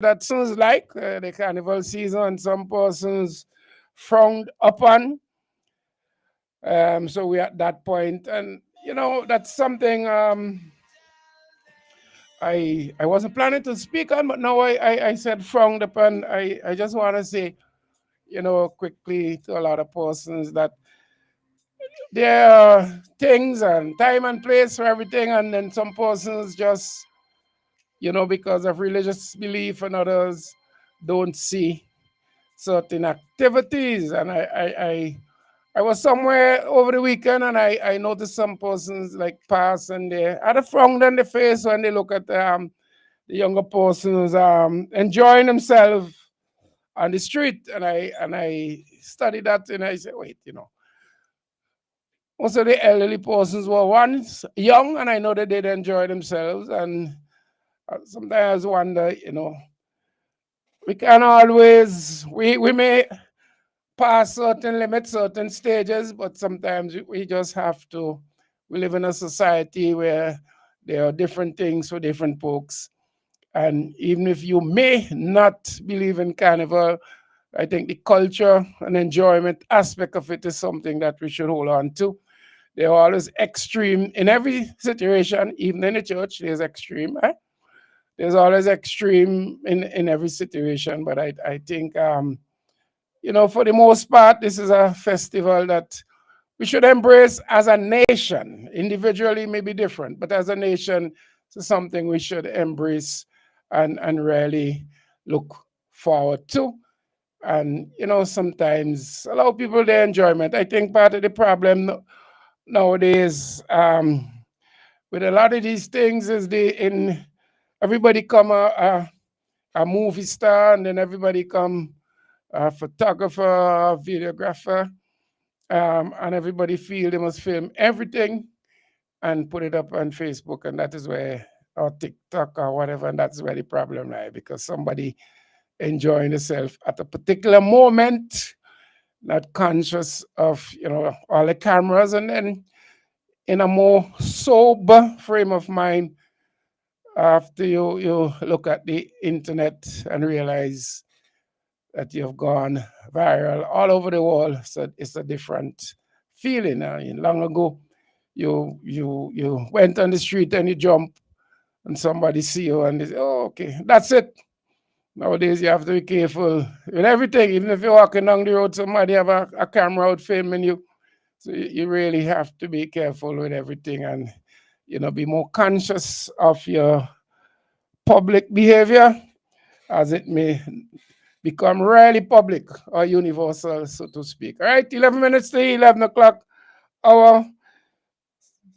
that sounds like the carnival season. Some persons frowned upon. So we're at that point, and that's something I wasn't planning to speak on, but now I said frowned upon. I just want to say, quickly to a lot of persons that there are things and time and place for everything, and then some persons just, because of religious belief, and others don't see certain activities. And I was somewhere over the weekend, and I noticed some persons like pass, and they had a frown on their face when they look at the younger persons enjoying themselves on the street. And I studied that, and I said, wait, most of the elderly persons were once young, and I know that they'd enjoy themselves. And sometimes I wonder, we can always, we may pass certain limits, certain stages, but sometimes we just have to. We live in a society where there are different things for different folks. And even if you may not believe in carnival, I think the culture and enjoyment aspect of it is something that we should hold on to. They're always extreme in every situation, even in the church, there's extreme. There's always extreme in every situation. But I think, for the most part, this is a festival that we should embrace as a nation. Individually may be different, but as a nation, it's something we should embrace and really look forward to. And, sometimes allow people their enjoyment. I think part of the problem nowadays, with a lot of these things is everybody come a movie star, and then everybody come a photographer, a videographer, and everybody feel they must film everything and put it up on Facebook, and that is where, or TikTok or whatever, and that's where the problem lies, because somebody enjoying themselves at a particular moment, not conscious of all the cameras, and then in a more sober frame of mind after you look at the internet and realize that you've gone viral all over the world. So it's a different feeling. Long ago, you went on the street and you jump, and somebody see you and they say, "Oh, okay, that's it." Nowadays, you have to be careful with everything. Even if you're walking down the road, somebody have a camera out filming you. So you really have to be careful with everything, and be more conscious of your public behavior, as it may become really public or universal, so to speak. All right, 11 minutes to 11 o'clock hour.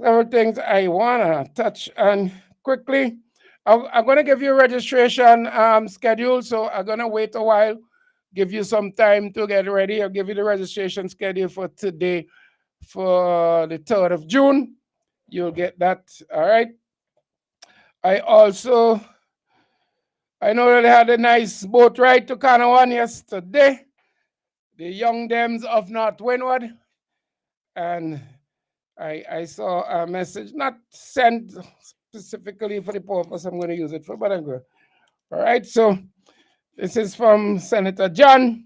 Several things I want to touch on quickly. I'm going to give you a registration schedule, so I'm going to wait a while, give you some time to get ready. I'll give you the registration schedule for today, for the 3rd of June. You'll get that. All right. I know that they had a nice boat ride to Canawan yesterday. The Young Dems of North Windward. And I saw a message, not sent specifically for the purpose I'm going to use it for, but I'm good. All right. So this is from Senator John.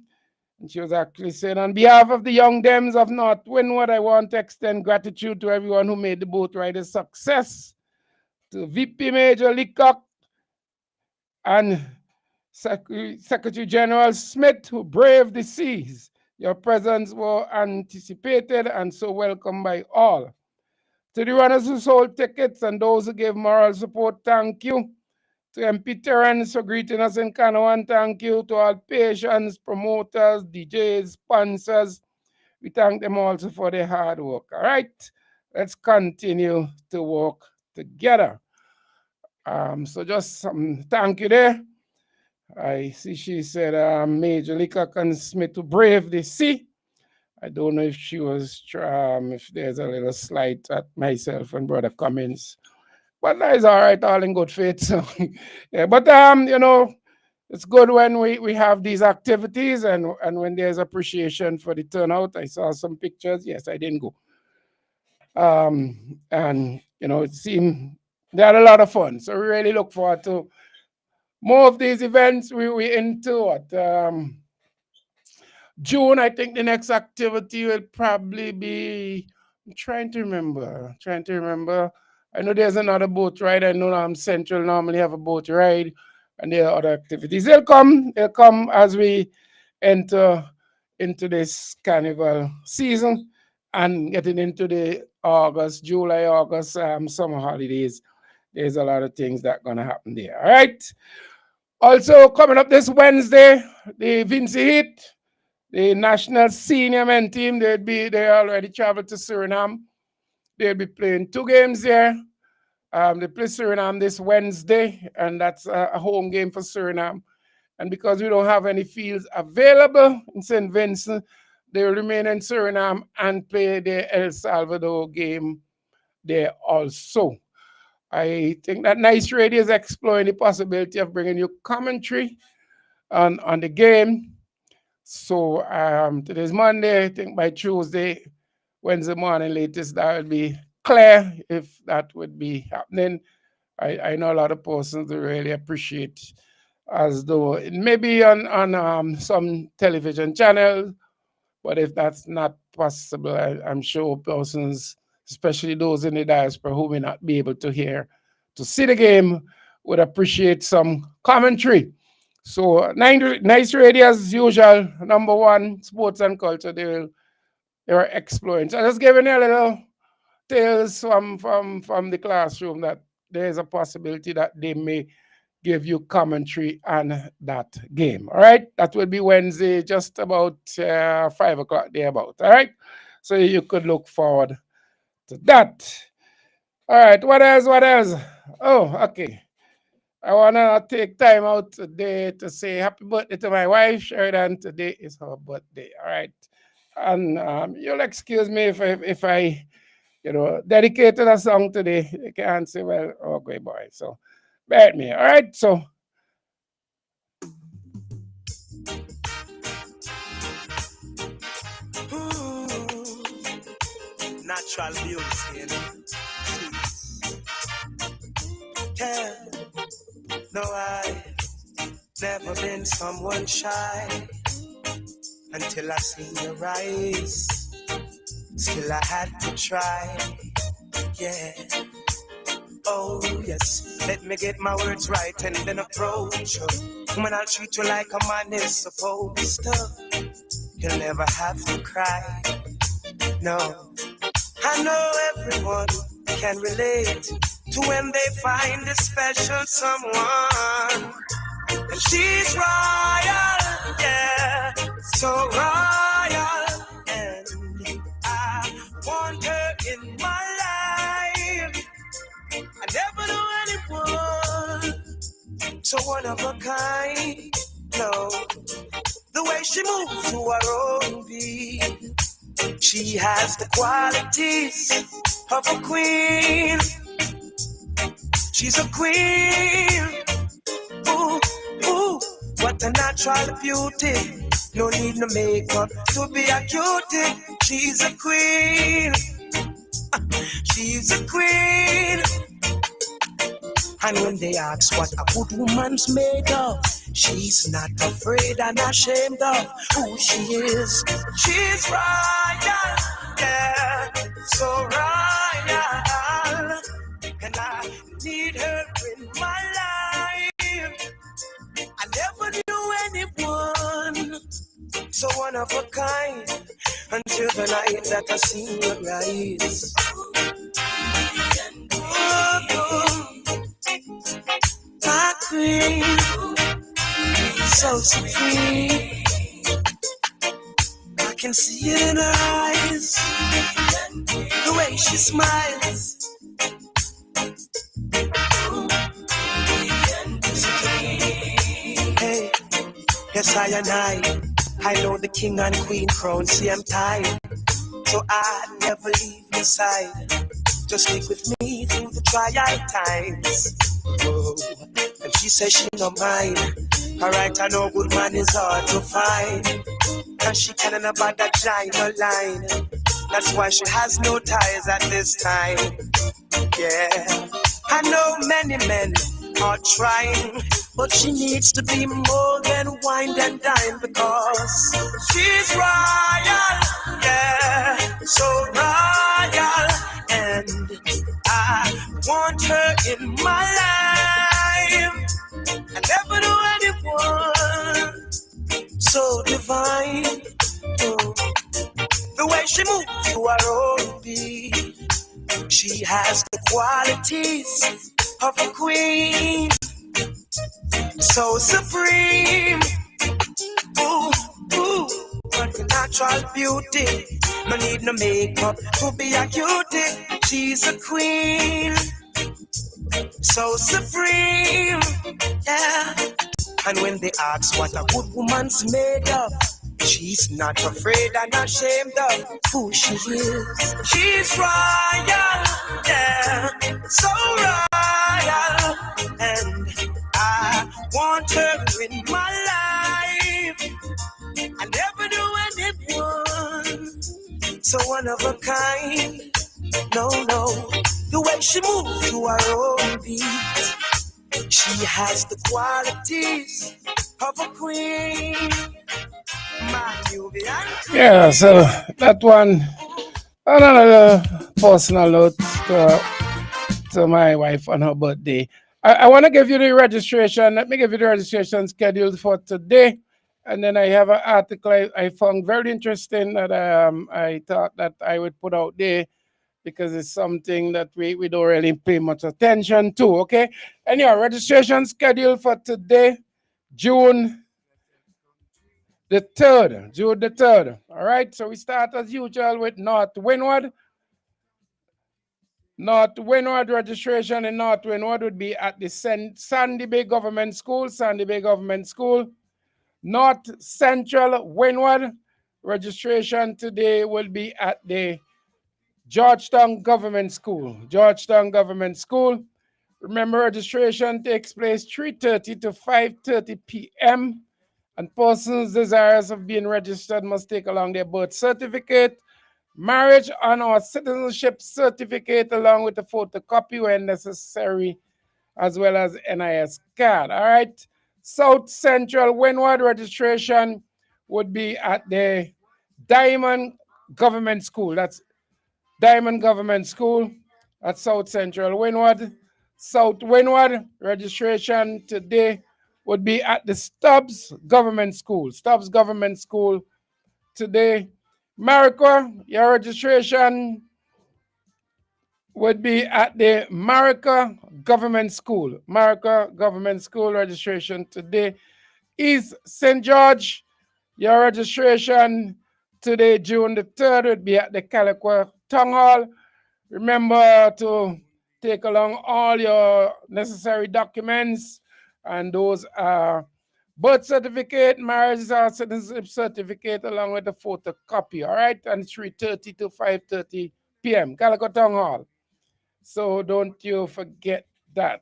And she was actually saying, on behalf of the Young Dems of North Windward, I want to extend gratitude to everyone who made the boat ride a success. To VP Major Leacock and Secretary General Smith, who braved the seas. Your presence was anticipated and so welcome by all. To the runners who sold tickets and those who gave moral support, thank you. To MP Terrence for greeting us in Canawan, thank you. To all patients, promoters, DJs, sponsors, we thank them also for their hard work. All right, let's continue to work together. So just some thank you there. I see she said Major Leacock and Smith to brave the sea. I don't know if she was, if there's a little slight at myself and Brother Cummins. But that is all right, all in good faith. So, yeah, but, it's good when we have these activities and when there's appreciation for the turnout. I saw some pictures. Yes, I didn't go. And, it seemed they had a lot of fun. So we really look forward to more of these events, we into what? June, I think the next activity will probably be. I'm trying to remember. Trying to remember. I know there's another boat ride. I know Central normally have a boat ride, and there are other activities. They'll come. They'll come as we enter into this carnival season and getting into the August, July, August summer holidays. There's a lot of things that gonna happen there. All right. Also coming up this Wednesday, the Vinci Heat, the national senior men team. They already traveled to Suriname. They'll be playing 2 games there. They play Suriname this Wednesday, and that's a home game for Suriname. And because we don't have any fields available in St. Vincent, they will remain in Suriname and play the El Salvador game there also. I think that Nice Radio is exploring the possibility of bringing you commentary on the game. So today's Monday. I think by Tuesday, Wednesday morning latest, that will be clear if that would be happening. I know a lot of persons who really appreciate, as though it may be on some television channel, but if that's not possible, I'm sure persons, especially those in the diaspora who may not be able to hear, to see the game, would appreciate some commentary. So Nice Radio as usual, number one, sports and culture. They were exploring. So I just giving you a little tales from the classroom that there is a possibility that they may give you commentary on that game. All right, that will be Wednesday, just about 5 o'clock there about. All right, so you could look forward to that. All right, what else? What else? Oh, okay. I wanna take time out today to say happy birthday to my wife, Sheridan. Today is her birthday. All right, and you'll excuse me if I dedicated a song today. You can't say, well, okay, boy. So, bear with me. All right, so. Natural beauty, you know. Yeah, no, I've never been someone shy until I seen your eyes. Still, I had to try. Yeah. Oh, yes. Let me get my words right and then approach you. When I'll treat you like a man is supposed to. You'll never have to cry. No. I know everyone can relate to when they find a special someone. And she's royal, yeah, so royal. And I want her in my life. I never knew anyone so one of a kind. No, the way she moves to her own beat. She has the qualities of a queen. She's a queen. Ooh, ooh, what a natural beauty. No need no makeup to be a cutie. She's a queen. She's a queen. And when they ask what a good woman's made of, she's not afraid and ashamed of who she is. She's royal, yeah, so royal. And I need her in my life. I never knew anyone so one of a kind until the night that I seen her rise. Oh, my queen, so supreme. I can see it in her eyes, the way she smiles. Hey, yes, I know the king and queen crown, same time. So I'd never leave your side. Just stick with me through the trial times. Whoa. And she says she no mind. Alright, I know good man is hard to find. And she can't about that giant line. That's why she has no ties at this time. Yeah, I know many men are trying But she needs to be more than wine and dine because she's royal, yeah, so royal. And I want her in my life. I never knew anyone so divine. Oh, the way she moves to her own beat, she has the qualities of a queen, so supreme. Ooh, ooh, what a natural beauty. No need no makeup to be a cutie. She's a queen, so supreme. Yeah. And when they ask what a good woman's made of, she's not afraid and ashamed of who she is. She's royal, yeah, so royal. And I want her in my life. I never knew anyone so one of a kind. No, no, the way she moves to her own beat, she has the qualities of a queen. My Nubian Yeah, so that one, another personal note to my wife on her birthday. I want to give you the registration. Let me give you the registration schedule for today. And then I have an article I found very interesting that I thought that I would put out there because it's something that we don't really pay much attention to. Okay. Anyhow, registration schedule for today, June the 3rd. June the 3rd. All right. So we start as usual with North Windward. North Windward registration in North Windward would be at the Sandy Bay Government School. Sandy Bay Government School. North Central Windward registration today will be at the Georgetown Government School. Georgetown Government School. Remember, registration takes place 3:30 to 5:30 p.m. And persons desirous of being registered must take along their birth certificate, marriage and or citizenship certificate along with a photocopy when necessary, as well as NIS card. All right. South Central Windward registration would be at the Diamond Government School. That's Diamond Government School at South Central Windward. South Windward registration today would be at the Stubbs Government School. Stubbs Government School today. America, your registration would be at the Marica Government School. Marica Government School registration today. East St. George, your registration today, June the 3rd, would be at the Calico Town Hall. Remember to take along all your necessary documents, and those are birth certificate, marriage or citizenship certificate, along with the photocopy. All right, and 3:30 to 5:30 p.m. Calico Town Hall. So don't you forget that.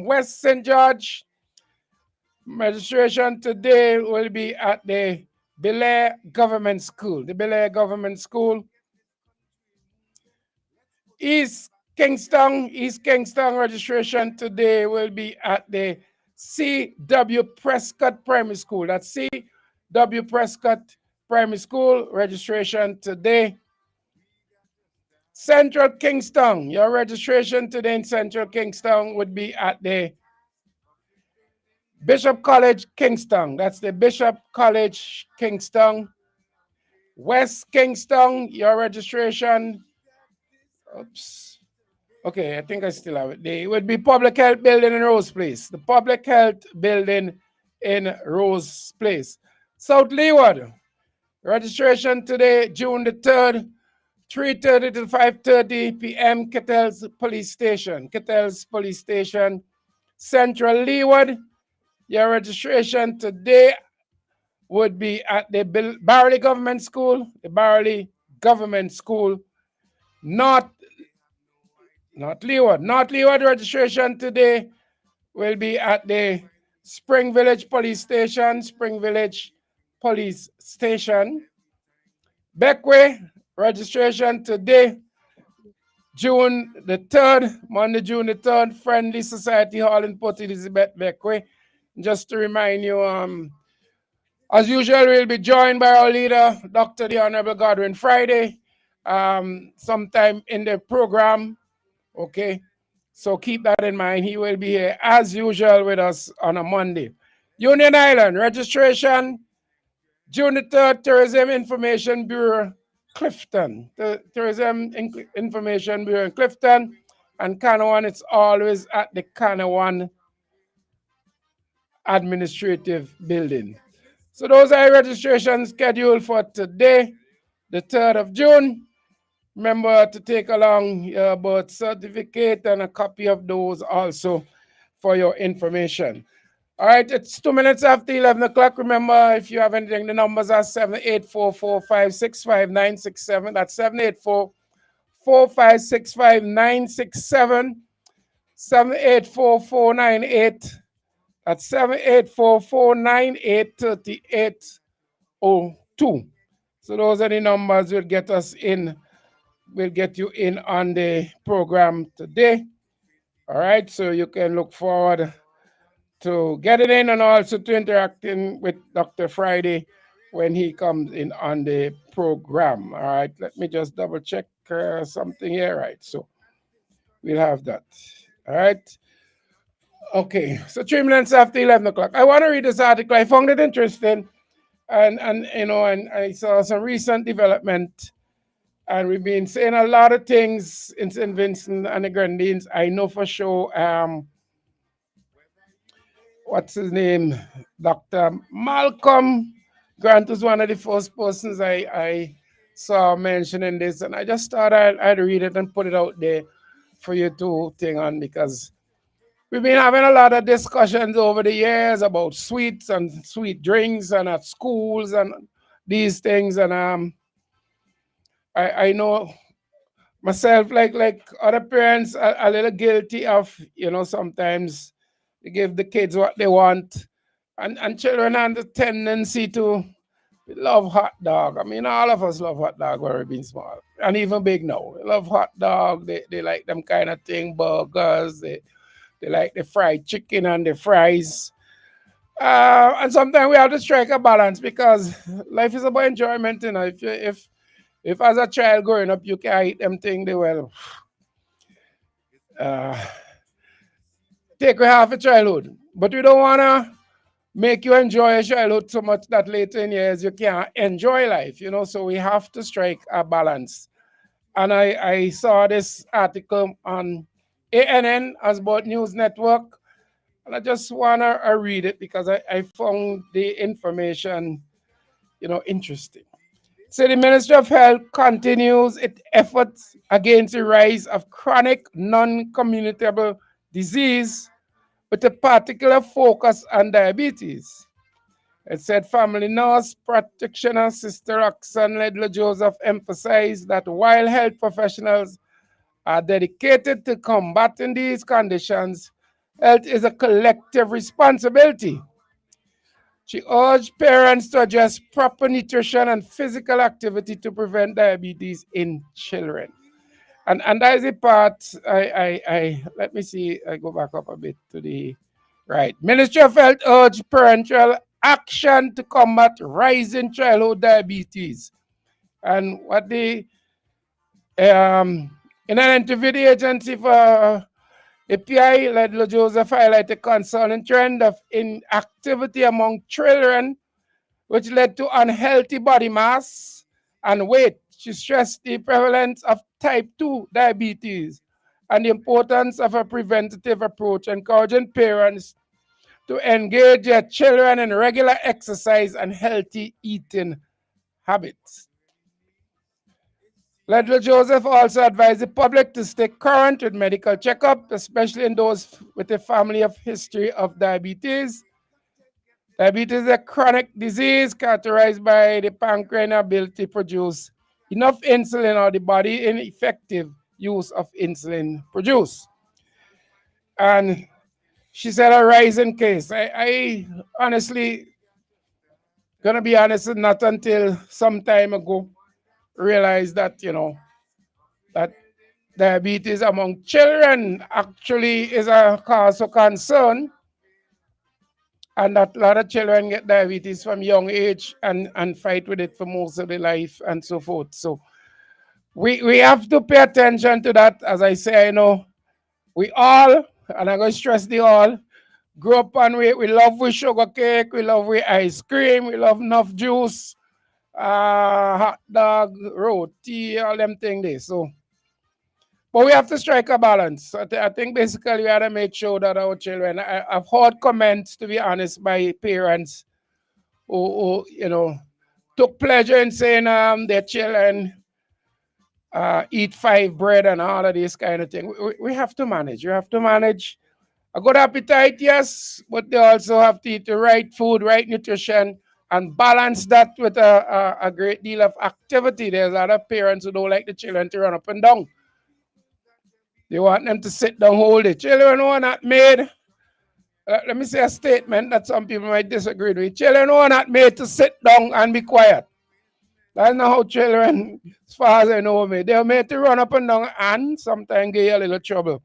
West St. George registration today will be at the Belair Government School. The Belair Government School. East Kingston registration today will be at the C.W. Prescott Primary School. That's C.W. Prescott Primary School registration today. Central Kingston, your registration today in Central Kingston would be at the Bishop College Kingston. That's the Bishop College Kingston. West Kingston, your registration. Oops. Okay, I think I still have it. It would be Public Health Building in Rose Place. The Public Health Building in Rose Place. South Leeward, registration today, June the 3rd, 3:30 to 5:30 p.m. Kettles Police Station. Kettles Police Station. Central Leeward, your registration today would be at the Barley Government School. The Barley Government School. North Leeward. North Leeward registration today will be at the Spring Village Police Station. Spring Village Police Station. Beckway registration today, June the 3rd, Monday, June the 3rd, Friendly Society Hall in Port Elizabeth, Beckway. Just to remind you, as usual, we'll be joined by our leader, Dr. the Honorable Godwin Friday, sometime in the program. Okay, so keep that in mind. He will be here as usual with us on a Monday. Union Island registration, June the 3rd, Tourism Information Bureau, Clifton. The Information Bureau in Clifton. And Canawan, it's always at the Canawan Administrative Building. So those are registrations scheduled for today, the 3rd of June. Remember to take along your birth certificate and a copy of those also for your information. All right, it's 2 minutes after 11 o'clock. Remember, if you have anything, the numbers are 784-456-5967. That's 784-456-5967. 784-498. That's 784-498-3802. So those are the numbers will get us in. Will get you in on the program today. All right, so you can look forward to getting in and also to interacting with Dr. Friday when he comes in on the program. All right, let me just double check something here. Right, so we'll have that. All right. Okay, so 3 minutes after 11 o'clock. I want to read this article. I found it interesting, and and I saw some recent development, and we've been saying a lot of things in St. Vincent and the Grenadines. I know for sure. What's his name? Dr. Malcolm Grant was one of the first persons I saw mentioning this, and I just thought I'd read it and put it out there for you to think on because we've been having a lot of discussions over the years about sweets and sweet drinks and at schools and these things, and I know myself like other parents are a little guilty of sometimes they give the kids what they want, and children have the tendency to love hot dog. I mean, all of us love hot dog when we're being small, and even big now. They love hot dog. They like them kind of thing. Burgers. They like the fried chicken and the fries. And sometimes we have to strike a balance because life is about enjoyment. If as a child growing up you can eat them things, they will uh, take away half a childhood. But we don't wanna make you enjoy your childhood so much that later in years you can't enjoy life. So we have to strike a balance. And I saw this article on ANN, as about News Network, and I just wanna read it because I found the information interesting. So the Ministry of Health continues its efforts against the rise of chronic non-communicable disease with a particular focus on diabetes. It said family nurse practitioner Sister Roxanne Ledler Joseph emphasized that while health professionals are dedicated to combating these conditions, health is a collective responsibility. She urged parents to address proper nutrition and physical activity to prevent diabetes in children. And that is the part I let me see, I go back up a bit to the right. Ministry of Health urged parental action to combat rising childhood diabetes. And what the in an interview, the agency for API led Joseph highlighted a concerning trend of inactivity among children, which led to unhealthy body mass and weight. She stressed the prevalence of type 2 diabetes and the importance of a preventative approach, encouraging parents to engage their children in regular exercise and healthy eating habits. Ledwell Joseph also advised the public to stay current with medical checkup, especially in those with a family of history of diabetes. Diabetes is a chronic disease characterized by the pancreas inability to produce enough insulin or the body ineffective use of insulin produced. And she said a rising case. I honestly, gonna be honest, not until some time ago realized that, that diabetes among children actually is a cause of concern. and that a lot of children get diabetes from young age and fight with it for most of their life and so forth. So we have to pay attention to that. As I say, we all, and I'm going to stress the all, grew up and we love with sugar cake, we love with ice cream, we love enough juice, hot dog, roti, all them things there. So, but we have to strike a balance. I think basically we have to make sure that our children, I've heard comments, to be honest, by parents who took pleasure in saying their children eat five bread and all of this kind of thing. We have to manage. You have to manage a good appetite, yes, but they also have to eat the right food, right nutrition, and balance that with a great deal of activity. There's a lot of parents who don't like the children to run up and down. They want them to sit down, hold it. Children who are not made, let me say a statement that some people might disagree with. Children who are not made to sit down and be quiet. That's not how children, as far as I know, are made. They're made to run up and down and sometimes get a little trouble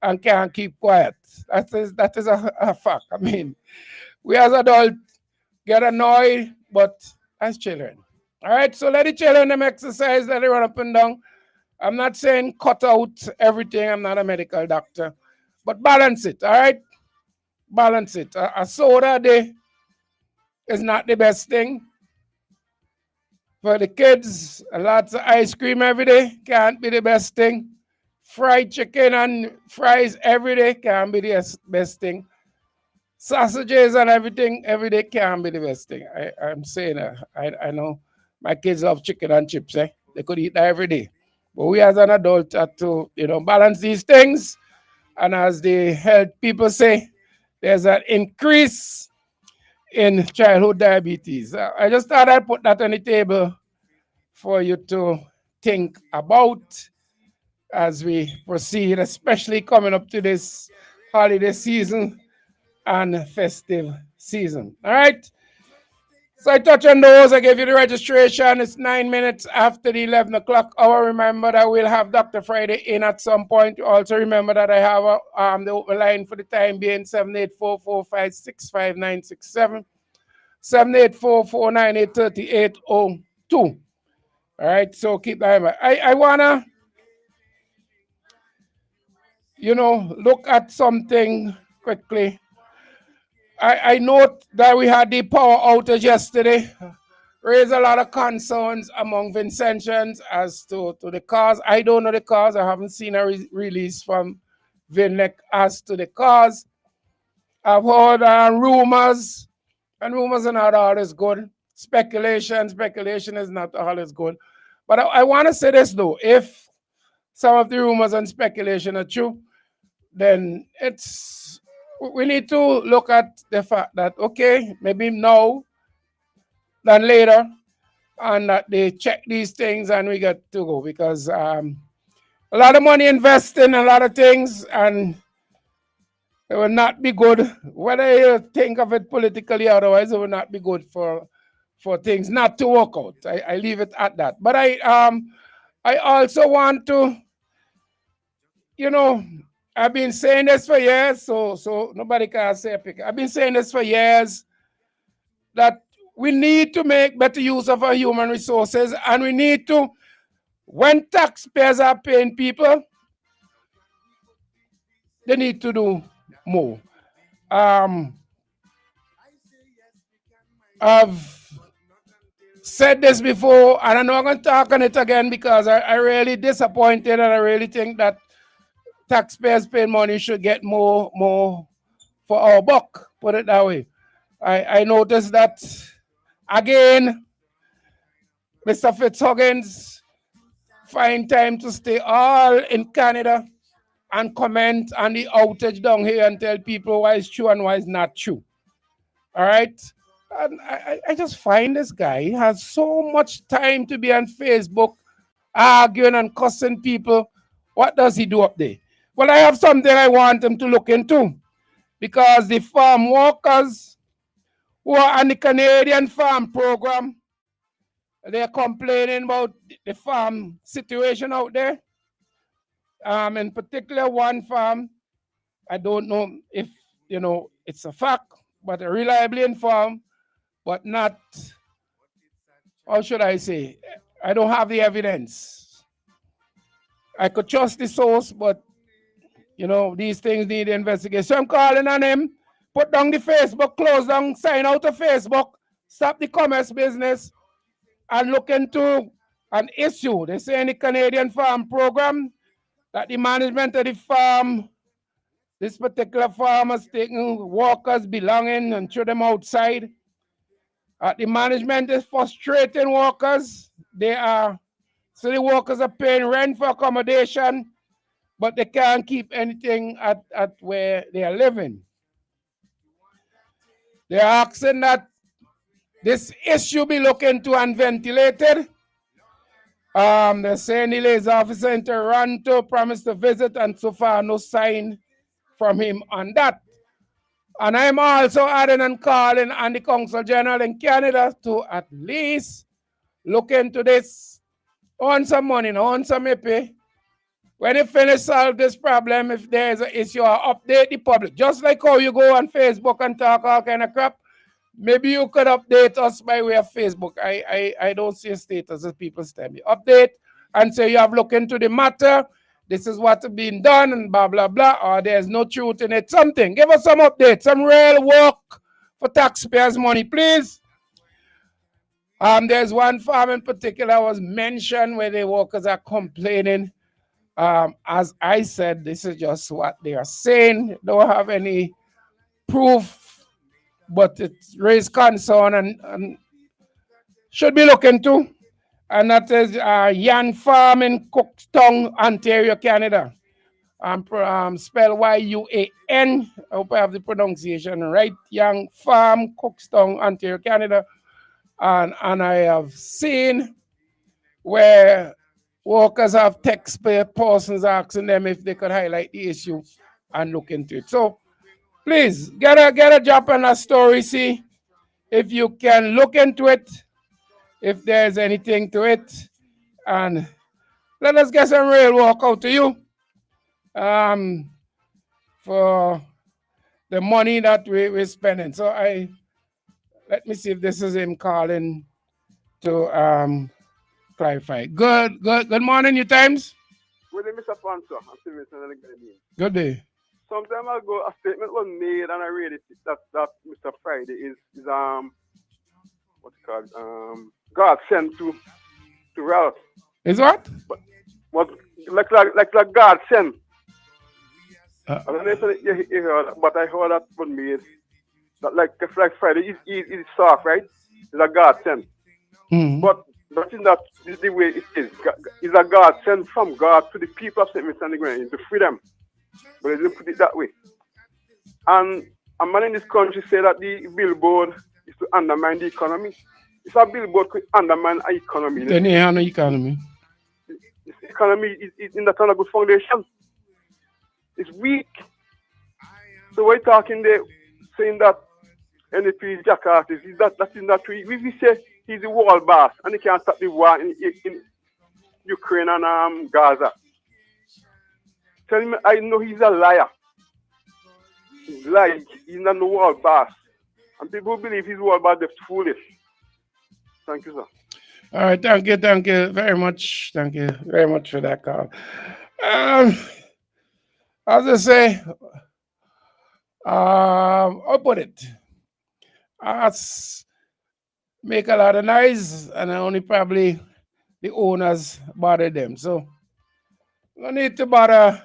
and can't keep quiet. That is a fact. I mean, we as adults get annoyed, but as children. All right, so let the children them exercise, let them run up and down. I'm not saying cut out everything. I'm not a medical doctor, but balance it. All right, balance it. A soda a day is not the best thing for the kids. Lots of ice cream every day can't be the best thing. Fried chicken and fries every day can't be the best thing. Sausages and everything every day can't be the best thing. I'm saying I know my kids love chicken and chips. They could eat that every day. But we as an adult have to, balance these things. And as the health people say, there's an increase in childhood diabetes. I just thought I'd put that on the table for you to think about as we proceed, especially coming up to this holiday season and festive season. All right. So I touch on those. I gave you the registration. It's 9 minutes after the 11 o'clock hour. Remember that we'll have Dr. Friday in at some point. Also remember that I have the open line for the time being, 784-456-5967, 784-498-3802. All right, so keep that in mind. I want to, look at something quickly. I note that we had the power outage yesterday. Raised a lot of concerns among Vincentians as to the cause. I don't know the cause. I haven't seen a release from VINLEC as to the cause. I've heard rumors, and rumors are not always good. Speculation is not always good. But I want to say this though. If some of the rumors and speculation are true, then we need to look at the fact that, okay, maybe now than later, and that they check these things and we get to go, because a lot of money invested in a lot of things, and it will not be good. Whether you think of it politically, otherwise, it will not be good for things not to work out. I leave it at that. But I also want to, I've been saying this for years, so nobody can say a pick. I've been saying this for years, that we need to make better use of our human resources, and we need to, when taxpayers are paying people, they need to do more. I've said this before, and I know I'm going to talk on it again, because I really disappointed, and I really think that taxpayers paying money should get more for our buck, put it that way. I noticed that, again, Mr. Fitzhuggins find time to stay all in Canada and comment on the outage down here and tell people why it's true and why it's not true. All right? And I just find this guy, he has so much time to be on Facebook arguing and cussing people. What does he do up there? Well, I have something I want him to look into, because the farm workers who are on the Canadian farm program, they're complaining about the farm situation out there. In particular, one farm, I don't know if it's a fact, but reliably informed, but not, how should I say, I don't have the evidence. I could trust the source, but these things need investigation. So I'm calling on him, put down the Facebook, close down, sign out of Facebook, stop the commerce business, and look into an issue. They say in the Canadian Farm Program that the management of the farm, this particular farm has taken workers belonging and threw them outside. The management is frustrating workers. So the workers are paying rent for accommodation, but they can't keep anything at where they are living. They're asking that this issue be looked into and ventilated. They're saying the liaison officer in Toronto promised to visit, and so far no sign from him on that. And I'm also adding and calling on the Consul General in Canada to at least look into this, on some money, on some EP. When you finish solve this problem, if there is an issue, update the public. Just like how you go on Facebook and talk all kind of crap, maybe you could update us by way of Facebook. I don't see a status as people tell me. Update and say you have looked into the matter. This is what's being done and blah, blah, blah. Or there's no truth in it. Something. Give us some updates. Some real work for taxpayers' money, please. There's one farm in particular was mentioned where the workers are complaining. As I said, this is just what they are saying. Don't have any proof, but it raised concern and should be looked into. And that is Yan Farm in Cookstown, Ontario, Canada. Spell Y-U-A-N. I hope I have the pronunciation right. Yan Farm, Cookstown, Ontario, Canada. And I have seen where workers have taxpayer persons asking them if they could highlight the issue and look into it. So please get a job on that story. See if you can look into it, if there's anything to it, and let us get some real work out to you for the money that we're spending. So let me see if this is him calling to clarify. Good morning, Newtimes. Good day, Mr. Panso. I'm still listening again. Good day. Some time ago, a statement was made, and I read it that Mr. Friday is what's it called God sent to Ralph. Is what? But what like God sent. I don't know if you heard, but I heard that was made. That like Friday is soft, right? It's a God sent. Mm-hmm. But is not the way it is. It's a God sent from God to the people of St. Vincent and the Grenadines to free them. But they didn't put it that way. And a man in this country said that the billboard is to undermine the economy. If a billboard could undermine our economy, then you have no economy. This economy is in that kind of good foundation. It's weak. So we're talking there saying that NDP is jack artist. That is not true. We say he's the world boss and he can't stop the war in Ukraine and Gaza. Tell me, I know he's a liar. He's lying. He's not the world boss. And people who believe he's world boss, they're foolish. Thank you, sir. All right, thank you very much. Thank you very much for that call. As I say, I'll put it. Us make a lot of noise, and only probably the owners bother them. So no need to bother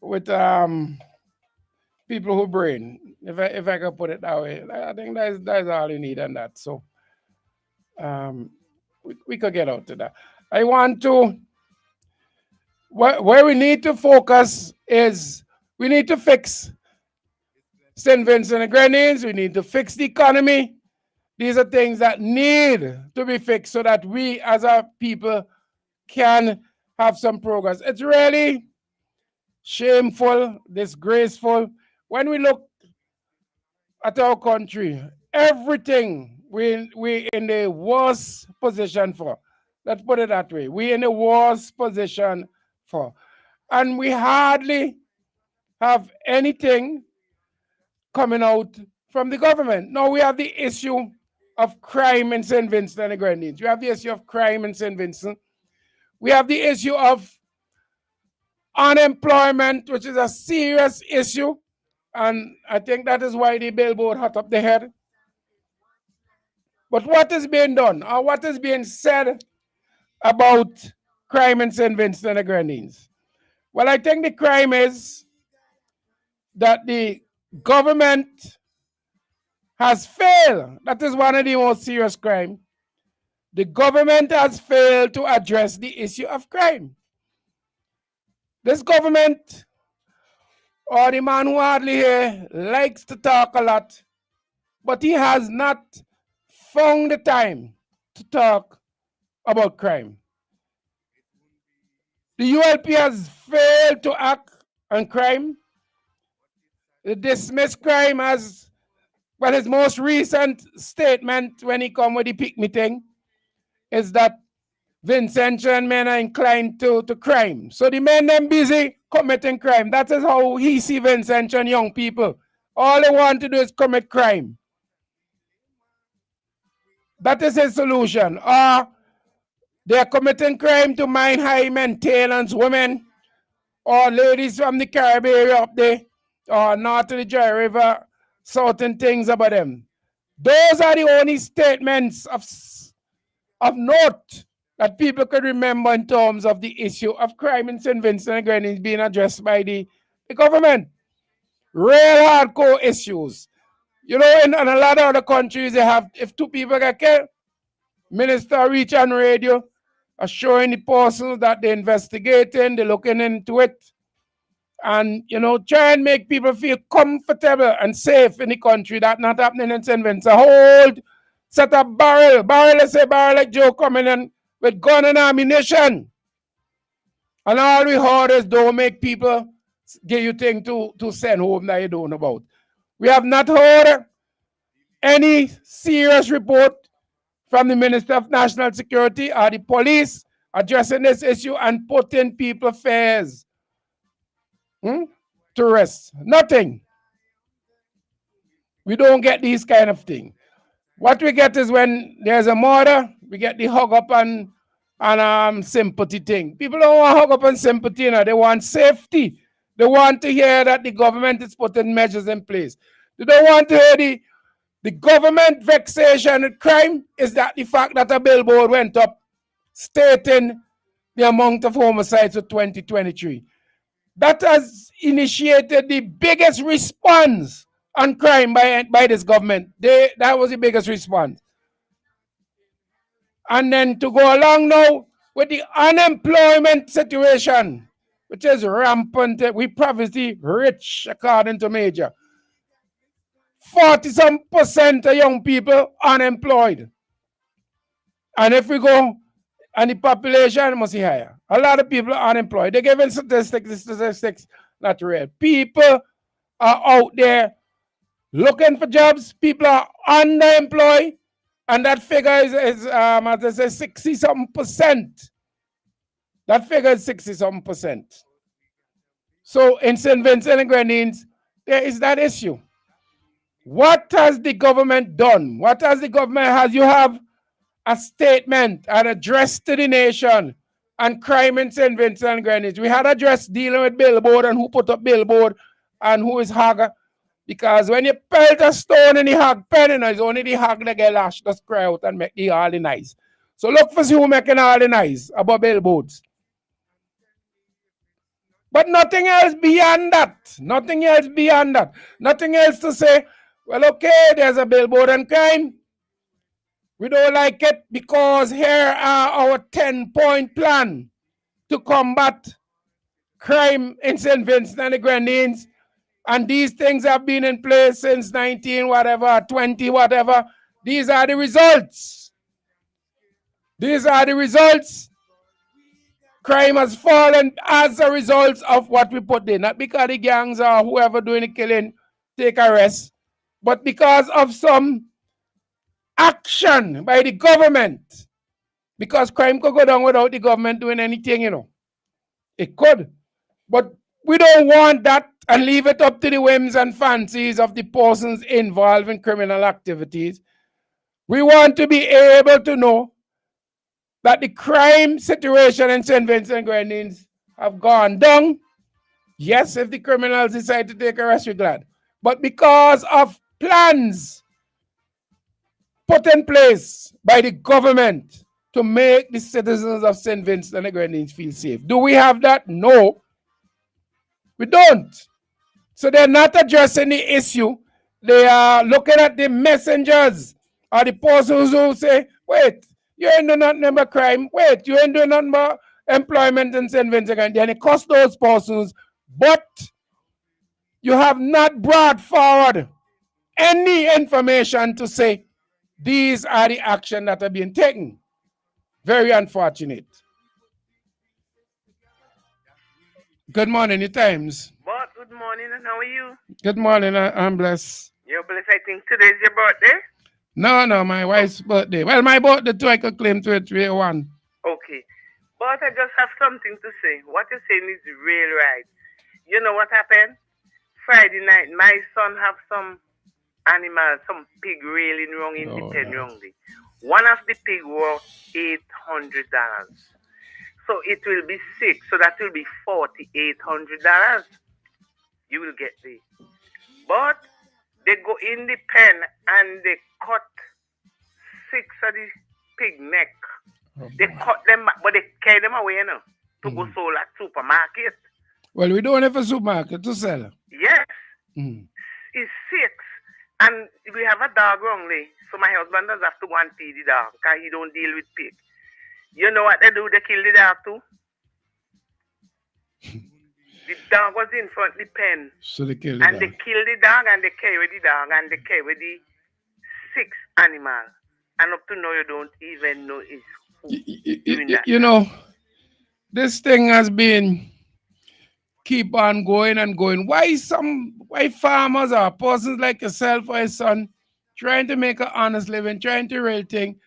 with people who brain. If I can put it that way, I think that's all you need on that. So we could get out to that. I want to where we need to focus is we need to fix St. Vincent and Grenadines. We need to fix the economy. These are things that need to be fixed so that we as a people can have some progress. It's really shameful, disgraceful. When we look at our country, everything we in the worst position for. Let's put it that way. We in the worst position for. And we hardly have anything coming out from the government. Now we have the issue of crime in St. Vincent and the Grenadines. We have the issue of crime in St. Vincent. We have the issue of unemployment, which is a serious issue. And I think that is why the billboard hot up the head. But what is being done, or what is being said about crime in St. Vincent and the Grenadines? Well, I think the crime is that the government has failed. That is one of the most serious crimes. The government has failed to address the issue of crime. This government, or the man who hardly here, likes to talk a lot, but he has not found the time to talk about crime. The ULP has failed to act on crime. They dismiss crime as, well, his most recent statement when he come with the pick meeting is that Vincentian men are inclined to crime. So the men them busy committing crime. That is how he see Vincentian young people. All they want to do is commit crime. That is his solution. Or they are committing crime to mine high maintenance women or ladies from the Caribbean area up there or north of the Dry River, certain things about them. Those are the only statements of note that people could remember in terms of the issue of crime in St. Vincent and Grenadines being addressed by the government. Real hardcore issues. You know, in a lot of other countries, they have, if two people get killed, minister reach on radio, assuring the persons that they're investigating, they're looking into it, and, you know, try and make people feel comfortable and safe in the country. That's not happening in St. Vincent. A whole set of barrel like Joe coming in with gun and ammunition. And all we heard is don't make people give you things to send home that you don't know about. We have not heard any serious report from the Minister of National Security or the police addressing this issue and putting people's affairs to rest. Nothing. We don't get these kind of things. What we get is when there's a murder, we get the hug up and sympathy thing. People don't want hug up and sympathy, you know. They want safety. They want to hear that the government is putting measures in place. They don't want to hear the government vexation and crime is that the fact that a billboard went up stating the amount of homicides of 2023. That has initiated the biggest response on crime by this government. That was the biggest response. And then to go along now with the unemployment situation, which is rampant. We poverty rich, according to Major. 40% of young people unemployed. And if we go, and the population must be higher. A lot of people are unemployed. They're giving statistics not real. People are out there looking for jobs. People are underemployed. And that figure is as I say, 60-something%. That figure is 60-something%. So in St. Vincent and Grenadines, there is that issue. What has the government done? What has the government has? You have a statement, an address to the nation on crime in St. Vincent and Grenadines. We had address dealing with billboard and who put up billboard and who is hog. Because when you pelt a stone in the hog pen, it's only the hog that get lashed, just cry out and make the all the nice. So look for who making all the nice about billboards. But nothing else beyond that. Nothing else beyond that. Nothing else to say, well, okay, there's a billboard on crime. We don't like it because here are our 10-point plan to combat crime in St. Vincent and the Grenadines. And these things have been in place since 19 whatever, 20 whatever. These are the results. These are the results. Crime has fallen as a result of what we put in. Not because the gangs or whoever doing the killing take a rest, but because of some action by the government. Because crime could go down without the government doing anything, you know. It could. But We don't want that and leave it up to the whims and fancies of the persons involved in criminal activities. We want to be able to know that the crime situation in St. Vincent and Grenadines have gone down. Yes, if the criminals decide to take a rest, we're glad. But because of plans put in place by the government to make the citizens of St. Vincent and Grenadines feel safe. Do we have that? No, we don't. So they're not addressing the issue. They are looking at the messengers or the persons who say, wait, you ain't doing nothing but crime. Wait, you ain't doing nothing but employment in St. Vincent. And then it costs those persons. But you have not brought forward any information to say these are the action that are being taken. Very unfortunate. Good morning, Newtimes. But good morning, and how are you? Good morning, I'm blessed. You're blessed. I think today's your birthday. No, my wife's birthday. Well, my birthday too, I could claim to it 301. Okay. But I just have something to say. What you're saying is real right. You know what happened? Friday night, my son have some animal, some pig railing wrong in the pen wrongly. One of the pig worth $800. So it will be 6. So that will be $4,800. You will get the. But they go in the pen and they cut 6 of the pig neck. They cut them back, but they carry them away, to go sold at supermarket. Well, we don't have a supermarket to sell. Yes. It's 6. And we have a dog wrongly. So my husband does have to go and feed the dog because he don't deal with pig. You know what they do? They kill the dog too. The dog was in front of the pen. So they kill the and dog. they kill the dog and they carry the dog and they carry the 6 animal. And up to now you don't even know it's you know, this thing has been keep on going and going. Why farmers or persons like yourself or your son trying to make an honest living, trying to real thing,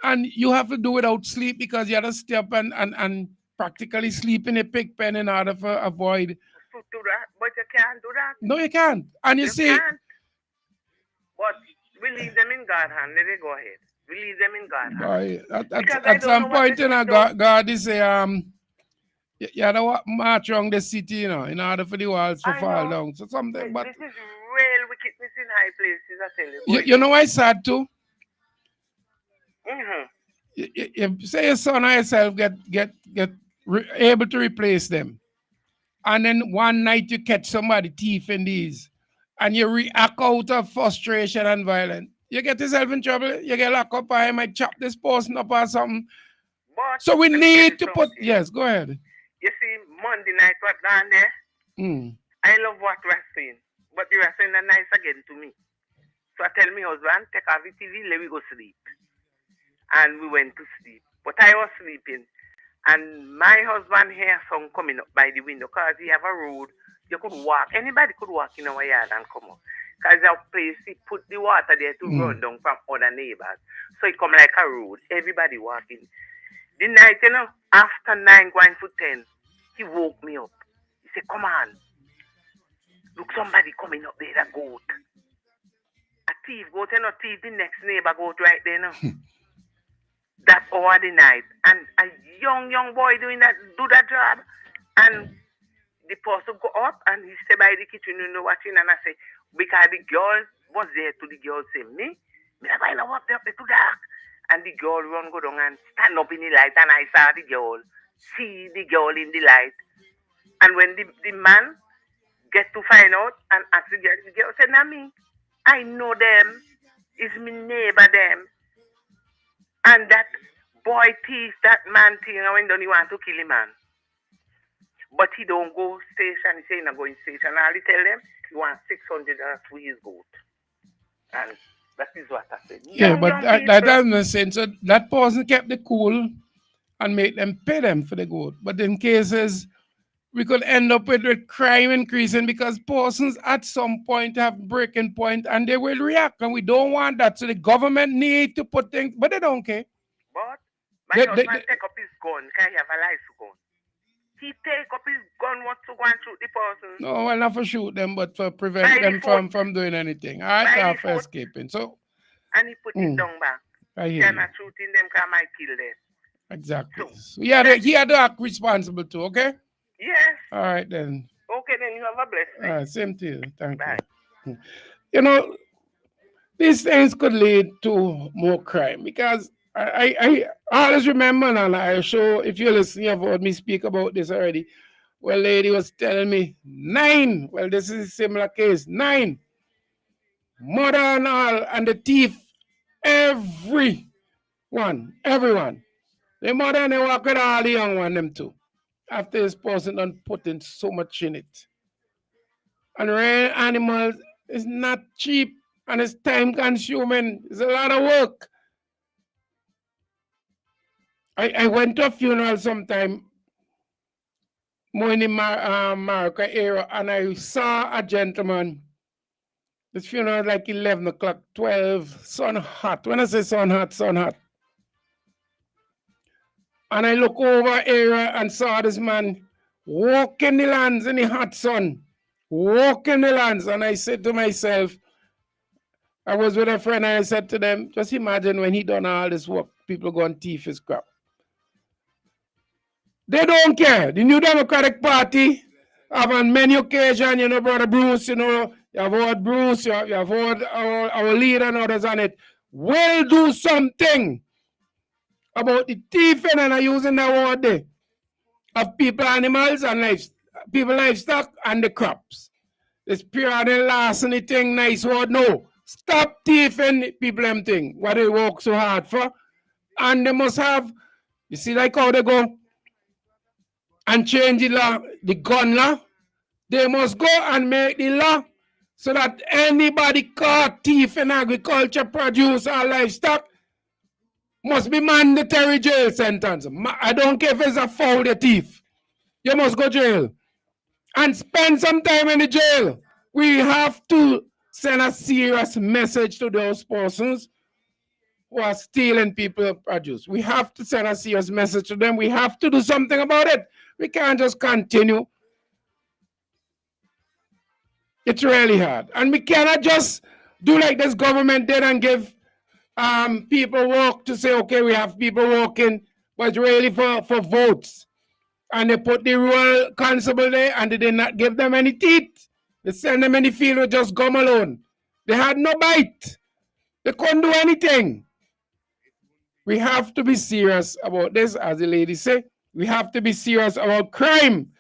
and you have to do without sleep because you have to stay up and practically sleep in a pig pen in order to avoid. To do that, but you can't do that. No, you can't. And you see, can't. But we leave them in God's hand. Let it go ahead. We leave them in God's hand. At some point, God is say, you have to march around the city, in order for the walls to fall down. So something, but this is real wickedness in high places, I tell you. You know why it's sad too? Mm-hmm. You say your son or yourself get able to replace them, and then one night you catch somebody thief in these, and you react out of frustration and violence. You get yourself in trouble. You get locked up. I might chop this person up or something. But so we need to put. Yes, go ahead. You see, Monday night what down there? I love what wrestling, but the wrestling are nice again to me. So I tell my husband, take off the TV, let me go sleep. And we went to sleep. But I was sleeping. And my husband heard some coming up by the window because he have a road. You could walk. Anybody could walk in our yard and come up. Because our place, he put the water there to run down from other neighbors. So it come like a road. Everybody walking. The night, after 9 going to 10, he woke me up. He said, come on. Look, somebody coming up there, that goat. A thief goat, thief the next neighbor goat right there, That hour the night. And a young boy do that job. And the person go up and he stay by the kitchen, watching. And I say, because the girl was there to the girl say, me not going to walk up there too dark. And the girl run go down and stand up in the light. And I saw the girl, see the girl in the light. And when the man get to find out and ask the girl said, nah, me, I know them. It's my neighbor them. And that boy thief, that man thing, when don't he want to kill him, man. But he don't go station. He say he not going station. All he tell them, he wants $600 for his goat. And that is what I said. Yeah, but that doesn't sense. So that person kept the cool and make them pay them for the goat. But in cases, we could end up with crime increasing because persons at some point have breaking point and they will react. And we don't want that. So the government need to put things, but they don't care. But my husband take up his gun. Can he have a license gun? he take up his gun what to go and shoot the person. No, well, not for shoot them, but for prevent them from doing anything. All right, for escaping. So, and he put it down back. I hear Cannot shooting them because I might kill them. Exactly. So he had to act responsible too, okay? Yes. All right then. Okay, then you have a blessed day. All right, same to you. Thank Bye. you. You know, these things could lead to more crime because I always remember, and I sure if you listen, you've heard me speak about this already. Well, lady was telling me 9. Well, this is a similar case. 9. Mother and all, and the thief, everyone. The mother and they walk with all the young one, them too. After this person done putting so much in it. And rearing animals is not cheap and it's time consuming. It's a lot of work. I went to a funeral sometime more in the Marca area, and I saw a gentleman. This funeral like 11 o'clock, 12, sun hot. When I say sun hot, sun hot. And I look over area and saw this man walking the lands in the hot sun. Walking the lands. And I said to myself, I was with a friend and I said to them, just imagine when he done all this work, people go and thief his crap. They don't care. The New Democratic Party have on many occasions, you know, Brother Bruce, you know, you have heard Bruce, you have heard our leader and others on it, will do something about the thieving and using the word there of people, animals, and livestock, and the crops. This period and larceny thing, nice word, no. Stop thieving people them thing, what they work so hard for. And they must have, you see like how they go and change the law, the gun law. They must go and make the law so that anybody caught thieving agriculture, produce, or livestock must be mandatory jail sentence. I don't care if it's a foul thief. You must go jail and spend some time in the jail. We have to send a serious message to those persons who are stealing people's produce. We have to send a serious message to them. We have to do something about it. We can't just continue. It's really hard. And we cannot just do like this government did and give people work to say, okay, we have people working, but it's really for votes. And they put the rural constable there and they did not give them any teeth. They send them in the field with just gum alone. They had no bite. They couldn't do anything. We have to be serious about this, as the lady said. We have to be serious about crime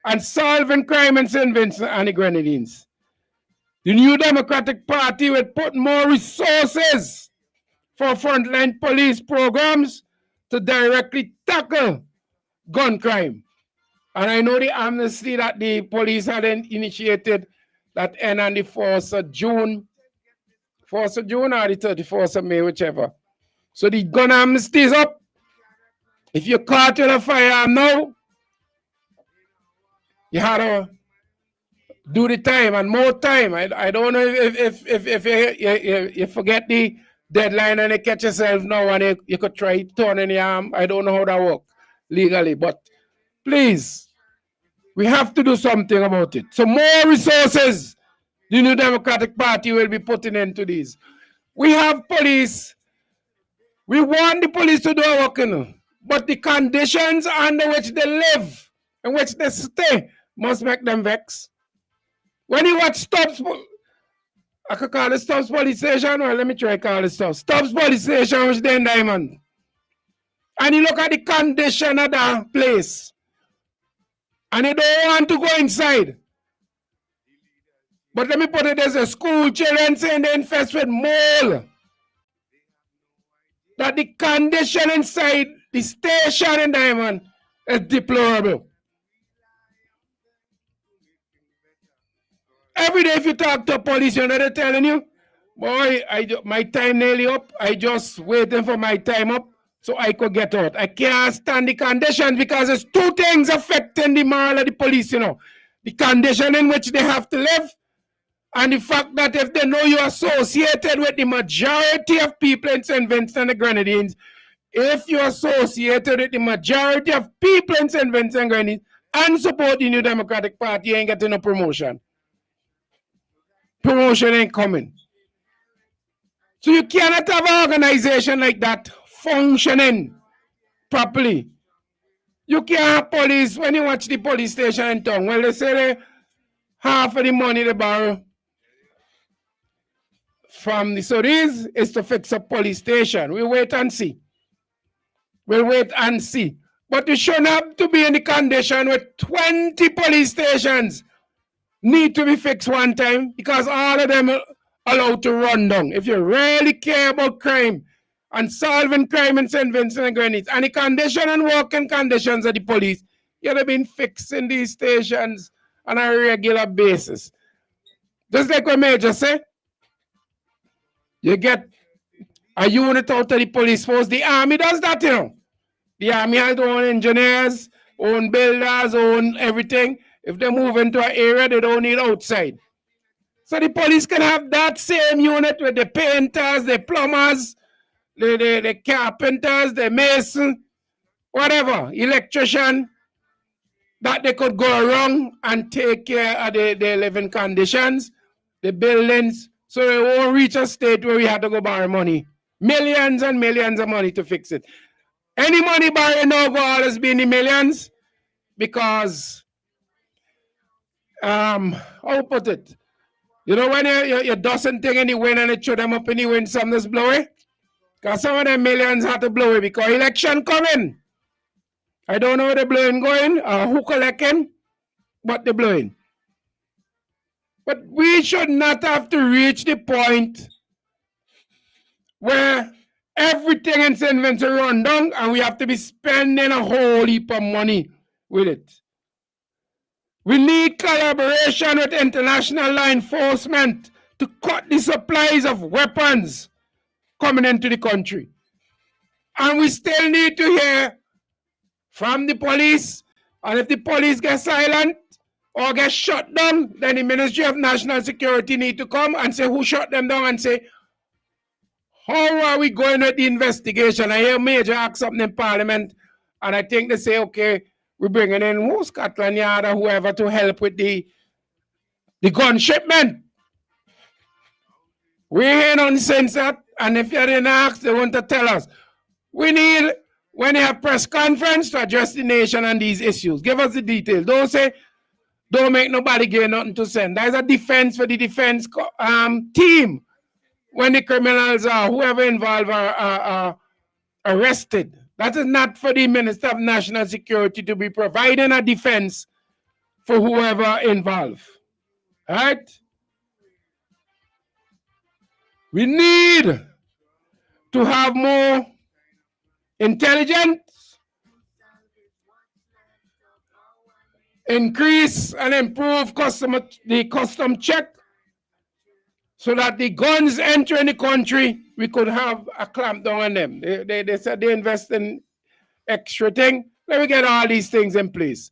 and solving crime in St. Vincent and the Grenadines. The New Democratic Party will put more resources for frontline police programs to directly tackle gun crime. And I know the amnesty that the police had initiated that end on the 4th of June. 4th of June or the 31st of May, whichever. So the gun amnesty is up. If you're caught with a firearm now, you have to do the time and more time. I don't know if you forget the deadline and you catch yourself now and you could try turning the arm. I don't know how that works legally, but please, we have to do something about it. So more resources the New Democratic Party will be putting into these. We have police. We want the police to do our work, you know, but the conditions under which they live, in which they stay, must make them vex. When you watch Stubbs, I could call it Stubbs Police Station, or let me try call it Stubbs Police Station, which they in Diamond. And you look at the condition of that place, and you don't want to go inside. But let me put it as a school children saying they infest with mold. That the condition inside the station in Diamond is deplorable. Every day if you talk to police, you know they're telling you, boy, my time nearly up. I just waiting for my time up so I could get out. I can't stand the conditions because there's two things affecting the moral of the police, you know. The condition in which they have to live and the fact that if they know you're associated with the majority of people in St. Vincent and the Grenadines, if you're associated with the majority of people in St. Vincent and Grenadines, and support the New Democratic Party, you ain't getting no promotion. Promotion ain't coming. So you cannot have an organization like that functioning properly. You can't have police, when you watch the police station in town, well, they say they, half of the money they borrow from the Saudis is to fix a police station. We'll wait and see. We'll wait and see. But we shouldn't have to be in the condition where 20 police stations need to be fixed one time because all of them are allowed to run down. If you really care about crime and solving crime in St. Vincent and Grenadines and the condition and working conditions of the police, you'd have been fixing these stations on a regular basis. Just like what Major said, you get a unit out of the police force. The army does that, you know. The army has their own engineers, own builders, own everything. If they move into an area, they don't need outside. So the police can have that same unit with the painters, the plumbers, the carpenters, the mason, whatever, electrician, that they could go around and take care of the living conditions, the buildings, so they won't reach a state where we have to go borrow money. Millions and millions of money to fix it. Any money borrowed now go always be in the millions because, how put it? You know when you doesn't thing in the wind and it throw them up in the wind, some just blow it? Because some of them millions have to blow it because election coming. I don't know where the blowing going or who collecting, but they're blowing. But we should not have to reach the point where everything in St. Vincent run down and we have to be spending a whole heap of money with it. We need collaboration with international law enforcement to cut the supplies of weapons coming into the country. And we still need to hear from the police. And if the police get silent or get shut down, then the Ministry of National Security need to come and say who shut them down and say, how are we going with the investigation? I hear Major ask something in Parliament, and I think they say, okay, we're bringing in Scotland Yard or whoever to help with the gun shipment. We hear nonsense that, and if you didn't ask, they want to tell us. We need, when you have press conference, to address the nation on these issues. Give us the details. Don't say, don't make nobody get nothing to send. There's a defense for the defense team when the criminals or whoever involved are arrested. That is not for the Minister of National Security to be providing a defense for whoever involved. All right? We need to have more intelligence, increase and improve the custom check so that the guns entering the country, we could have a clampdown on them. They said they invest in extra thing. Let me get all these things in place.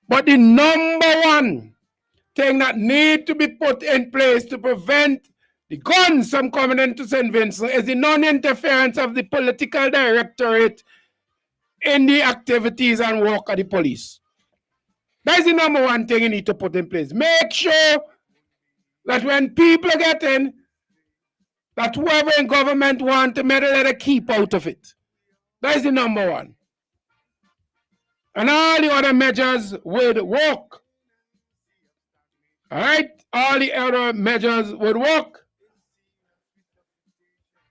But the number one thing that need to be put in place to prevent the guns from coming into St. Vincent is the non-interference of the political directorate in the activities and work of the police. That's the number one thing you need to put in place. Make sure that when people get in, that whoever in government want to meddle, let it keep out of it. That's the number one. And all the other measures would work. All right? All the other measures would work.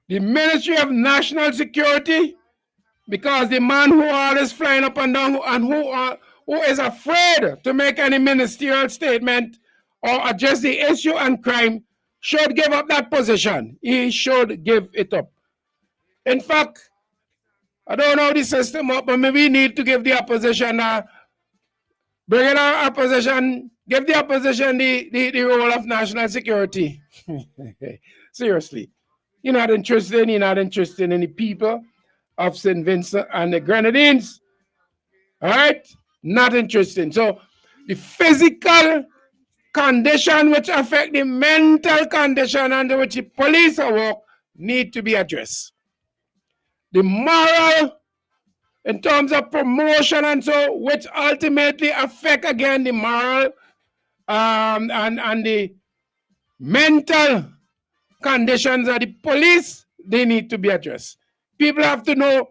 The Ministry of National Security, because the man who always flying up and down and who is afraid to make any ministerial statement or address the issue and crime should give up that position. He should give it up. In fact, I don't know the system up, but maybe we need to give the opposition, bring in our opposition, give the opposition the role of national security. Seriously. You're not interested in the people of St. Vincent and the Grenadines. All right? Not interested. So the physical condition which affect the mental condition under which the police work need to be addressed. The moral in terms of promotion and so, which ultimately affect again the moral and the mental conditions of the police. They need to be addressed. People have to know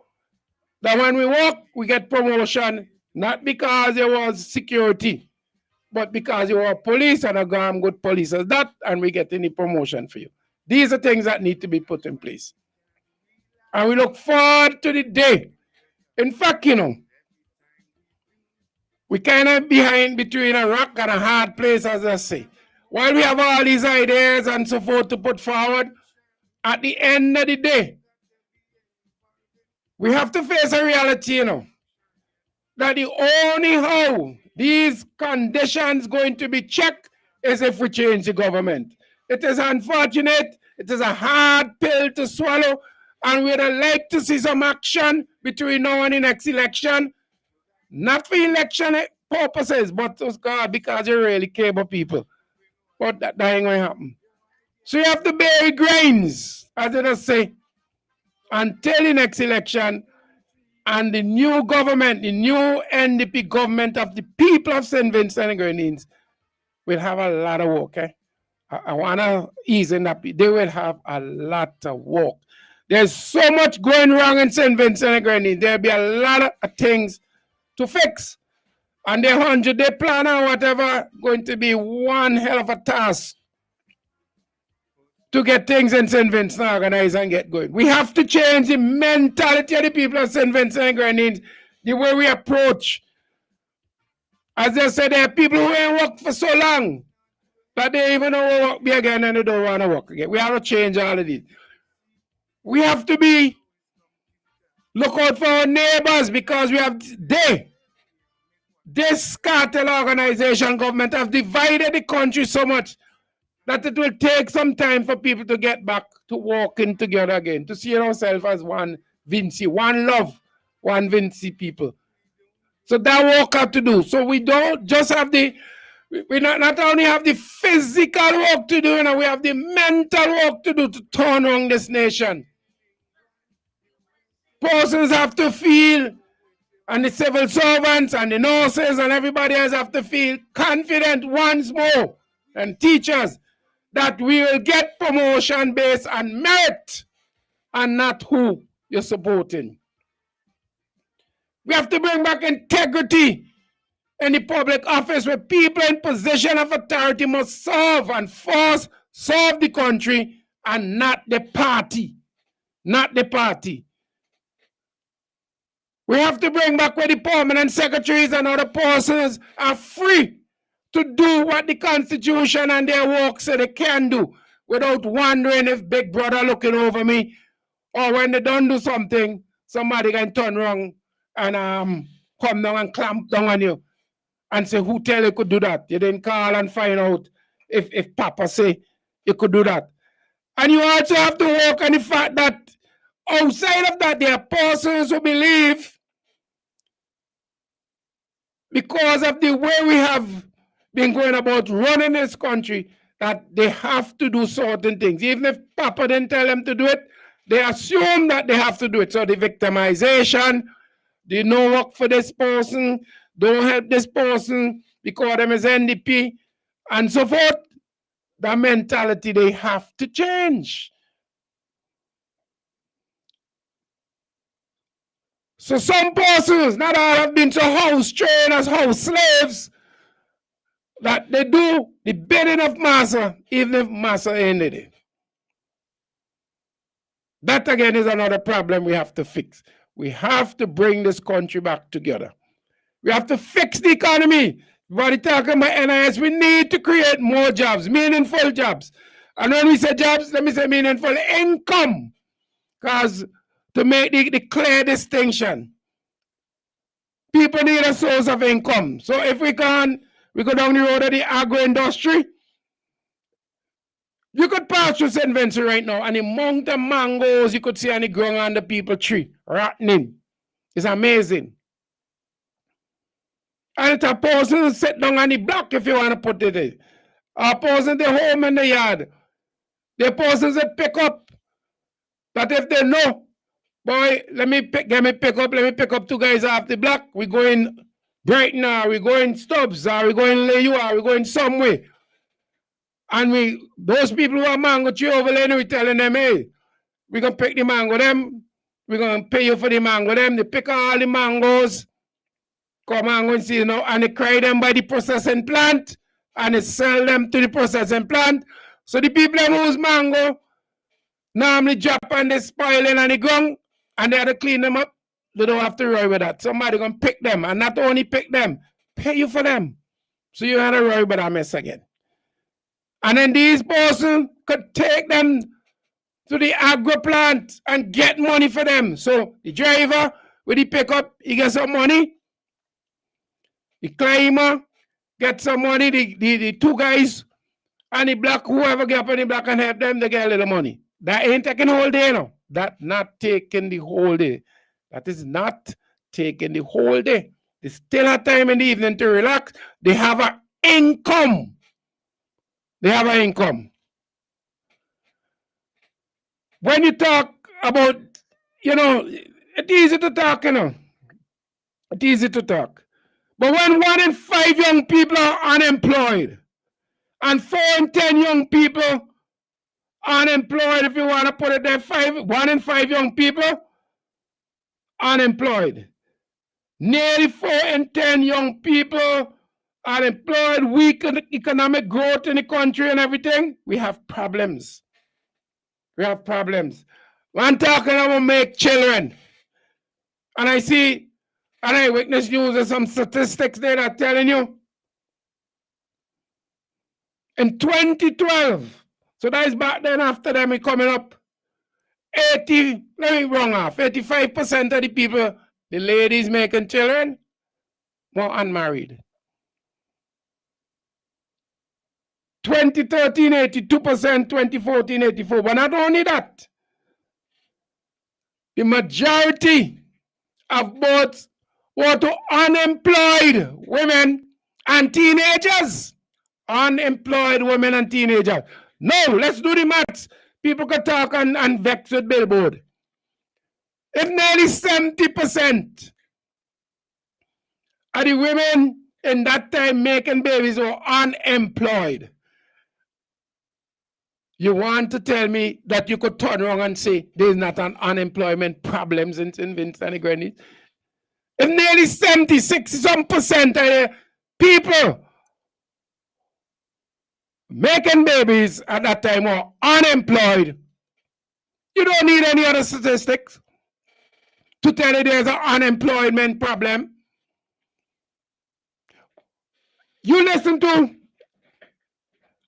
that when we work, we get promotion, not because there was security, but because you are police and a damn good police as that, and we get any promotion for you. These are things that need to be put in place. And we look forward to the day. In fact, we kind of behind between a rock and a hard place, as I say. While we have all these ideas and so forth to put forward, at the end of the day, we have to face a reality, that the only how these conditions going to be checked is if we change the government. It is unfortunate. It is a hard pill to swallow, and we'd like to see some action between now and the next election. Not for election purposes, but God, because you really care about people. But that ain't going to happen. So you have to bury grains, as I just say, until the next election. And the new government, the new NDP government of the people of St. Vincent and Grenadines will have a lot of work. I want to ease in that. They will have a lot of work. There's so much going wrong in St. Vincent and Grenadines. There'll be a lot of things to fix. And the 100-day plan or whatever going to be one hell of a task to get things in St. Vincent organized and get going. We have to change the mentality of the people of St. Vincent and Grenadines, the way we approach. As I said, there are people who ain't worked for so long that they even know what work be again and they don't want to work again. We have to change all of this. We have to look out for our neighbors, because we have this cartel organization government have divided the country so much that it will take some time for people to get back to working together again, to see ourselves as one Vinci, one love, one Vinci people. So that work have to do. So we don't just have we not only have the physical work to do, we have the mental work to do to turn around this nation. Persons have to feel, and the civil servants and the nurses and everybody else have to feel confident once more, and teachers, that we will get promotion based on merit and not who you're supporting. We have to bring back integrity in the public office, where people in position of authority must serve and force serve the country and not the party. Not the party. We have to bring back where the permanent secretaries and other persons are free to do what the Constitution and their work say they can do, without wondering if Big Brother looking over me, or when they don't do something, somebody can turn around and come down and clamp down on you and say, who tell you could do that? You didn't call and find out if Papa say you could do that. And you also have to work on the fact that outside of that, there are persons who believe, because of the way we have been going about running this country, that they have to do certain things. Even if Papa didn't tell them to do it, they assume that they have to do it. So the victimization, the no work for this person, don't help this person because them is NDP, and so forth, that mentality they have to change. So some persons, not all have been to house trained as house slaves, that they do the bidding of Master, even if Master ain't it. That again is another problem we have to fix. We have to bring this country back together. We have to fix the economy. Everybody talking about NIS, we need to create more jobs, meaningful jobs. And when we say jobs, let me say meaningful income. Because to make the clear distinction, people need a source of income. So if we go down the road of the agro industry, you could pass through St. Vincent right now, and the amount of mangoes you could see on the ground on the people tree, rotting. It's amazing. And it's a person sit down on the block, if you want to put it in. A person the home in the yard. The persons that pick up that if they know Boy, let me pick up two guys off the block. We going Brighton, or we going Stubbs, or we going Layu, or we going somewhere. And those people who are mango tree over there, we telling them, hey, we're gonna pick the mango them, we're gonna pay you for the mango them. They pick all the mangoes, come mango and see, and they cry them by the processing plant, and they sell them to the processing plant. So the people whose mango normally drop and they spoiling on the ground, and they have to clean them up. They don't have to worry with that. Somebody gonna pick them, and not only pick them, pay you for them. So you have to worry about that mess again. And then these persons could take them to the agro plant and get money for them. So the driver with the pickup, he gets some money. The climber gets some money. The two guys and the black, whoever get up in the black and help them, they get a little money. That ain't taking the whole day, no. That's not taking the whole day. That is not taking the whole day. They still have time in the evening to relax. They have an income. They have an income. When you talk about, it's easy to talk, It's easy to talk. But when 1 in 5 young people are unemployed, and 4 in 10 young people unemployed, if you want to put it there, 1 in 5 young people unemployed. Nearly 4 in 10 young people unemployed, weak economic growth in the country and everything. We have problems. We have problems. I'm talking about make children. And I witness news and some statistics there that are telling you in 2012, so that is back then after them we coming up, 85% of the people, the ladies making children, were unmarried. 2013, 82%, 2014, 84%. But not only that, the majority of both were to unemployed women and teenagers. Unemployed women and teenagers. No, let's do the maths. People can talk and vex with billboard. If nearly 70% of the women in that time making babies were unemployed, you want to tell me that you could turn around and say there's not an unemployment problems in Vincent and Greenwich? If nearly 76% of the people making babies at that time were unemployed, you don't need any other statistics to tell you there's an unemployment problem. You listen to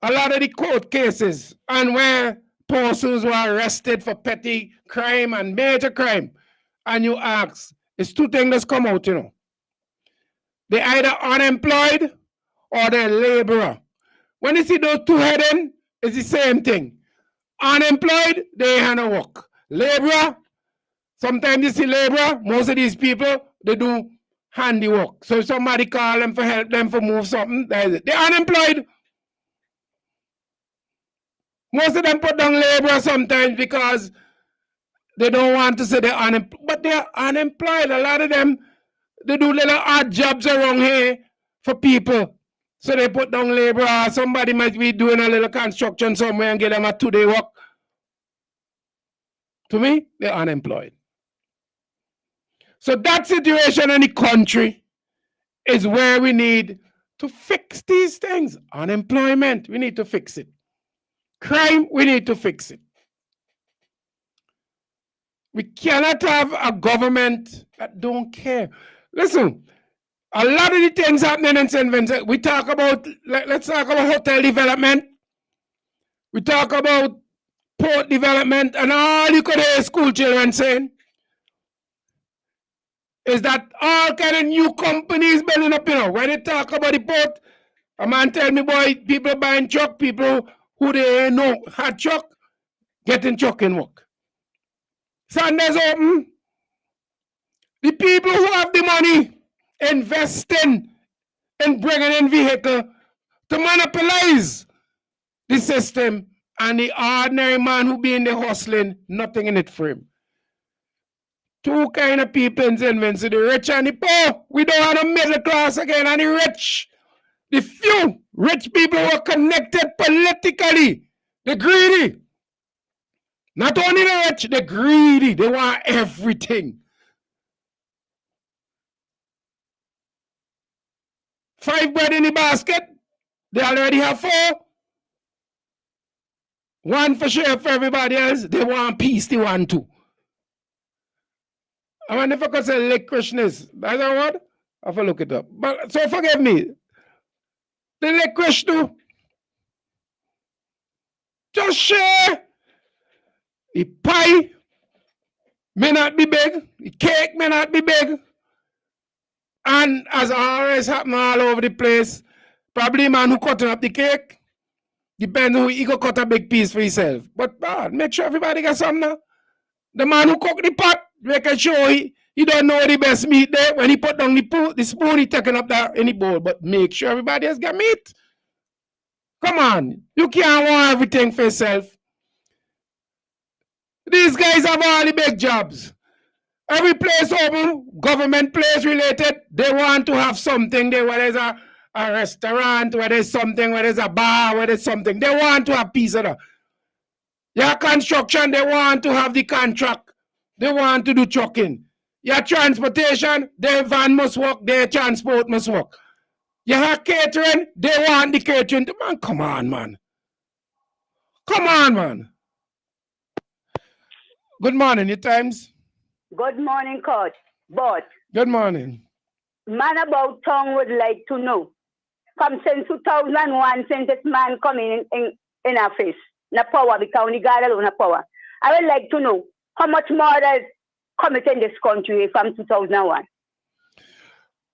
a lot of the court cases and where persons were arrested for petty crime and major crime, and you ask, it's two things that's come out, They're either unemployed or they're laborer. When you see those two heading, it's the same thing. Unemployed, they have no work. Laborer, sometimes you see laborer, most of these people, they do handiwork. So if somebody call them for help them for move something, they're unemployed. Most of them put down laborer sometimes because they don't want to say they're unemployed. But they're unemployed. A lot of them, they do little odd jobs around here for people. So they put down laborer. Somebody might be doing a little construction somewhere and get them a 2-day work. To me, they're unemployed. So that situation in the country is where we need to fix these things. Unemployment, we need to fix it. Crime, we need to fix it. We cannot have a government that don't care. Listen, a lot of the things happening in St. Vincent, we talk about, let's talk about hotel development. We talk about port development, and all you could hear school children saying is that all kind of new companies building up, When they talk about the port, a man tell me, boy, people buying truck, people who they know had truck, getting truck in work. Sundays open. The people who have the money investing in bringing in vehicle to monopolize the system, and the ordinary man who be in the hustling, nothing in it for him. two kind of people in Vinci, the rich and the poor. We don't want a middle class again, and the rich. The few rich people who are connected politically, the greedy. Not only the rich, the greedy. They want everything. 5 bread in the basket. They already have 4. One for sure for everybody else. They want peace. They want 2. I wonder if I could say licoriceness. That's a word? I have to look it up. But so forgive me. The licorice too. Just share. The pie may not be big. The cake may not be big. And as always happen all over the place, probably the man who cutting up the cake, depends on who he go cut a big piece for himself. But make sure everybody got some now. The man who cook the pot, making sure he don't know the best meat there. When he put down the spoon, he taking up that in the bowl. But make sure everybody has got meat. Come on. You can't want everything for yourself. These guys have all the big jobs. Every place open, government place related, they want to have something there, whether it's a restaurant, whether it's something, whether it's a bar, whether it's something. They want to have piece of that. Your construction, they want to have the contract. They want to do trucking. Your transportation, their van must work, their transport must work. Your catering, they want the catering. Man, come on, man. Come on, man. Good morning, Newtimes. Good morning, Coach. But good morning. Man about town would like to know. From since 2001, since this man coming in office, the power, because we got alone the power. I would like to know how much murders commit in this country from 2001.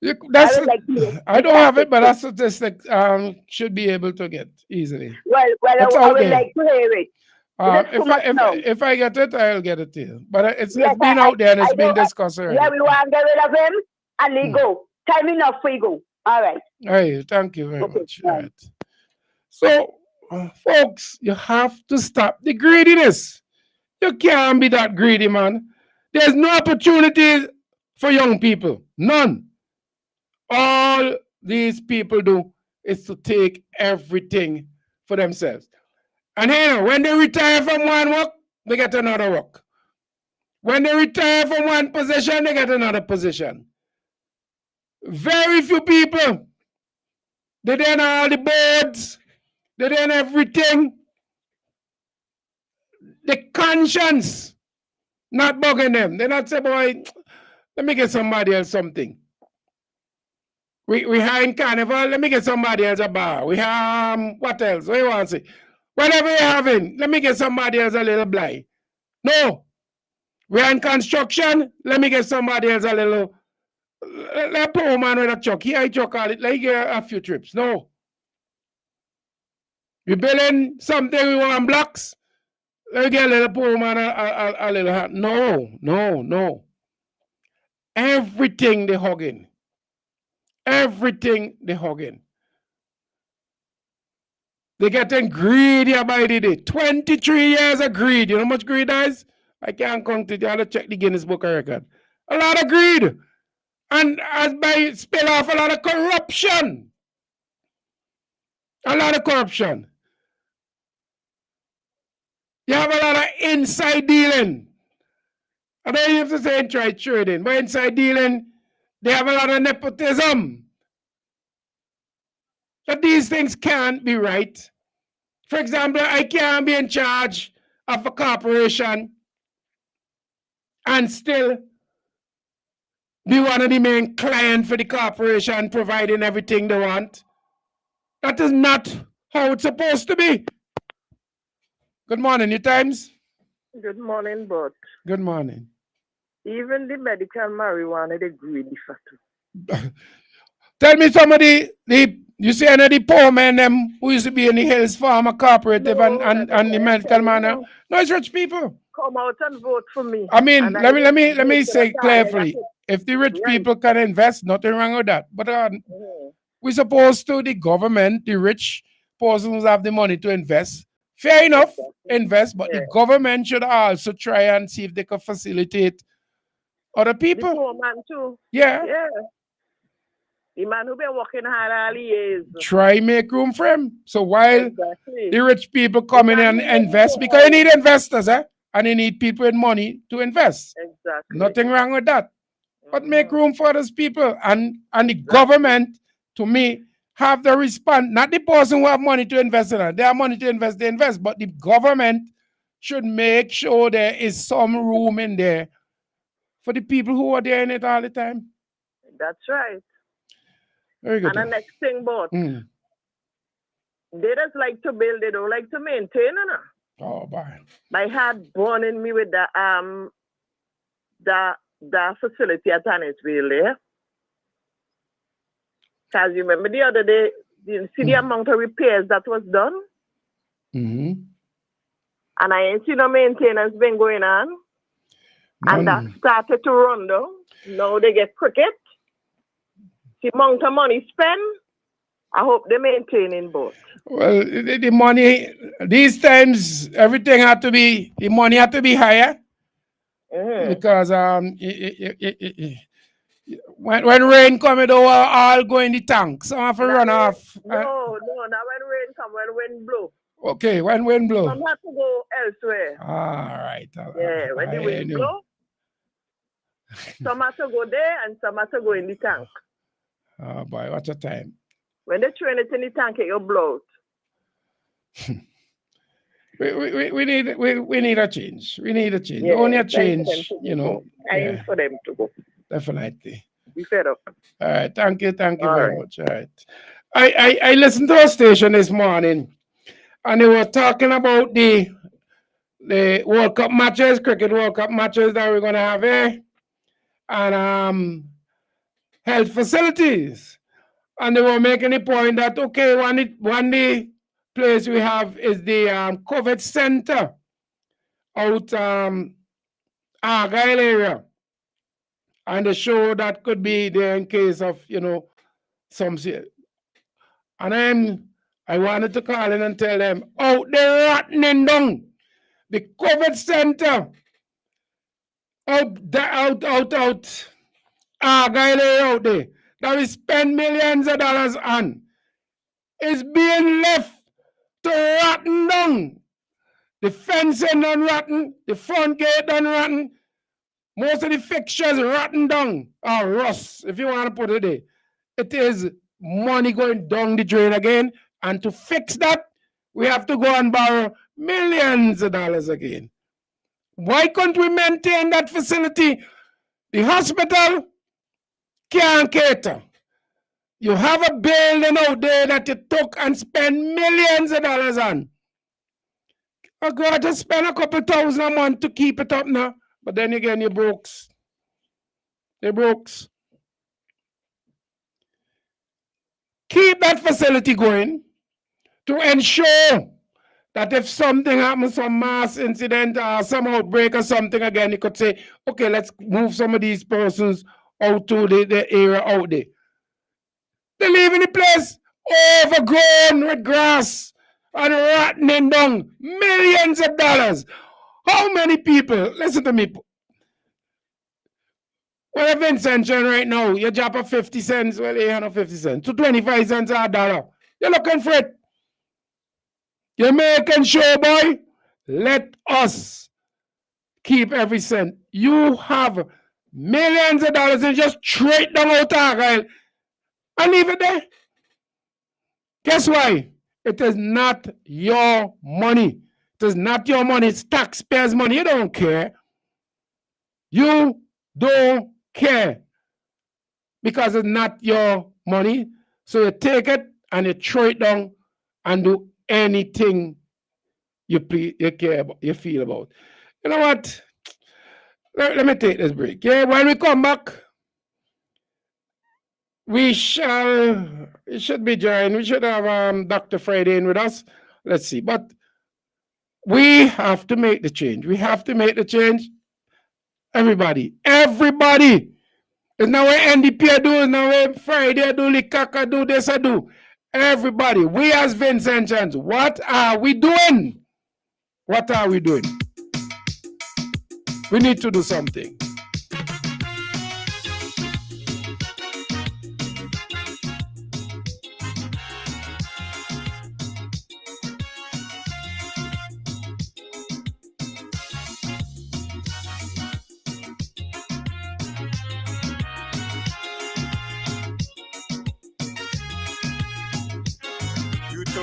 I don't have it, but that's statistic should be able to get easily. Well, I would like to hear it. If I get it, I'll get it to you. But it's been out there and it's been discussed already. Yeah, we want to get rid of him and he go. Time enough for you go. All right. Hey, thank you very much. All right. So, folks, you have to stop the greediness. You can't be that greedy, man. There's no opportunity for young people. None. All these people do is to take everything for themselves. And when they retire from one work, they get another work. When they retire from one position, they get another position. Very few people, they done all the boards, they done everything. The conscience not bugging them. They not say, boy, let me get somebody else something. We have in carnival, let me get somebody else a bar. We have, what else? What you want to say? Whatever you're having, let me get somebody else a little blind. No. We're in construction, let me get somebody else a little, let poor man with a truck. Here I truck all it, like a few trips. No. We're building something, we want blocks. Let me get a little poor man a little hat. No. Everything they hugging. Everything they hugging. They're getting greedier by the day. 23 years of greed. You know how much greed is? I can't count it. You have to check the Guinness Book of Record. A lot of greed. And as by spill off a lot of corruption. A lot of corruption. You have a lot of inside dealing. I don't even have to say inside trading, but inside dealing, they have a lot of nepotism. But these things can't be right. For example, I can't be in charge of a corporation and still be one of the main clients for the corporation, providing everything they want. That is not how it's supposed to be. Good morning, Newtimes. Good morning, but good morning. Even the medical marijuana, they greedy for too. Tell me somebody, you see any of the poor men them who used to be in the Hills Farmer Cooperative and the medical man. No, it's rich people. Come out and vote for me. I mean, let me say clearly, if the rich people can invest, nothing wrong with that. But we're supposed to, the government, the rich persons have the money to invest. Fair enough, invest, but the government should also try and see if they can facilitate other people. The poor man too. Yeah. Yeah. The man who been working hard all years. Try make room for him. So while Exactly. the rich people come in and invest, because you need investors, and you need people with money to invest. Exactly. Nothing wrong with that. But make room for those people. And the government, to me, have the response. Not the person who have money to invest in it. They have money to invest, they invest. But the government should make sure there is some room in there for the people who are there in it all the time. That's right. Very good. And the next thing, but they just like to build, they don't like to maintain, Oh, boy. My heart burning me with the facility at Tannisville there. Because you remember the other day, you see the amount of repairs that was done? Mm-hmm. And I ain't seen no maintenance been going on. And that started to run down. Now they get cricket. The amount of money spent, I hope they maintaining both. Well, the money, these times, everything had to be, the money had to be higher. Because when rain come, it all go in the tank. Some have to run off. No, not when rain come, when wind blow. Okay, when wind blow. Some have to go elsewhere. All right. Yeah, when the wind blow, some have to go there and some have to go in the tank. Oh boy, what a time. When they train it in the tank, it will blow out. We need a change. We need a change. Yeah, Only a change, Time for them to go. Definitely. Be fed up. All right. Thank you very much. All right. I listened to a station this morning, and they were talking about the World Cup matches, cricket World Cup matches that we're gonna have here, and health facilities. And they were making the point that one the place we have is the COVID center out Argyle area. And they show that could be there in case of, some. And I wanted to call in and tell them, out there rotting down the COVID center, out Argyle area out there, that we spend millions of dollars on, is being left to rotten down. The fencing done rotten, the front gate done rotten, most of the fixtures rotten down, or rust, if you want to put it there. It is money going down the drain again, and to fix that, we have to go and borrow millions of dollars again. Why couldn't we maintain that facility? The hospital can't cater. You have a building out there that you took and spent millions of dollars on. Oh God, just spend a couple thousand a month to keep it up now. But then again, you're broke. Keep that facility going to ensure that if something happens, some mass incident or some outbreak or something again, you could say, okay, let's move some of these persons out to the area out there. They live in the place overgrown with grass and rotting down. Millions of dollars. How many people, listen to me, well, Vincent right now, you drop a 50 cents, well, 850 cents, to 25 cents or a dollar. You're looking for it. You're making sure, boy, let us keep every cent. You have millions of dollars and just straight down out Argyle and leave it there. Guess why? It is not your money. It is not your money. It's taxpayers' money. You don't care. You don't care because it's not your money. So you take it and you throw it down and do anything you care about, you feel about. You know what? Let me take this break. Yeah, when we come back, it should be joined. We should have Dr. Friday in with us. Let's see. But we have to make the change. We have to make the change. Everybody. It's not what NDP do, it's not what Friday do, Likaka do, this I do. Everybody. We as Vincentians, what are we doing? What are we doing? We need to do something.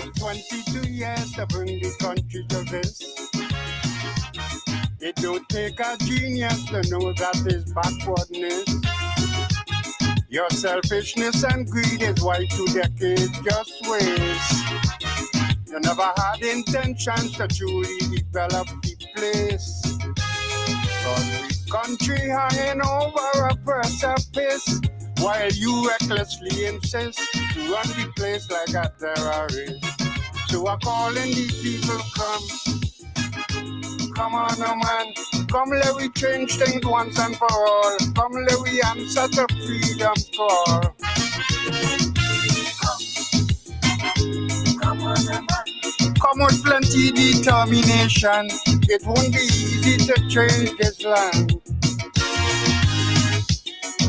took 22 years to bring the country to this. It don't take a genius to know that is backwardness. Your selfishness and greed is why 2 decades just waste. You never had intentions to truly develop the place. Cause the country hanging over a precipice, while you recklessly insist to run the place like a terrorist. So I'm calling the people, come on, oh man, come let we change things once and for all. Come let we answer to freedom's call. Come on, oh man. Come with plenty determination. It won't be easy to change this land.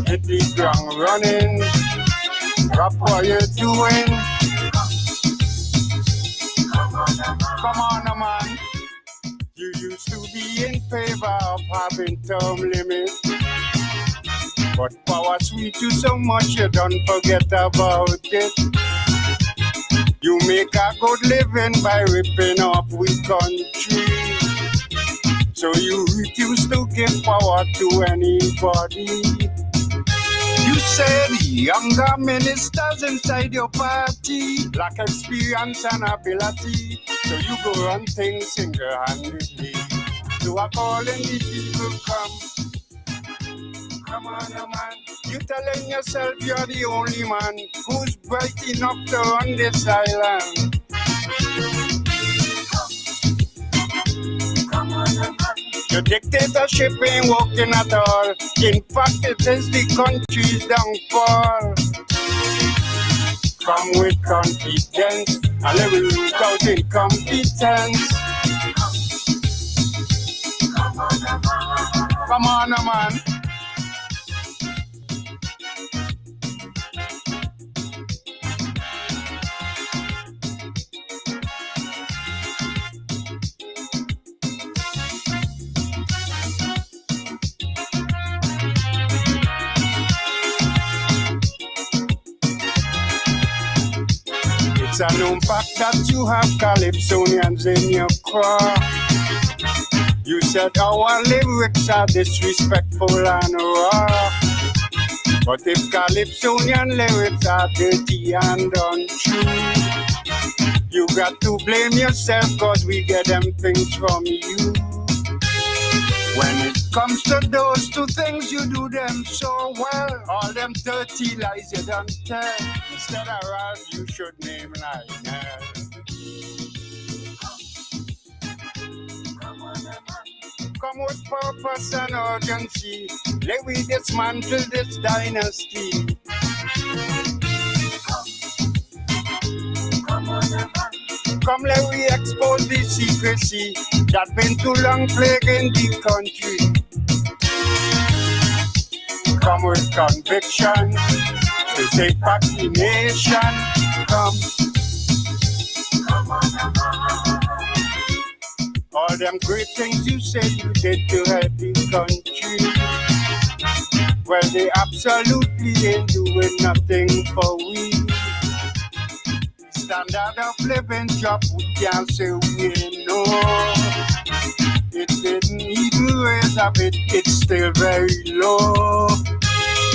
Hit the ground running. Stop what you're doing. Come on, man. You used to be in favor of having term limits, but power sweet you so much you don't forget about it. You make a good living by ripping off we country, so you refuse to give power to anybody. You say the younger ministers inside your party lack experience and ability, so you go run things single-handedly. So I'm calling the people, come on, man. You telling yourself you're the only man who's bright enough to run this island. Come on, man. Your dictatorship ain't working at all. In fact, it is the country's downfall. Come with confidence, and let me root out incompetence. Come on, man. It's a known fact that you have Calypsonians in your crowd. You said our lyrics are disrespectful and raw, but if Calypsonian lyrics are dirty and untrue, you got to blame yourself, cause we get them things from you. When it comes to those two things, you do them so well. All them dirty lies you don't tell. Instead of Ralph, you should name Lionel. Come with purpose and urgency. Let we dismantle this dynasty. Come let we expose the secrecy that been too long plaguing the country. Come with conviction to take back the nation. Come all them great things you say you did to help the country, well, they absolutely ain't doing nothing for we. Standard of living drop, we can't say we ain't know. It didn't even raise a bit, it's still very low.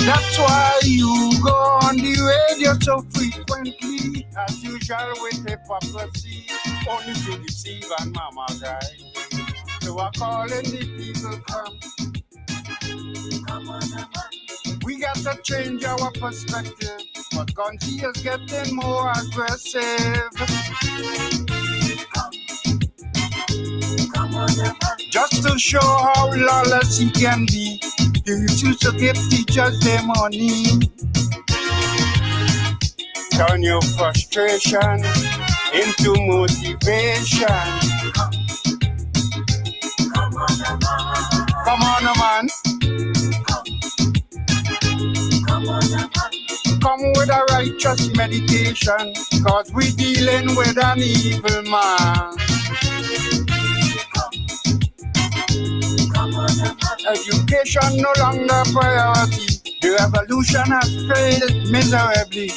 That's why you go on the radio so frequently, as usual with hypocrisy, only to deceive and mama guy. So I'm calling the people, come on, we got to change our perspective, but country is getting more aggressive. Come on, just to show how lawless he can be, you refuse to give teachers their money. Turn your frustration into motivation. Come on, man. Come with a righteous meditation, cause we dealing with an evil man. Education no longer priority. The revolution has failed miserably.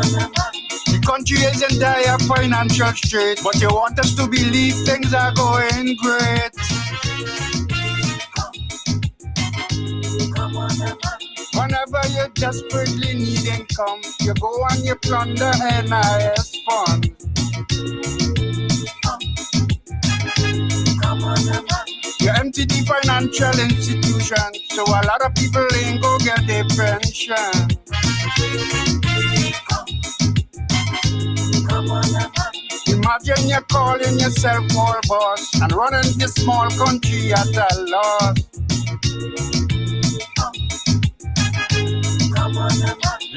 The country is in dire financial strait, but you want us to believe things are going great. Whenever you desperately need income, you go and you plunder NIS fund. You empty the financial institution, so a lot of people ain't go get their pension. Imagine you're calling yourself all boss and running this small country at a loss.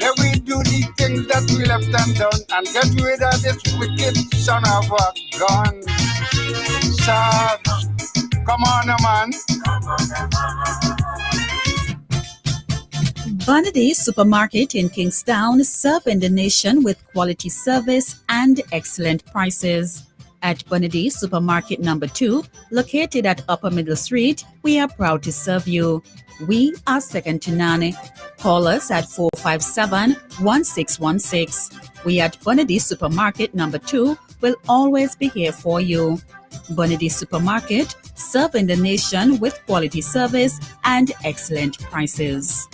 Let we do the things that we left undone and get rid of this wicked son of a gun. Sarge, come on, man. Bonnedy Supermarket in Kingstown, serving the nation with quality service and excellent prices. At Bonnedy Supermarket number 2, located at Upper Middle Street, we are proud to serve you. We are second to none. Call us at 457-1616. We at Bonnedy Supermarket number 2 will always be here for you. Bonnedy Supermarket, serving the nation with quality service and excellent prices.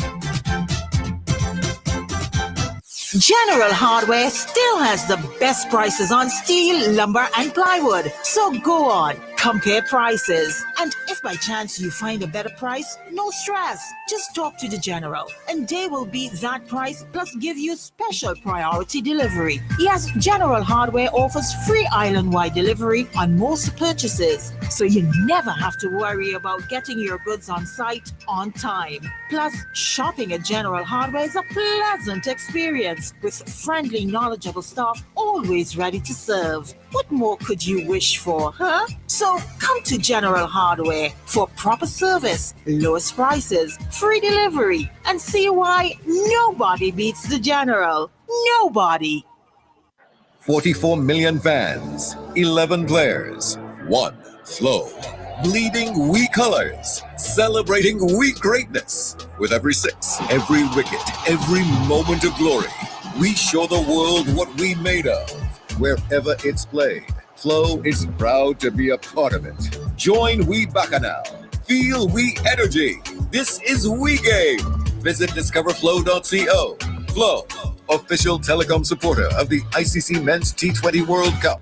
General Hardware still has the best prices on steel, lumber, and plywood. So go on, compare prices. And if by chance you find a better price, no stress. Just talk to the General, and they will beat that price plus give you special priority delivery. Yes, General Hardware offers free island-wide delivery on most purchases, so you never have to worry about getting your goods on site on time. Plus, shopping at General Hardware is a pleasant experience with friendly, knowledgeable staff always ready to serve. What more could you wish for, huh? So come to General Hardware for proper service, lowest prices, free delivery, and see why nobody beats the General. Nobody. 44 million fans, 11 players, 1 flow. Bleeding we colors, celebrating we greatness. With every 6, every wicket, every moment of glory, we show the world what we made of. Wherever it's played, Flow is proud to be a part of it. Join We Bacchanal. Feel We Energy. This is We Game. Visit discoverflow.co. Flow, official telecom supporter of the ICC Men's T20 World Cup.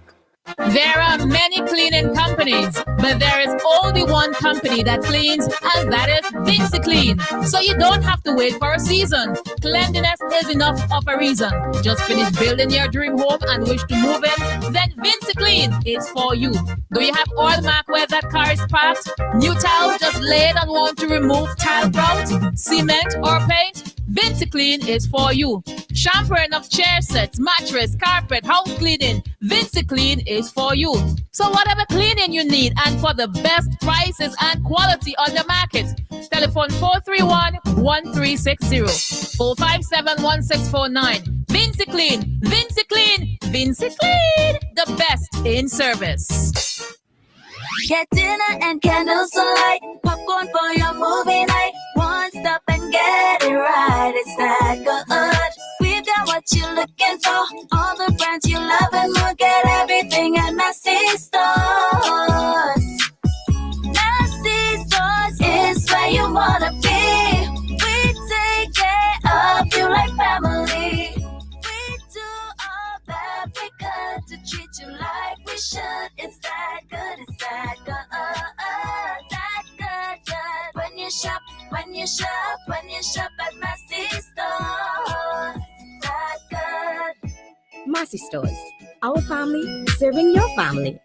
There are many cleaning companies, but there is only one company that cleans, and that is VinceClean. So you don't have to wait for a season. Cleanliness is enough of a reason. Just finish building your dream home and wish to move in? Then VinceClean is for you. Do you have oil mark where that car is parked? New tiles just laid and want to remove tile grout, cement or paint? VinceClean is for you. Shampooing of chair sets, mattress, carpet, house cleaning. VinceClean is for you. So whatever cleaning you need and for the best prices and quality on the market, telephone 431-1360, 457-1649. VinceClean, VinceClean, VinceClean, the best in service. Get dinner and candles alight, popcorn for your movie night. One stop and get it right. It's that good. We've got what you're looking for. All the brands you love and more. Get everything at Massey Stores. Massey Stores is where you wanna be. We take care of you like family. We do all that we could to treat you like we should. It's that good. It's that good. That good. When you shop at Massey Stores. That good. Massey Stores, our family serving your family.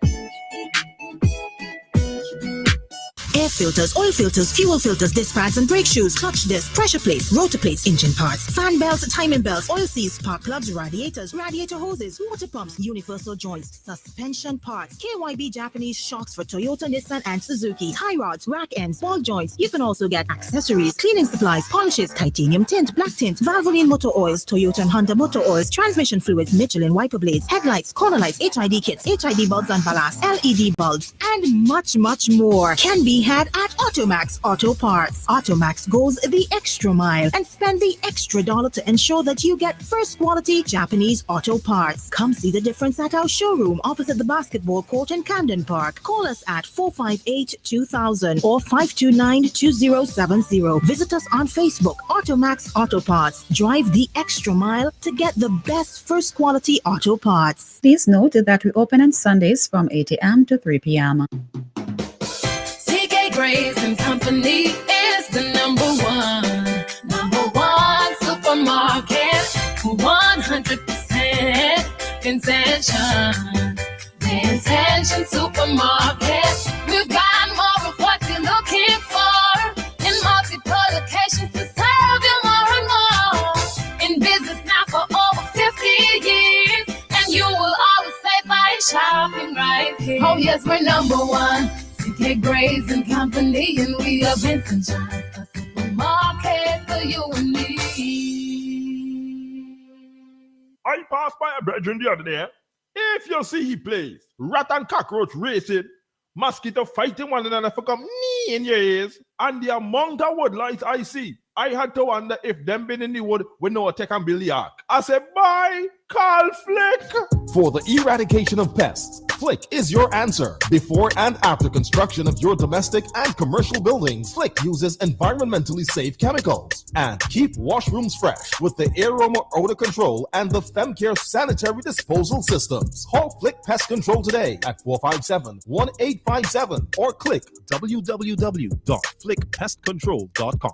Air filters, oil filters, fuel filters, disc pads and brake shoes, clutch disc, pressure plates, rotor plates, engine parts, fan belts, timing belts, oil seals, spark plugs, radiators, radiator hoses, water pumps, universal joints, suspension parts, KYB Japanese shocks for Toyota, Nissan and Suzuki, tie rods, rack ends, ball joints. You can also get accessories, cleaning supplies, polishes, titanium tint, black tint, Valvoline motor oils, Toyota and Honda motor oils, transmission fluids, Michelin wiper blades, headlights, corner lights, HID kits, HID bulbs and ballast, LED bulbs, and much, much more can be had at Automax Auto Parts. Automax goes the extra mile and spend the extra dollar to ensure that you get first quality Japanese auto parts. Come see the difference at our showroom opposite the basketball court in Camden Park. Call us at 458-2000 or 529-2070. Visit us on Facebook, Automax Auto Parts. Drive the extra mile to get the best first quality auto parts. Please note that we open on Sundays from 8 a.m. to 3 p.m. CK Grace and Company is the number one supermarket, 100% concession. The Intention Supermarket. We've got more of what you're looking for in multiple locations to serve you more and more. In business now for over 50 years, and you will always save by shopping right here. Oh yes, we're number one. CK Grace and Company, and we are Vincent John, a supermarket for you and me. I passed by a brethren the other day. If you see he plays rat and cockroach racing, mosquito fighting one another for come knee in your ears, and the amount of woodlights I see, I had to wonder if them been in the wood with no attack and Billy Ark. I said, bye, call Flick. For the eradication of pests, Flick is your answer. Before and after construction of your domestic and commercial buildings, Flick uses environmentally safe chemicals. And keep washrooms fresh with the Aroma Odor Control and the FemCare Sanitary Disposal Systems. Call Flick Pest Control today at 457-1857 or click www.flickpestcontrol.com.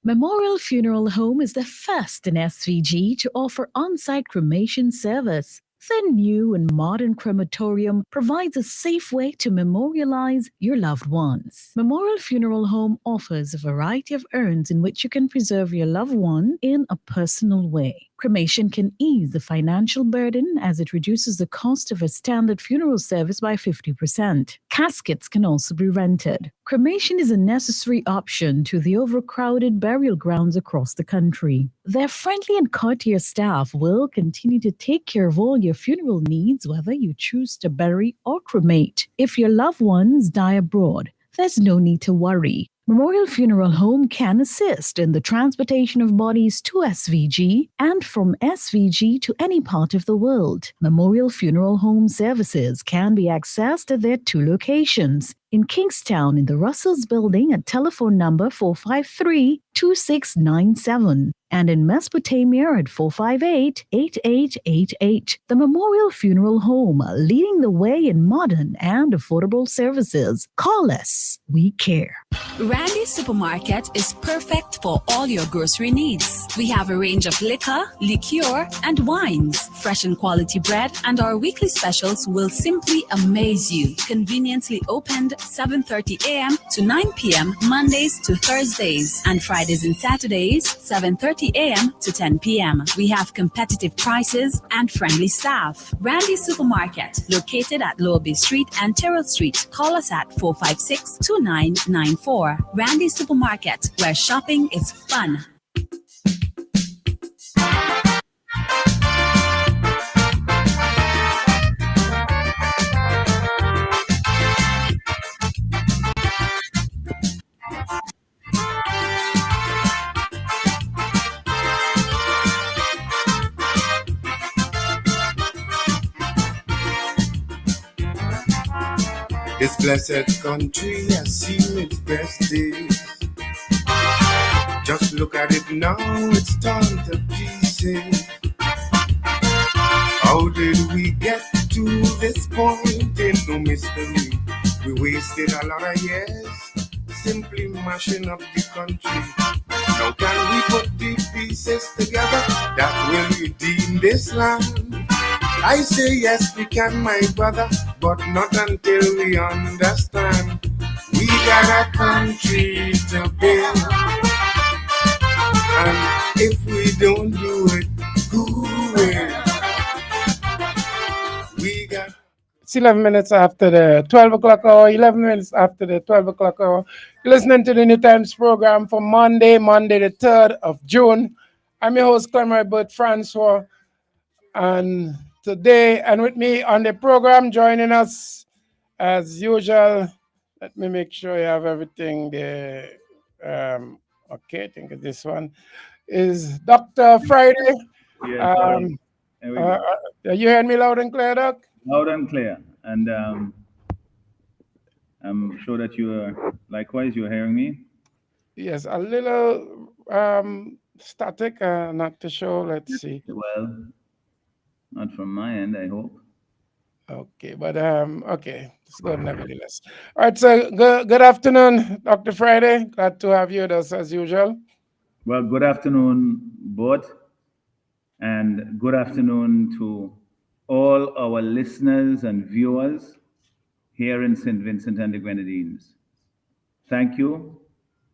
Memorial Funeral Home is the first in SVG to offer on-site cremation service. The new and modern crematorium provides a safe way to memorialize your loved ones. Memorial Funeral Home offers a variety of urns in which you can preserve your loved one in a personal way. Cremation can ease the financial burden as it reduces the cost of a standard funeral service by 50%. Caskets can also be rented. Cremation is a necessary option to the overcrowded burial grounds across the country. Their friendly and courteous staff will continue to take care of all your funeral needs, whether you choose to bury or cremate. If your loved ones die abroad, there's no need to worry. Memorial Funeral Home can assist in the transportation of bodies to SVG and from SVG to any part of the world. Memorial Funeral Home services can be accessed at their two locations. In Kingstown in the Russells Building at telephone number 453-2697 and in Mesopotamia at 458-8888. The Memorial Funeral Home, leading the way in modern and affordable services. Call us. We care. Randy's Supermarket is perfect for all your grocery needs. We have a range of liquor, liqueur, and wines, fresh and quality bread, and our weekly specials will simply amaze you. Conveniently opened 7:30 a.m. to 9 p.m. Mondays to Thursdays, and Fridays and Saturdays 7:30 a.m. to 10 p.m. We have competitive prices and friendly staff. Randy's Supermarket, located at Lower Bay Street and Terrell Street. Call us at 456-2994. Randy's Supermarket, where shopping is fun. This blessed country has seen its best days. Just look at it now, it's torn to pieces. How did we get to this point? Ain't no mystery. We wasted a lot of years simply mashing up the country. Now can we put the pieces together that will redeem this land? I say yes, we can, my brother, but not until we understand we got a country to build. And if we don't do it, who will? We got... It's 11 minutes after the 12 o'clock hour, 11 minutes after the 12 o'clock hour. You're listening to the Newtimes Program for Monday the 3rd of June. I'm your host, Clement Bert Francois, and today, and with me on the program, joining us as usual, Let me make sure you have everything there. Okay, I think this one is Dr. Friday. Yes, all right. Um, There we go. you heard me loud and clear, Doc? Loud and clear. And I'm sure that you are, likewise, you're hearing me. Yes, a little static, not too sure. Let's see. Well, not from my end, I hope. Okay, but okay, it's good nevertheless. All right, so good afternoon, Dr. Friday. Glad to have you with us as usual. Well, good afternoon, both, and good afternoon to all our listeners and viewers here in St. Vincent and the Grenadines. Thank you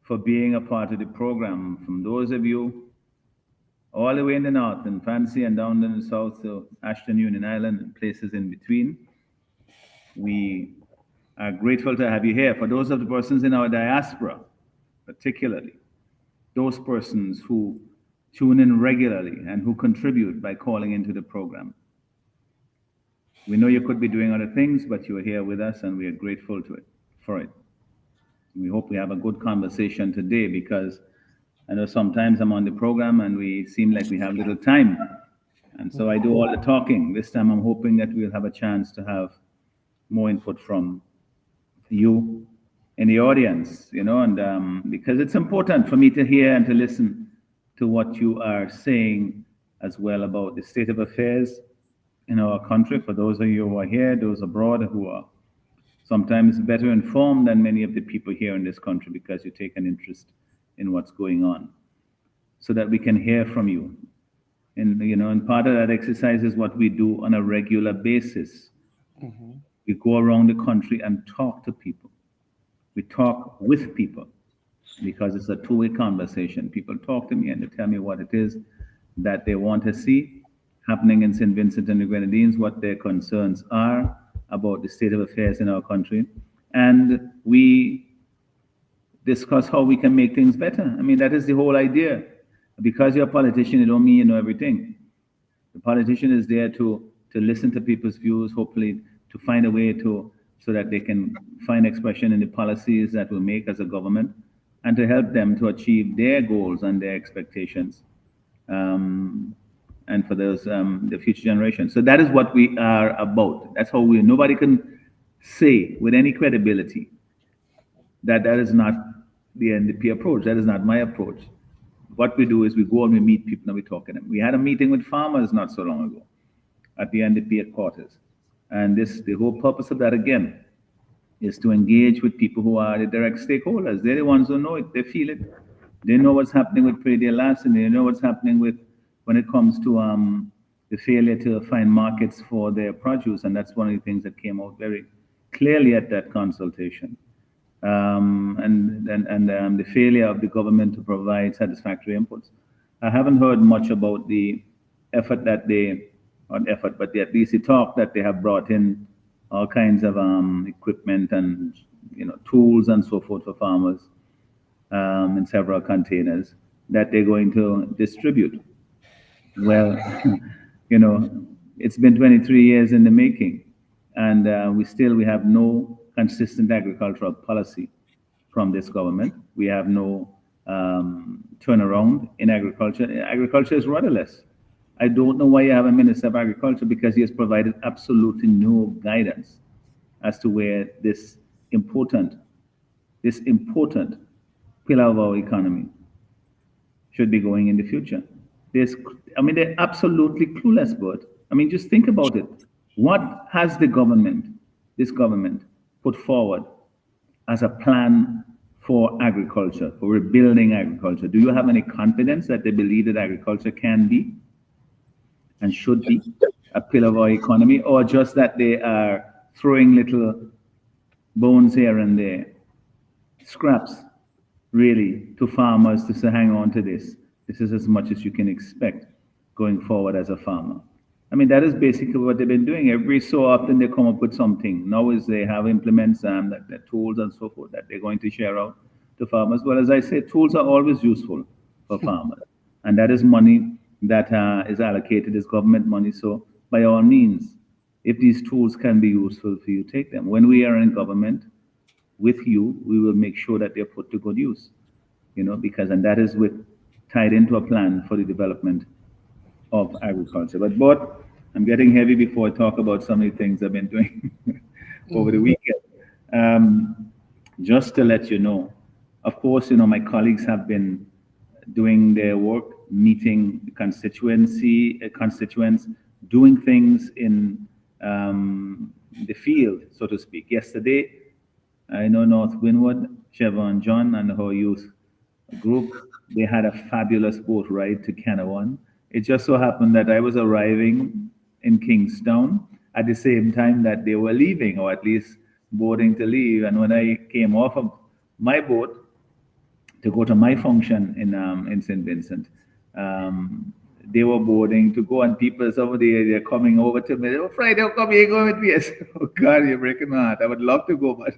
for being a part of the program. From those of you all the way in the north, in Fancy and down in the south to Ashton Union Island and places in between, we are grateful to have you here. For those of the persons in our diaspora, particularly, those persons who tune in regularly and who contribute by calling into the program. We know you could be doing other things, but you are here with us and we are grateful for it. We hope we have a good conversation today because I know sometimes I'm on the program and we seem like we have little time. And so I do all the talking. This time I'm hoping that we'll have a chance to have more input from you in the audience, and because it's important for me to hear and to listen to what you are saying as well about the state of affairs in our country. For those of you who are here, those abroad who are sometimes better informed than many of the people here in this country because you take an interest in what's going on, so that we can hear from you. And part of that exercise is what we do on a regular basis. Mm-hmm. We go around the country and talk to people. We talk with people because it's a two-way conversation. People talk to me and they tell me what it is that they want to see happening in St. Vincent and the Grenadines, what their concerns are about the state of affairs in our country. And we discuss how we can make things better. I mean, that is the whole idea. Because you're a politician, it don't mean you know everything. The politician is there to listen to people's views, hopefully to find a way so that they can find expression in the policies that we make as a government and to help them to achieve their goals and their expectations. And for those, the future generations. So that is what we are about. That's how nobody can say with any credibility that is not the NDP approach. That is not my approach. What we do is we go and we meet people and we talk to them. We had a meeting with farmers not so long ago at the NDP headquarters. And the whole purpose of that, again, is to engage with people who are the direct stakeholders. They're the ones who know it, they feel it. They know what's happening with Prairie Last, and they know what's happening when it comes to the failure to find markets for their produce. And that's one of the things that came out very clearly at that consultation. And the failure of the government to provide satisfactory inputs. I haven't heard much about the effort that but at least the talk that they have brought in all kinds of equipment and tools and so forth for farmers in several containers that they're going to distribute. Well, it's been 23 years in the making, and we have no consistent agricultural policy from this government. We have no turnaround in agriculture. Agriculture is rudderless. I don't know why you have a Minister of Agriculture, because he has provided absolutely no guidance as to where this important pillar of our economy should be going in the future. They're absolutely clueless, but just think about it. What has this government put forward as a plan for agriculture, for rebuilding agriculture? Do you have any confidence that they believe that agriculture can be and should be a pillar of our economy, or just that they are throwing little bones here and there, scraps, really, to farmers to say, hang on to this. This is as much as you can expect going forward as a farmer. That is basically what they've been doing. Every so often they come up with something. Now is they have implements and the tools and so forth that they're going to share out to farmers. Well, as I say, tools are always useful for farmers. And that is money that is allocated as government money. So by all means, if these tools can be useful for you, take them. When we are in government, with you, we will make sure that they're put to good use, because, and that is tied into a plan for the development of agriculture. But I'm getting heavy before I talk about some of the things I've been doing over the weekend. Just to let you know, of course, my colleagues have been doing their work, meeting the constituents, doing things in the field, so to speak. Yesterday, I know North Windward, Chevron John, and her youth group, they had a fabulous boat ride to Canawan. It just so happened that I was arriving in Kingstown at the same time that they were leaving, or at least boarding to leave. And when I came off of my boat to go to my function in St. Vincent, they were boarding to go, and people, some of they're coming over to me. Oh, Friday, come here, go with me. I said, oh God, you're breaking my heart. I would love to go, but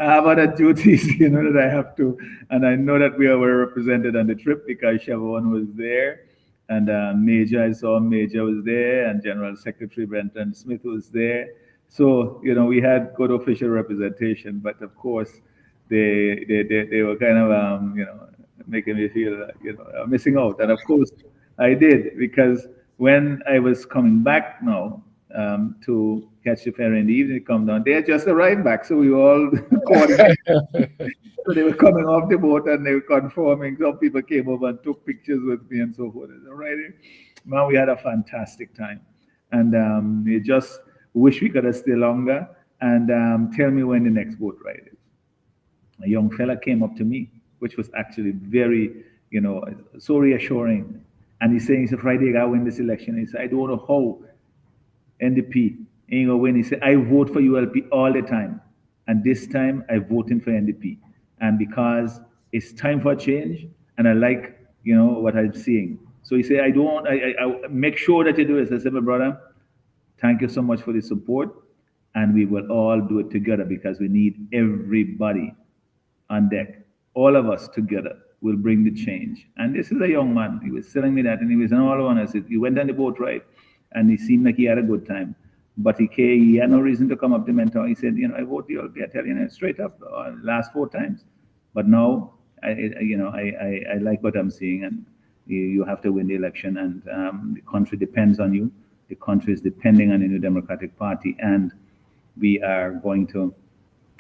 I have other duties, that I have to. And I know that we were represented on the trip because Chevron was there, and Major, I saw Major was there, and General Secretary Brenton Smith was there. So, we had good official representation, but of course, they were kind of, making me feel, missing out. And of course, I did, because when I was coming back now to catch the ferry in the evening, come down, they had just arrived back, so we were all coordinated. So they were coming off the boat and they were conforming. Some people came over and took pictures with me and so forth. Alrighty, man, we had a fantastic time, and we just wish we could have stayed longer. And tell me when the next boat ride is. A young fella came up to me, which was actually very, so reassuring. And he's saying, Friday, I win this election. He said, I don't know how NDP ain't gonna win. He said, I vote for ULP all the time. And this time I voting for NDP. And because it's time for a change, and I like, what I'm seeing. So he said, I make sure that you do it. I said, my brother, thank you so much for the support. And we will all do it together, because we need everybody on deck. All of us together will bring the change. And this is a young man. He was telling me that, and he was all on us. He went on the boat ride, and he seemed like he had a good time. But he had no reason to come up to mentor. He said, I vote the LP. I tell you, straight up, last 4 times. But now, I like what I'm seeing, and you have to win the election, and the country depends on you. The country is depending on the New Democratic Party, and we are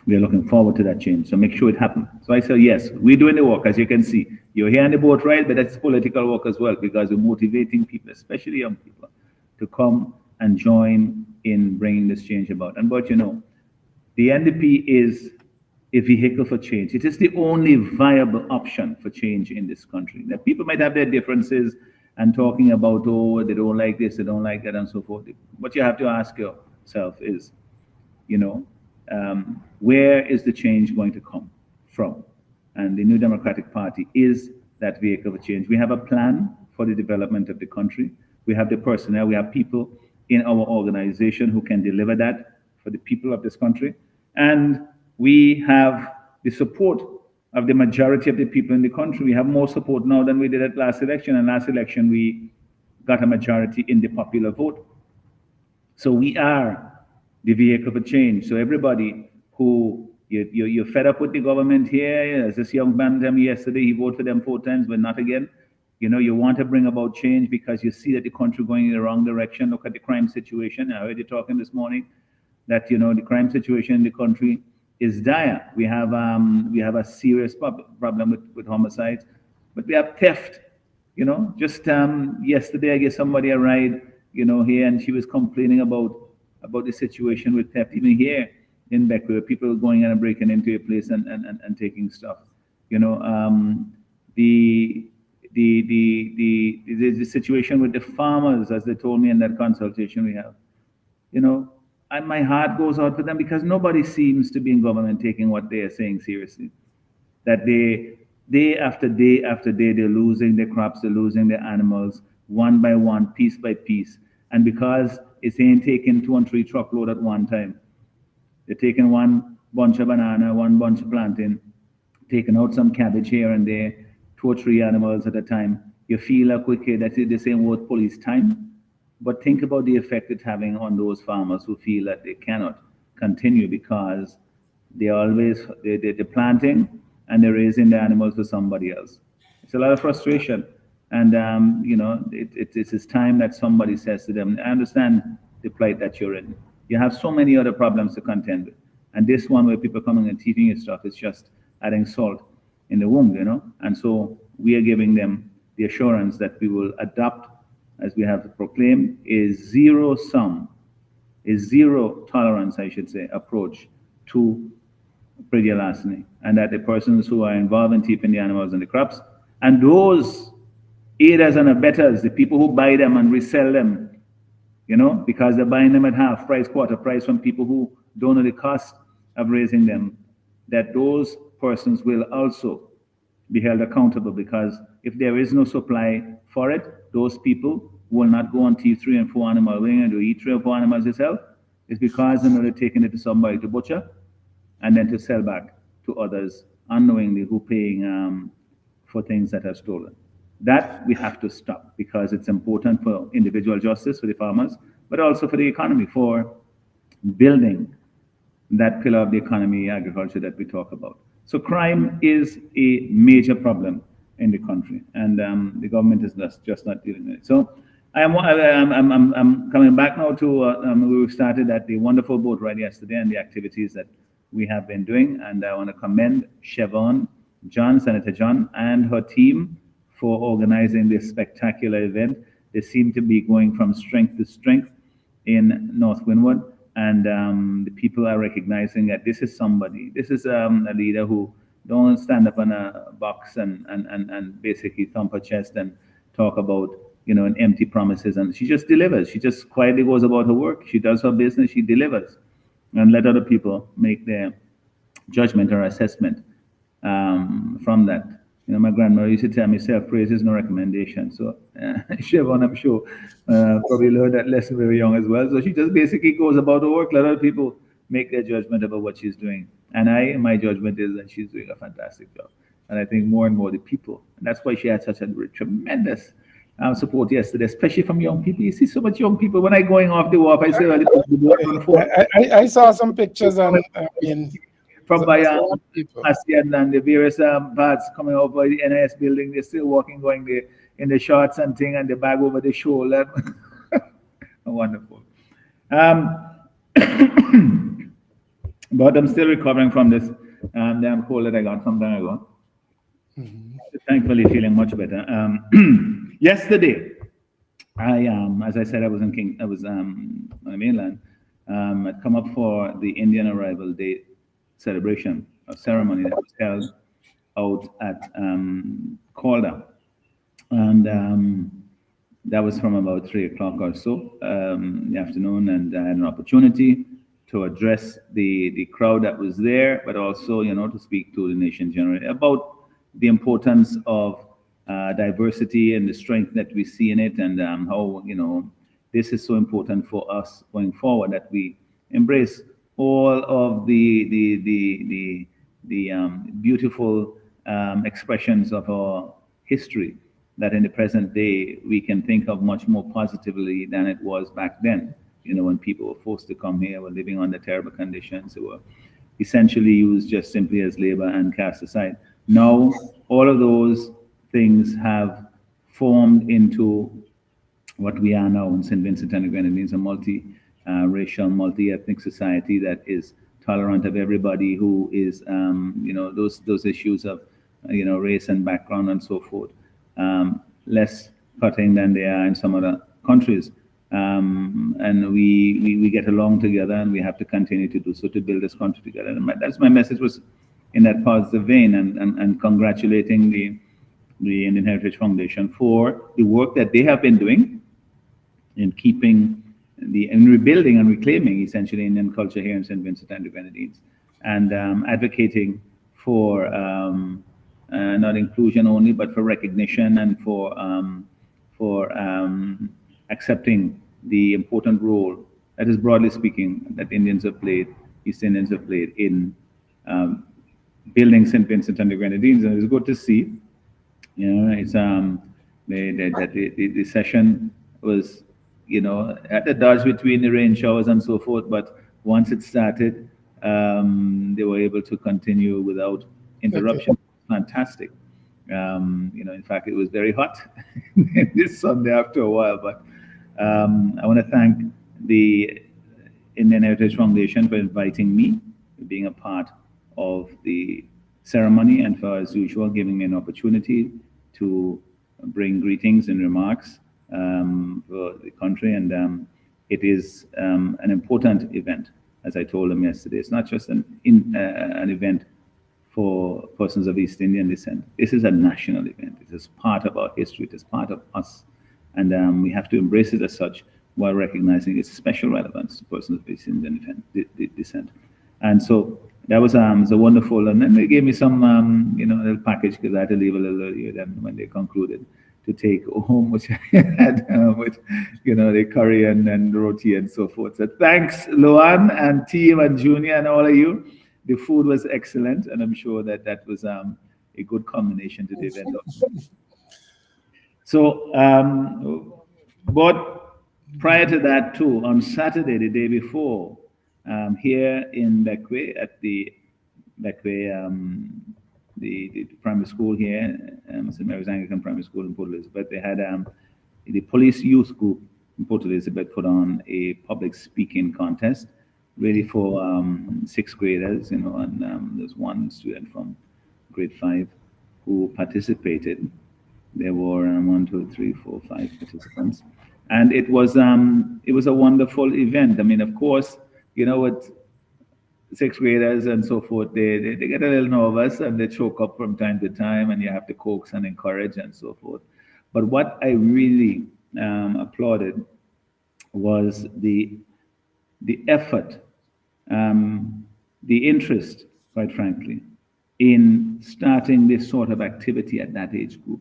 looking forward to that change. So make sure it happens. So I said, yes, we're doing the work, as you can see. You're here on the boat ride, but that's political work as well, because we're motivating people, especially young people, to come and join in bringing this change about. But the NDP is a vehicle for change. It is the only viable option for change in this country. That people might have their differences and talking about, oh, they don't like this, they don't like that, and so forth. What you have to ask yourself is, where is the change going to come from? And the New Democratic Party is that vehicle for change. We have a plan for the development of the country. We have the personnel, we have people in our organization who can deliver that for the people of this country. And we have the support of the majority of the people in the country. We have more support now than we did at last election. And last election, we got a majority in the popular vote. So we are the vehicle for change. So everybody who you're fed up with the government here, as this young man told me yesterday, he voted for them 4 times, but not again. You want to bring about change because you see that the country going in the wrong direction. Look at the crime situation. I heard you talking this morning that the crime situation in the country is dire. We have a serious problem with homicides, but we have theft. Just yesterday I gave somebody a ride, here, and she was complaining about the situation with theft, even here in Beckley, where people are going in and breaking into a place and taking stuff. The situation with the farmers, as they told me in that consultation we have, and my heart goes out for them, because nobody seems to be in government taking what they are saying seriously. That day after day after day, they're losing their crops, they're losing their animals, one by one, piece by piece. And because it's ain't taking 2 and 3 truckload at one time, they're taking one bunch of banana, one bunch of plantain, taking out some cabbage here and there, 2 or 3 animals at a time. You feel like, okay, that's the same word police time. But think about the effect it's having on those farmers who feel that they cannot continue because they're planting and they're raising the animals for somebody else. It's a lot of frustration, and it's time that somebody says to them, "I understand the plight that you're in. You have so many other problems to contend with, and this one where people coming and teaching you stuff is just adding salt in the wound, And so we are giving them the assurance that we will adopt, as we have proclaimed, a zero tolerance, I should say, approach to predial larceny, and that the persons who are involved in thieving the animals and the crops, and those aiders and abettors, the people who buy them and resell them, because they're buying them at half price, quarter price from people who don't know the cost of raising them, that those persons will also be held accountable, because if there is no supply for it, those people will not go and thieve 3 and 4 animals and to eat 3 or 4 animals yourself. It's because they're taking it to somebody to butcher and then to sell back to others unknowingly who paying for things that are stolen. That we have to stop, because it's important for individual justice for the farmers, but also for the economy, for building that pillar of the economy, agriculture that we talk about. So crime is a major problem in the country, and the government is just not dealing with it. So I'm coming back now to we started at the wonderful boat ride yesterday and the activities that we have been doing, and I want to commend Siobhan John, Senator John, and her team for organizing this spectacular event. They seem to be going from strength to strength in North Windward, and the people are recognizing that this is a leader who don't stand up on a box and basically thump her chest and talk about an empty promises, and she just delivers. She just quietly goes about her work. She does her business. She delivers, and let other people make their judgment or assessment from that. My grandmother used to tell me, self-praise is no recommendation. So Siobhan, I'm sure, probably learned that lesson very young as well. So she just basically goes about her work, let other people make their judgment about what she's doing. And my judgment is that she's doing a fantastic job. And I think more and more the people, and that's why she had such a tremendous support yesterday, especially from young people. You see so much young people. When I going off the wharf, I say, I saw some pictures on from by ASEAN and the various parts coming over the NIS building. They're still walking, going there in the shorts and thing, and the bag over the shoulder. Wonderful. But I'm still recovering from this damn cold that I got some time ago. Thankfully, feeling much better. Yesterday, as I said, I was on the mainland. I'd come up for the Indian Arrival Day celebration or ceremony that was held out at Calder, and that was from about 3 o'clock or so in the afternoon, and I had an opportunity to address the crowd that was there, but also to speak to the nation generally about the importance of diversity and the strength that we see in it, and how this is so important for us going forward, that we embrace all of the beautiful expressions of our history that in the present day we can think of much more positively than it was back then. When people were forced to come here, were living under terrible conditions, they were essentially used just simply as labor and cast aside. Now, all of those things have formed into what we are now in St. Vincent and the Grenadines, a multi-racial, multi-ethnic society that is tolerant of everybody who is, those issues of, race and background and so forth, less cutting than they are in some other countries. And we get along together, and we have to continue to do so to build this country together. And that's my message, was in that positive vein, and congratulating the Indian Heritage Foundation for the work that they have been doing in keeping and rebuilding and reclaiming essentially Indian culture here in St. Vincent and the Grenadines, and advocating for not inclusion only, but for recognition and for accepting the important role that is, broadly speaking, that Indians have played, East Indians have played in building St. Vincent and the Grenadines. And it's good to see, it's the session was, at the dodge between the rain showers and so forth, but once it started, they were able to continue without interruption. Fantastic. In fact, it was very hot this Sunday after a while. But I want to thank the Indian Heritage Foundation for inviting me, being a part of the ceremony, and for, as usual, giving me an opportunity to bring greetings and remarks for the country. And it is an important event, as I told them yesterday. It's not just an event for persons of East Indian descent. This is a national event. It is part of our history. It is part of us. And we have to embrace it as such while recognizing its special relevance to persons of East Indian descent. And so that was a wonderful, and then they gave me some, little package, because I had to leave a little earlier than when they concluded, to take home, which I had with, the curry and roti and so forth. So thanks, Luan and team and Junior and all of you. The food was excellent, and I'm sure that was a good combination to the event. So, but prior to that too, on Saturday, the day before, here in Bequia at the primary school here, St. Mary's Anglican Primary School in Port Elizabeth, they had the police youth group in Port Elizabeth put on a public speaking contest, really for sixth graders, and there's one student from grade 5 who participated. There were 1, 2, 3, 4, 5 participants, and it was a wonderful event. I mean, of course, with sixth graders and so forth, they get a little nervous and they choke up from time to time, and you have to coax and encourage and so forth. But what I really applauded was the effort, the interest, quite frankly, in starting this sort of activity at that age group,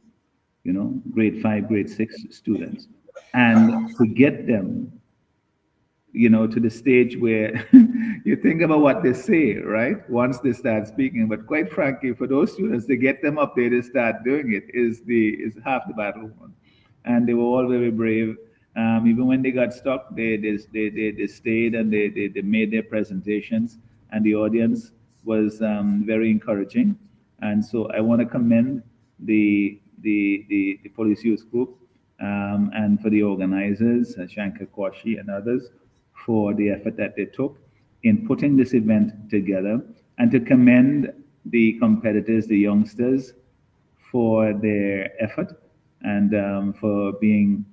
grade 5, grade 6 students, and to get them, to the stage where you think about what they say, right? Once they start speaking. But quite frankly, for those students, to get them up there to start doing it is half the battle. And they were all very brave. Even when they got stuck, they stayed and they made their presentations, and the audience was very encouraging. And so I want to commend the police youth group and for the organizers, Shankar Kwashi and others, for the effort that they took in putting this event together, and to commend the competitors, the youngsters, for their effort and for being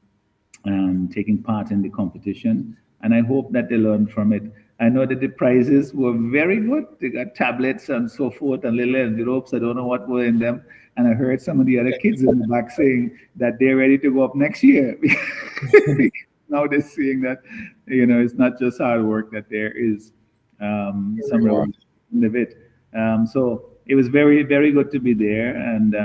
taking part in the competition. And I hope that they learned from it. I know that the prizes were very good. They got tablets and so forth and little envelopes. I don't know what were in them. And I heard some of the other kids in the back saying that they're ready to go up next year. Now they're seeing that, it's not just hard work, that there is some reward in it. So it was very, very good to be there. And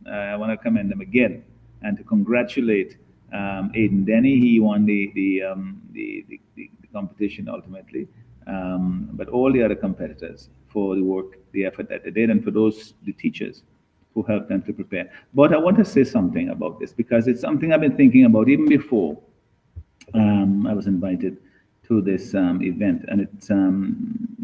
I want to commend them again and to congratulate Aiden Denny. He won the competition ultimately, but all the other competitors for the work, the effort that they did, and for the teachers who helped them to prepare. But I want to say something about this, because it's something I've been thinking about even before I was invited to this event, and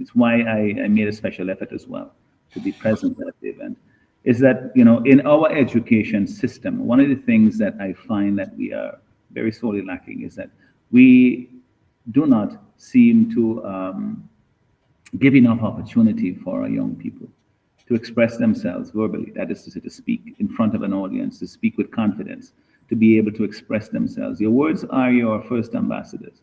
it's why I made a special effort as well to be present at the event. Is that, in our education system, one of the things that I find that we are very sorely lacking is that we do not seem to give enough opportunity for our young people to express themselves verbally. That is to say, to speak in front of an audience, to speak with confidence, to be able to express themselves. Your words are your first ambassadors.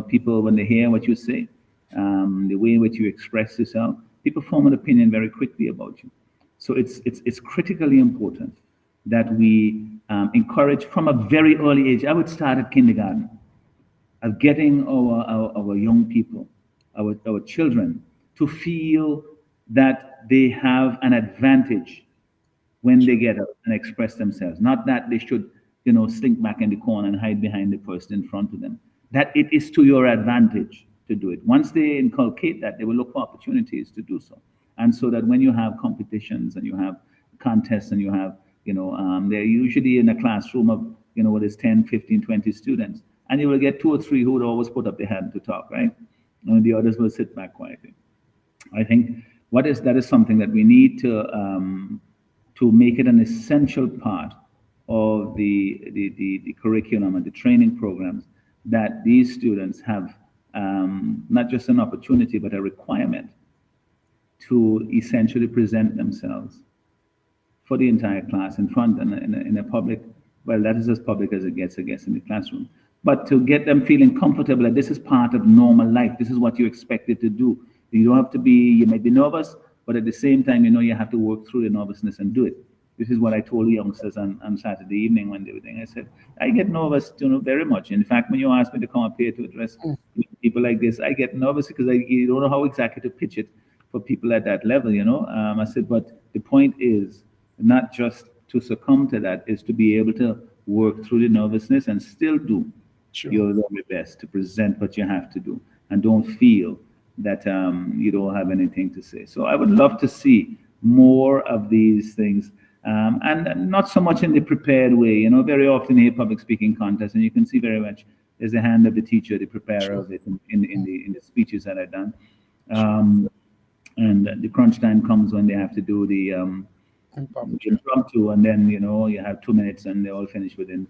People, when they hear what you say, the way in which you express yourself, people form an opinion very quickly about you. So it's critically important that we encourage from a very early age. I would start at kindergarten, of getting our young people, our children, to feel that they have an advantage when they get up and express themselves. Not that they should, slink back in the corner and hide behind the person in front of them. That it is to your advantage to do it. Once they inculcate that, they will look for opportunities to do so. And so that when you have competitions and you have contests and you have, they're usually in a classroom of, whether it's 10, 15, 20 students, and you will get 2 or 3 who would always put up their hand to talk, right? The others will sit back quietly. I think that is something that we need to make it an essential part of the curriculum and the training programs, that these students have not just an opportunity but a requirement to essentially present themselves for the entire class in front, and in a public, well, that is as public as it gets, I guess, in the classroom. But to get them feeling comfortable that this is part of normal life, this is what you're expected to do. You don't have to be, you might be nervous, but at the same time, you have to work through the nervousness and do it. This is what I told the youngsters on Saturday evening when they were doing. I said, I get nervous, very much. In fact, when you ask me to come up here to address people like this, I get nervous because you don't know how exactly to pitch it for people at that level, I said, but the point is, not just to succumb to that, is to be able to work through the nervousness and still do your very best to present what you have to do, and don't feel that you don't have anything to say. So I would love to see more of these things, and not so much in the prepared way. Very often in a public speaking contest, and you can see very much there's the hand of the teacher, the preparer of it, in the speeches that I've done. And the crunch time comes when they have to do the impromptu, and then you have 2 minutes and they all finish within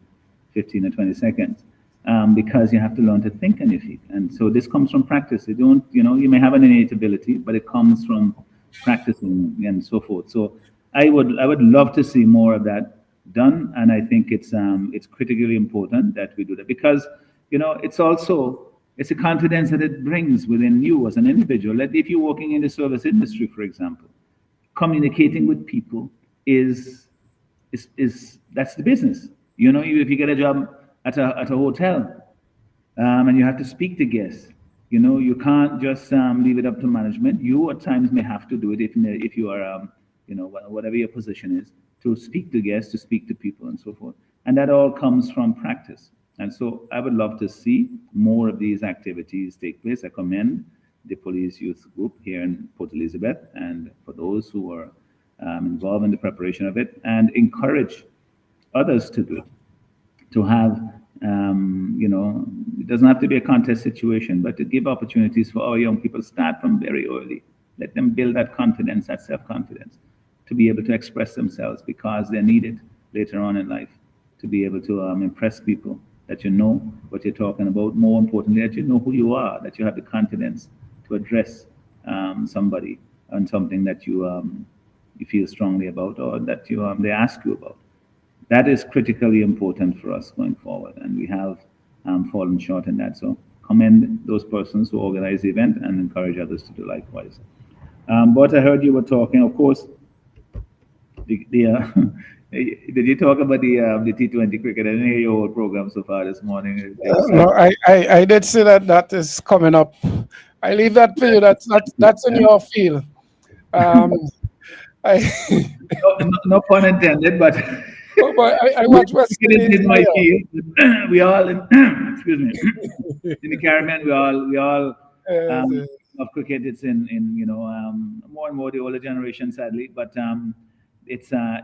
15 or 20 seconds, because you have to learn to think on your feet. And so this comes from practice. You may have an innate ability, but it comes from practicing and so forth. So I would love to see more of that done, and I think it's critically important that we do that, because it's a confidence that it brings within you as an individual. That if you're working in the service industry, for example, communicating with people is that's the business. If you get a job at a hotel, and you have to speak to guests, you can't just leave it up to management. You at times may have to do it if you are whatever your position is, to speak to guests, to speak to people, and so forth. And that all comes from practice. And so I would love to see more of these activities take place. I commend the police youth group here in Port Elizabeth, and for those who are involved in the preparation of it, and encourage others to do it, to have, it doesn't have to be a contest situation, but to give opportunities for our young people. Start from very early. Let them build that confidence, that self-confidence, to be able to express themselves, because they're needed later on in life, to be able to impress people, that you know what you're talking about. More importantly, that you know who you are, that you have the confidence to address somebody on something that you feel strongly about, or that they ask you about. That is critically important for us going forward, and we have fallen short in that. So commend those persons who organize the event and encourage others to do likewise. But I heard you were talking, of course, did you talk about the T20 cricket? I didn't hear your whole program so far this morning. No, I did say that is coming up. I leave that for you. That's in your field. No pun intended, but oh, but I watch West Indies. My field. We all, excuse me, in the Caribbean, we all of cricket. It's in more and more the older generation, sadly, but it's a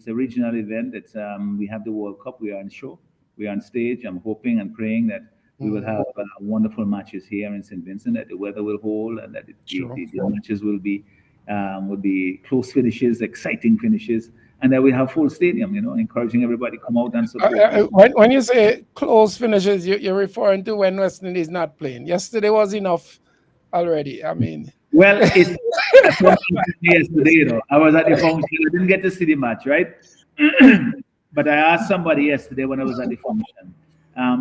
regional event. It's we have the World Cup. We are on show. We are on stage. I'm hoping and praying that we will have wonderful matches here in St. Vincent, that the weather will hold, and that the matches will be close finishes, exciting finishes, and that we have full stadium. Encouraging everybody to come out and support. When you say close finishes, you're referring to when West Indies not playing. Yesterday was enough already. I mean, well, it's yesterday. I was at the function. I didn't get to see the match, right? But I asked somebody yesterday when I was at the function.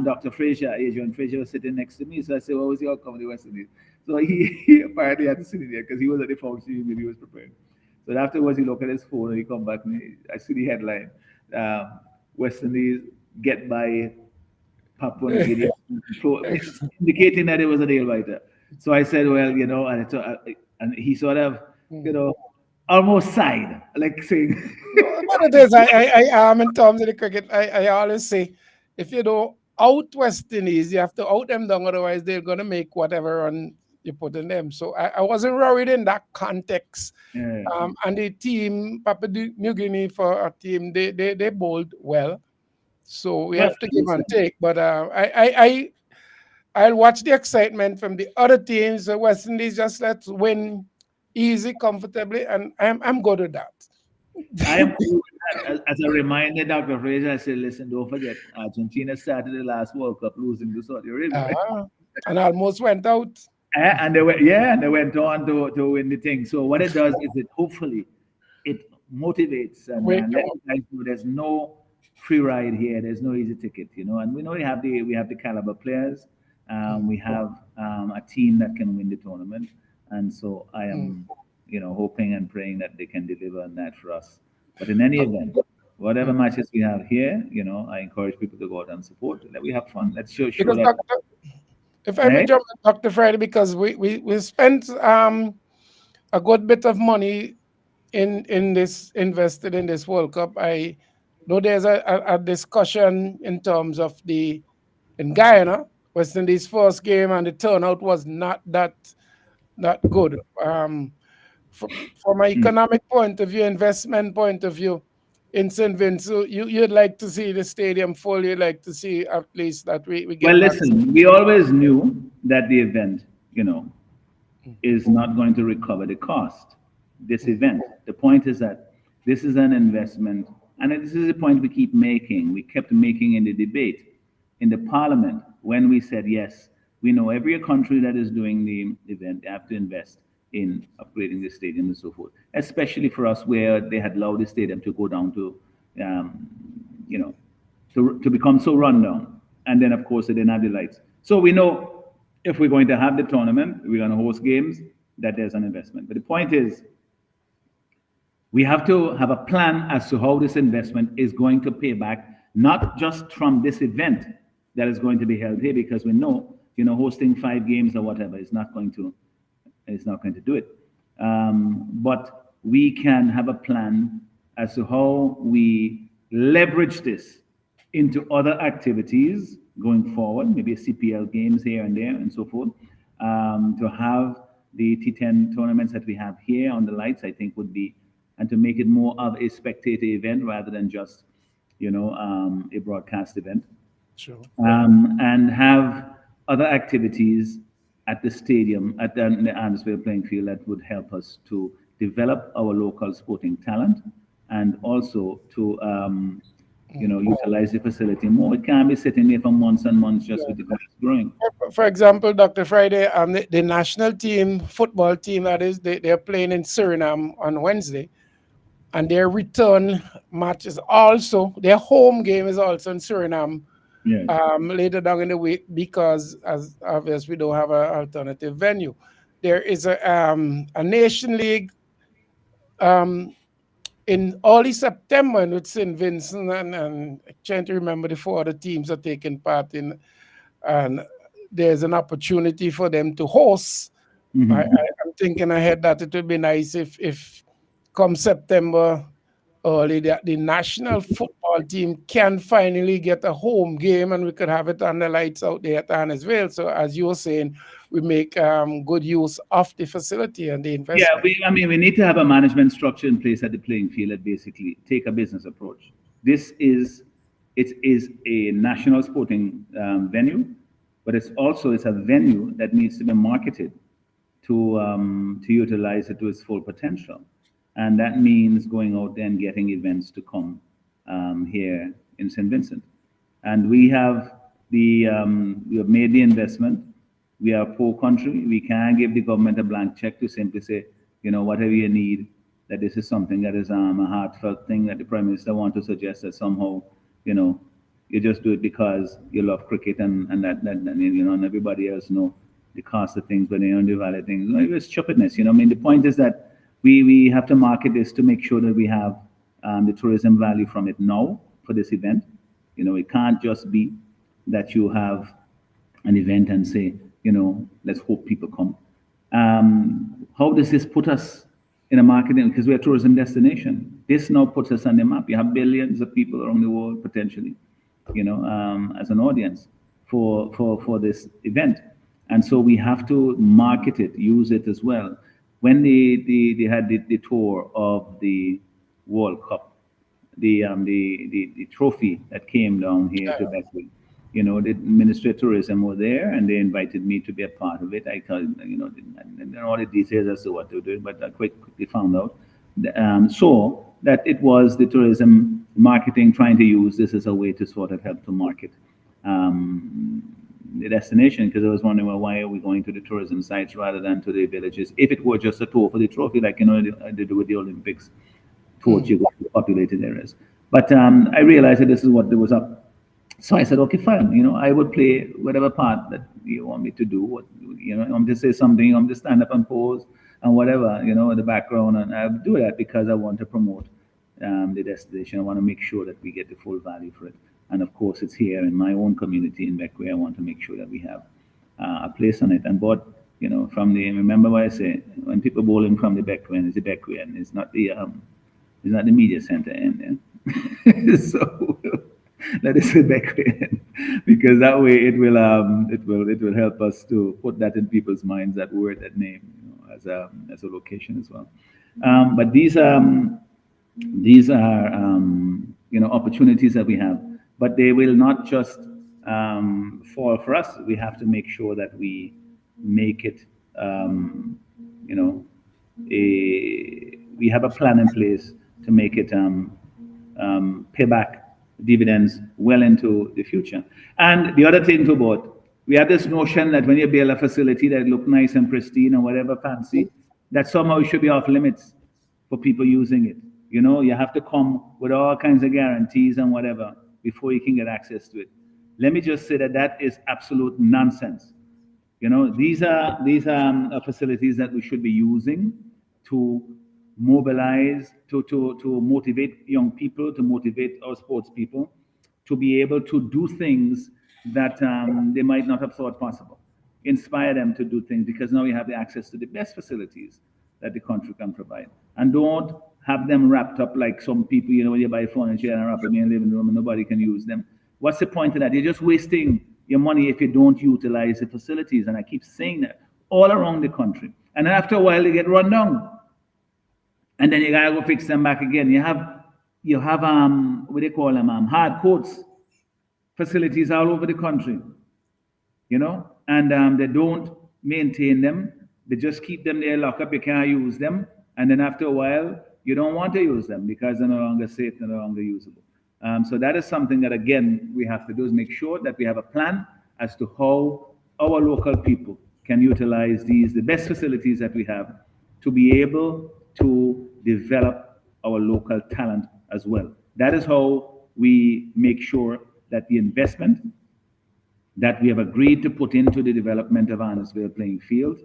Dr. Frazier, Adrian Frazier, was sitting next to me. So I said, "What was your comedy West Indies?" So he apparently had to sit in there because he was at the function. He was prepared. So afterwards, he looked at his phone and he come back and I see the headline: West Indies get by Papua New Guinea, indicating that it was a nail biter. So I said, well, and he sort of, almost sighed, like saying. What it is, I am in terms of the cricket. I always say, if you don't out West Indies, you have to out them down, otherwise they're gonna make whatever run you put in them. So I wasn't worried in that context. Yeah. And the team, Papua New Guinea for a team, they bowled well. So we have to give and take. But I'll watch the excitement from the other teams. The West Indies just let's win easy, comfortably, and I'm good with that. I am cool with that. As a reminder, Dr. Fraser, I said, listen, don't forget, Argentina started the last World Cup losing to Saudi Arabia. And almost went out. And they went, yeah, and they went on to win the thing. So what it does is it hopefully it motivates and let you guys know there's no free ride here. There's no easy ticket, And we know we have the caliber players. We have a team that can win the tournament, and so I am, hoping and praying that they can deliver on that for us. But in any event, whatever matches we have here, I encourage people to go out and support. Let we have fun. Let's show Because that. if I may jump in, Dr. Friday, because we spent a good bit of money invested in this World Cup. I know there's a discussion in terms of in Guyana, West Indies' first game, and the turnout was not that good. From an economic point of view, investment point of view, in St. Vincent, you'd like to see the stadium full. You'd like to see at least that we get. Well, listen, we always knew that the event, is not going to recover the cost. This event. The point is that this is an investment, and this is the point we keep making. We kept making in the debate, in the parliament, when we said yes, we know every country that is doing the event, they have to invest in upgrading the stadium and so forth. Especially for us, where they had allowed the stadium to go down to, to become so rundown. And then, of course, they didn't have the lights. So we know if we're going to have the tournament, we're going to host games, that there's an investment. But the point is, we have to have a plan as to how this investment is going to pay back, not just from this event that is going to be held here, because we know, hosting 5 games or whatever is not going to do it. But we can have a plan as to how we leverage this into other activities going forward, maybe CPL games here and there and so forth. To have the T10 tournaments that we have here on the lights, I think would be, and to make it more of a spectator event rather than just, a broadcast event. Sure. And have other activities at the stadium, at the Andersville playing field, that would help us to develop our local sporting talent and also to, utilize the facility more. It can't be sitting there for months and months just with the grass growing. For example, Dr. Friday, the national team, football team, that is, they're playing in Suriname on Wednesday. And their return match is also, their home game is also in Suriname later down in the week, because as obvious we don't have an alternative venue. There is a Nation League in early September with St. Vincent, and I'm trying to remember the 4 other teams are taking part in, and there's an opportunity for them to host. I'm thinking ahead that it would be nice if come September early, the national football team can finally get a home game, and we could have it on the lights out there at Annisvale. So as you were saying, we make good use of the facility and the investment. Yeah, we need to have a management structure in place at the playing field that basically take a business approach. It is a national sporting venue, but it's a venue that needs to be marketed to utilize it to its full potential. And that means going out there and getting events to come here in St. Vincent. And we have made the investment. We are a poor country. We can't give the government a blank check to simply say, whatever you need, that this is something that is a heartfelt thing that the Prime Minister wants to suggest that somehow, you just do it because you love cricket and and everybody else know the cost of things, but they don't do valid things. It's stupidness, the point is that we have to market this to make sure that we have the tourism value from it now for this event. It can't just be that you have an event and say, let's hope people come. How does this put us in a marketing? Because we're a tourism destination. This now puts us on the map. You have billions of people around the world potentially, as an audience for this event. And so we have to market it, use it as well. When they had the tour of the World Cup, the trophy that came down here to Beckley, the Ministry of Tourism were there, and they invited me to be a part of it. I thought, didn't know all the details as to what they were doing, but I quickly found out. So that it was the tourism marketing trying to use this as a way to sort of help to market the destination, because I was wondering, well, why are we going to the tourism sites rather than to the villages? If it were just a tour for the trophy, like they do with the Olympics, towards geographically populated areas. But I realized that this is what there was up. So I said, okay, fine. I would play whatever part that you want me to do. I'm to say something, I'm to stand up and pose and whatever, in the background. And I do that because I want to promote the destination. I want to make sure that we get the full value for it. And of course, it's here in my own community in Beckway. I want to make sure that we have a place on it. And but, remember what I say, when people bowling from the Beckway, it's the Beckway, and it's not the media center end. So let us say Beckway, because that way it will help us to put that in people's minds, that word, that name, as a location as well. But these are opportunities that we have, but they will not just fall for us. We have to make sure that we make it, we have a plan in place to make it pay back dividends well into the future. And the other thing too, about, we have this notion that when you build a facility that look nice and pristine and whatever fancy, that somehow it should be off limits for people using it. You have to come with all kinds of guarantees and whatever before you can get access to it. Let me just say that is absolute nonsense. These are facilities that we should be using to mobilize, to motivate young people, to motivate our sports people, to be able to do things that they might not have thought possible. Inspire them to do things, because now we have the access to the best facilities that the country can provide. And don't have them wrapped up like some people, when you buy furniture and wrap them in a living room and nobody can use them. What's the point of that? You're just wasting your money if you don't utilize the facilities. And I keep saying that all around the country. And then after a while, they get run down. And then you gotta go fix them back again. You have what they call them, hard courts facilities all over the country, and they don't maintain them. They just keep them there, lock up. You can't use them, and then after a while, you don't want to use them because they're no longer safe, they're no longer usable. So that is something that, again, we have to do, is make sure that we have a plan as to how our local people can utilize the best facilities that we have to be able to develop our local talent as well. That is how we make sure that the investment that we have agreed to put into the development of Arnesville playing field,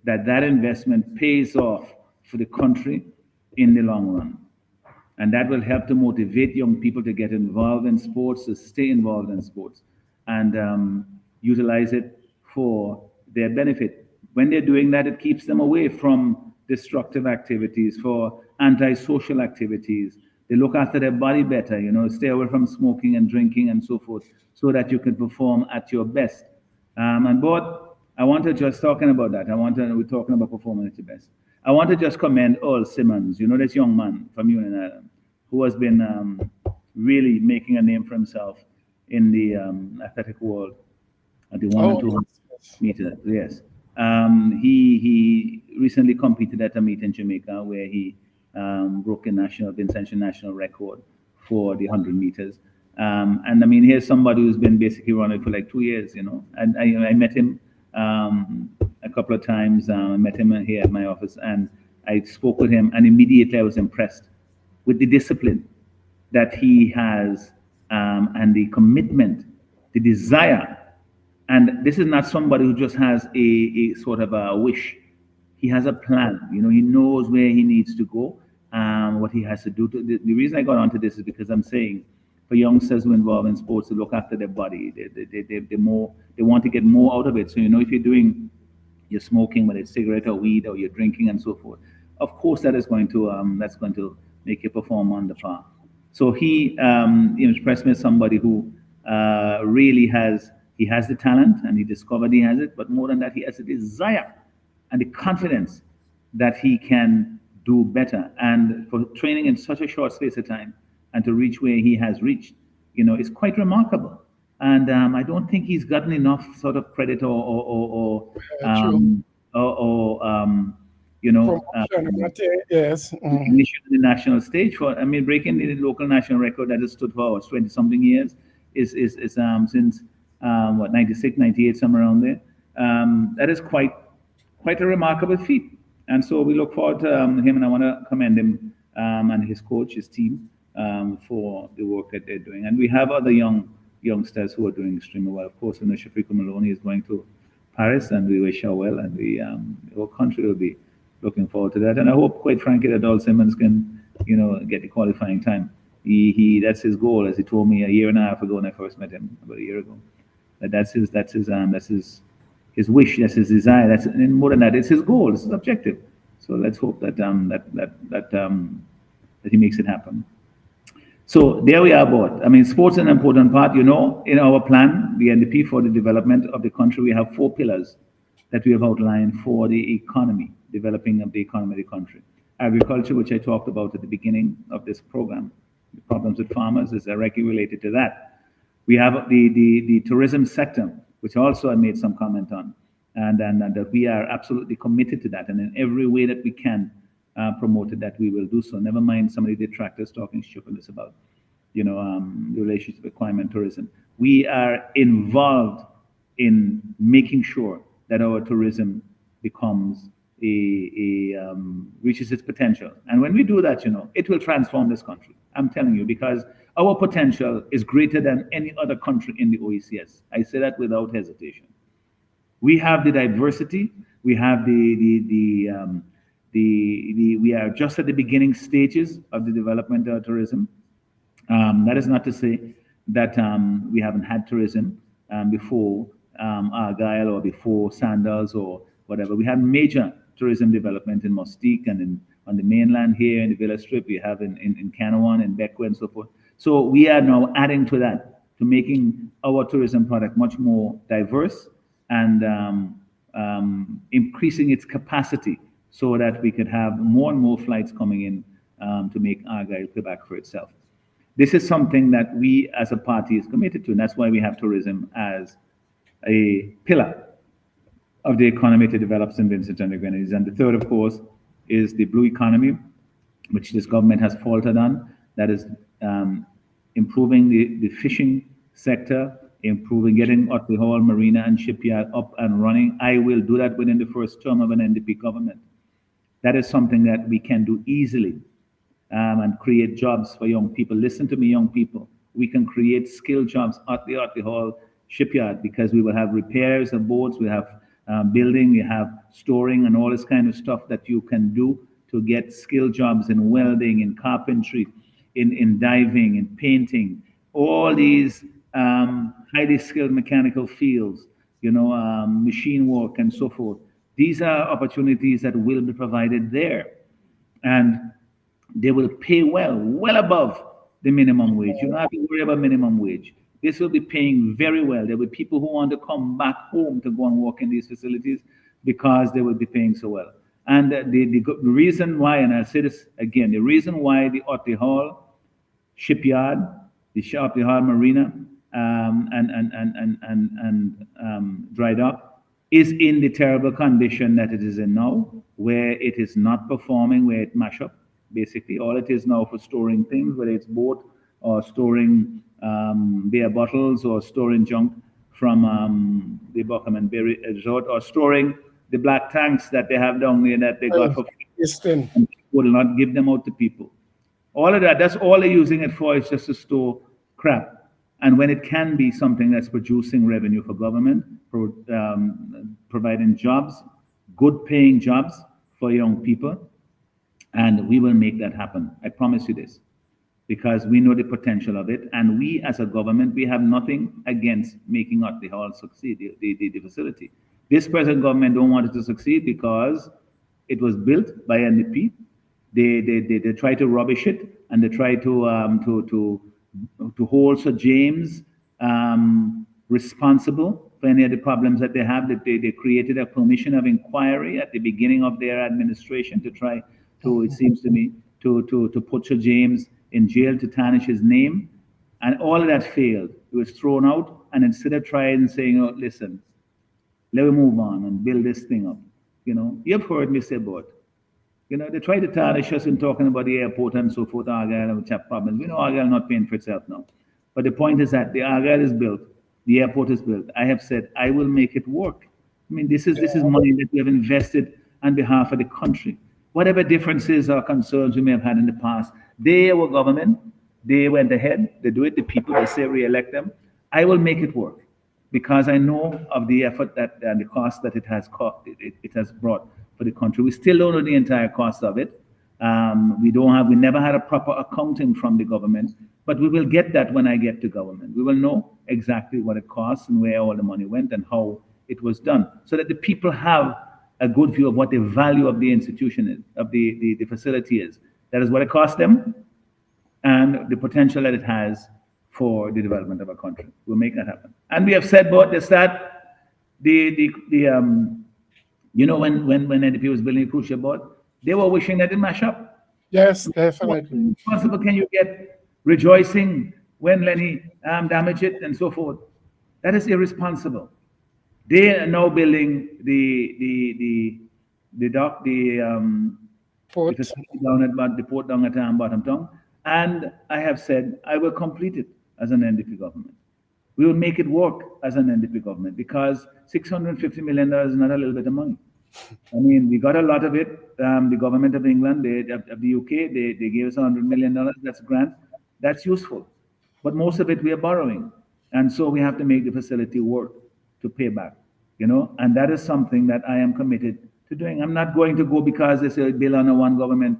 that investment pays off for the country in the long run. And that will help to motivate young people to get involved in sports, to stay involved in sports, and utilize it for their benefit. When they're doing that, it keeps them away from destructive activities, for antisocial activities. They look after their body better, stay away from smoking and drinking and so forth, so that you can perform at your best. And both, I want to just talking about that. We're talking about performing at your best. I want to just commend Earl Simmons, this young man from Union Island, who has been really making a name for himself in the athletic world at the 1 and 200 meter. Yes. He recently competed at a meet in Jamaica where he broke a national record for the 100 meters. And I mean, here's somebody who's been basically running for like 2 years, and I met him a couple of times. I met him here at my office, and I spoke with him, and immediately I was impressed with the discipline that he has, and the commitment, the desire. And this is not somebody who just has a sort of a wish. He has a plan. He knows where he needs to go, what he has to do. The reason I got onto this is because I'm saying, for youngsters who are involved in sports, to look after their body, they want to get more out of it. So if you're smoking, whether it's cigarette or weed, or you're drinking and so forth, of course that's going to make you perform under par. So he impressed me as somebody who really has the talent, and he discovered he has it, but more than that, he has a desire and the confidence that he can do better. And for training in such a short space of time and to reach where he has reached, is quite remarkable. And I don't think he's gotten enough sort of credit True. you know, Promotion, yes. recognition in the national stage for. I mean, breaking the local national record that has stood for 20 something years is since what 96, 98, somewhere around there. That is quite a remarkable feat. And so we look forward to him, and I want to commend him and his coach, his team, for the work that they're doing. And we have other youngsters who are doing extremely well. Of course, Shafika Maloney is going to Paris, and we wish her well, and the whole country will be looking forward to that. And I hope, quite frankly, that Doll Simmons can, get the qualifying time. He that's his goal, as he told me a year and a half ago when I first met him, about a year ago. That's his wish, that's his desire, and more than that, it's his goal, it's his objective. So let's hope that he makes it happen. So there we are, both. I mean, sports is an important part. In our plan, the NDP, for the development of the country, we have 4 pillars that we have outlined for the economy, developing of the economy of the country. Agriculture, which I talked about at the beginning of this program, the problems with farmers is directly related to that. We have the tourism sector, which also I made some comment on, and that we are absolutely committed to that, and in every way that we can promote it, that we will do so. Never mind some of the detractors talking stupidness about, the relationship with crime and tourism. We are involved in making sure that our tourism becomes reaches its potential. And when we do that, it will transform this country. I'm telling you, because our potential is greater than any other country in the OECS. I say that without hesitation. We have the diversity. We have we are just at the beginning stages of the development of tourism. That is not to say that we haven't had tourism before Argyle or before Sandals or whatever. We have major tourism development in Mustique and on the mainland here in the Villa Strip. We have in Canawan and Beckwood and so forth. So we are now adding to that, to making our tourism product much more diverse and increasing its capacity so that we could have more and more flights coming in to make Argyle pay back for itself. This is something that we as a party is committed to, and that's why we have tourism as a pillar of the economy to develop St. Vincent and the Grenadines. And the third, of course, is the blue economy, which this government has faltered on. That is improving the fishing sector, getting Otley Hall Marina and Shipyard up and running. I will do that within the first term of an NDP government. That is something that we can do easily and create jobs for young people. Listen to me, young people. We can create skill jobs at the Otley Hall Shipyard because we will have repairs of boats, we have building, we have storing and all this kind of stuff that you can do to get skill jobs in welding, in carpentry, in diving, in painting, all these highly skilled mechanical fields, machine work and so forth. These are opportunities that will be provided there. And they will pay well above the minimum wage. You don't have to worry about minimum wage. This will be paying very well. There will be people who want to come back home to go and work in these facilities because they will be paying so well. And the reason why, and I'll say this again, the reason why the Otley Hall Shipyard, the Otley Hall Marina, dried up is in the terrible condition that it is in now, where it is not performing, where it mash up. Basically, all it is now for storing things, whether it's boat or storing beer bottles or storing junk from the Buckham and Berry Resort, or storing the black tanks that they have down there that they got for free and will not give them out to people. All of that, that's all they're using it for, is just to store crap. And when it can be something that's producing revenue for government, providing jobs, good paying jobs for young people, and we will make that happen. I promise you this, because we know the potential of it. And we as a government, we have nothing against making Otley Hall succeed, the facility. This present government don't want it to succeed because it was built by NDP. They try to rubbish it, and they try to hold Sir James responsible for any of the problems that they have. That they created a commission of inquiry at the beginning of their administration to try to, it seems to me, to put Sir James in jail, to tarnish his name, and all of that failed. It was thrown out And instead of trying and saying, oh, listen, let me move on and build this thing up. You've heard me say about, they try to tarnish us in talking about the airport and so forth, Argyle, which have problems. We know Argyle not paying for itself now. But the point is that the Argyle is built, the airport is built. I have said, I will make it work. I mean, this is money that we have invested on behalf of the country. Whatever differences or concerns we may have had in the past, they were government, they went ahead, they do it, the people, they say re-elect them. I will make it work because I know of the effort that and the cost that it has brought for the country. We still don't know the entire cost of it. We never had a proper accounting from the government, but we will get that when I get to government. We will know exactly what it costs and where all the money went and how it was done, so that the people have a good view of what the value of the institution is, of the facility is. That is what it costs them and the potential that it has for the development of our country. We'll make that happen. And we have said about this that when NDP was building the cruise ship board, they were wishing that it mash up. Yes, definitely. How responsible can you get rejoicing when Lenny damaged it and so forth? That is irresponsible. They are now building the port down at Bottom Town, and I have said I will complete it as an NDP government. We will make it work as an NDP government because $650 million is not a little bit of money. I mean, we got a lot of it. The government of England, of the UK, they gave us $100 million. That's a grant. That's useful, but most of it we are borrowing, and so we have to make the facility work to pay back. And that is something that I am committed to doing. I'm not going to go because they say bill under one government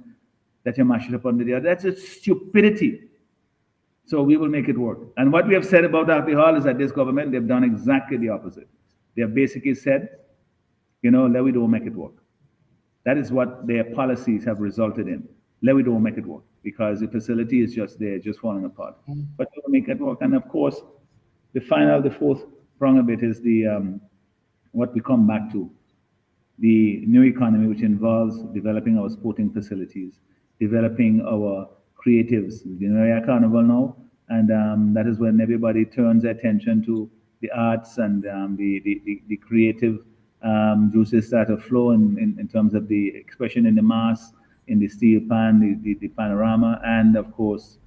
that you mash it up under the other. That's a stupidity. So we will make it work. And what we have said about Happy Hall is that this government, they've done exactly the opposite. They have basically said, let we don't make it work. That is what their policies have resulted in. Let we don't make it work because the facility is just there, just falling apart. But we will make it work. And of course, the fourth prong of it is what we come back to, the new economy, which involves developing our sporting facilities, developing our creatives. Our carnival now, and that is when everybody turns their attention to the arts and the creative juices start to flow in terms of the expression in the mass, in the steel pan, the panorama, and of course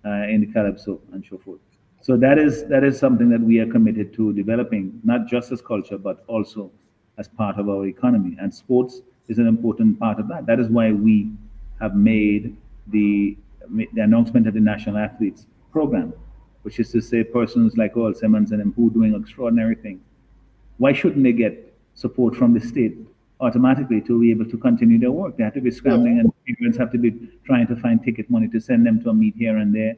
in the calypso and so forth. So that is something that we are committed to developing, not just as culture, but also as part of our economy. And sports is an important part of that. That is why we have made the announcement of the National Athletes Program, which is to say persons like Earl Simmons and them who are doing extraordinary things. Why shouldn't they get support from the state automatically to be able to continue their work? They have to be scrambling, and parents have to be trying to find ticket money to send them to a meet here and there,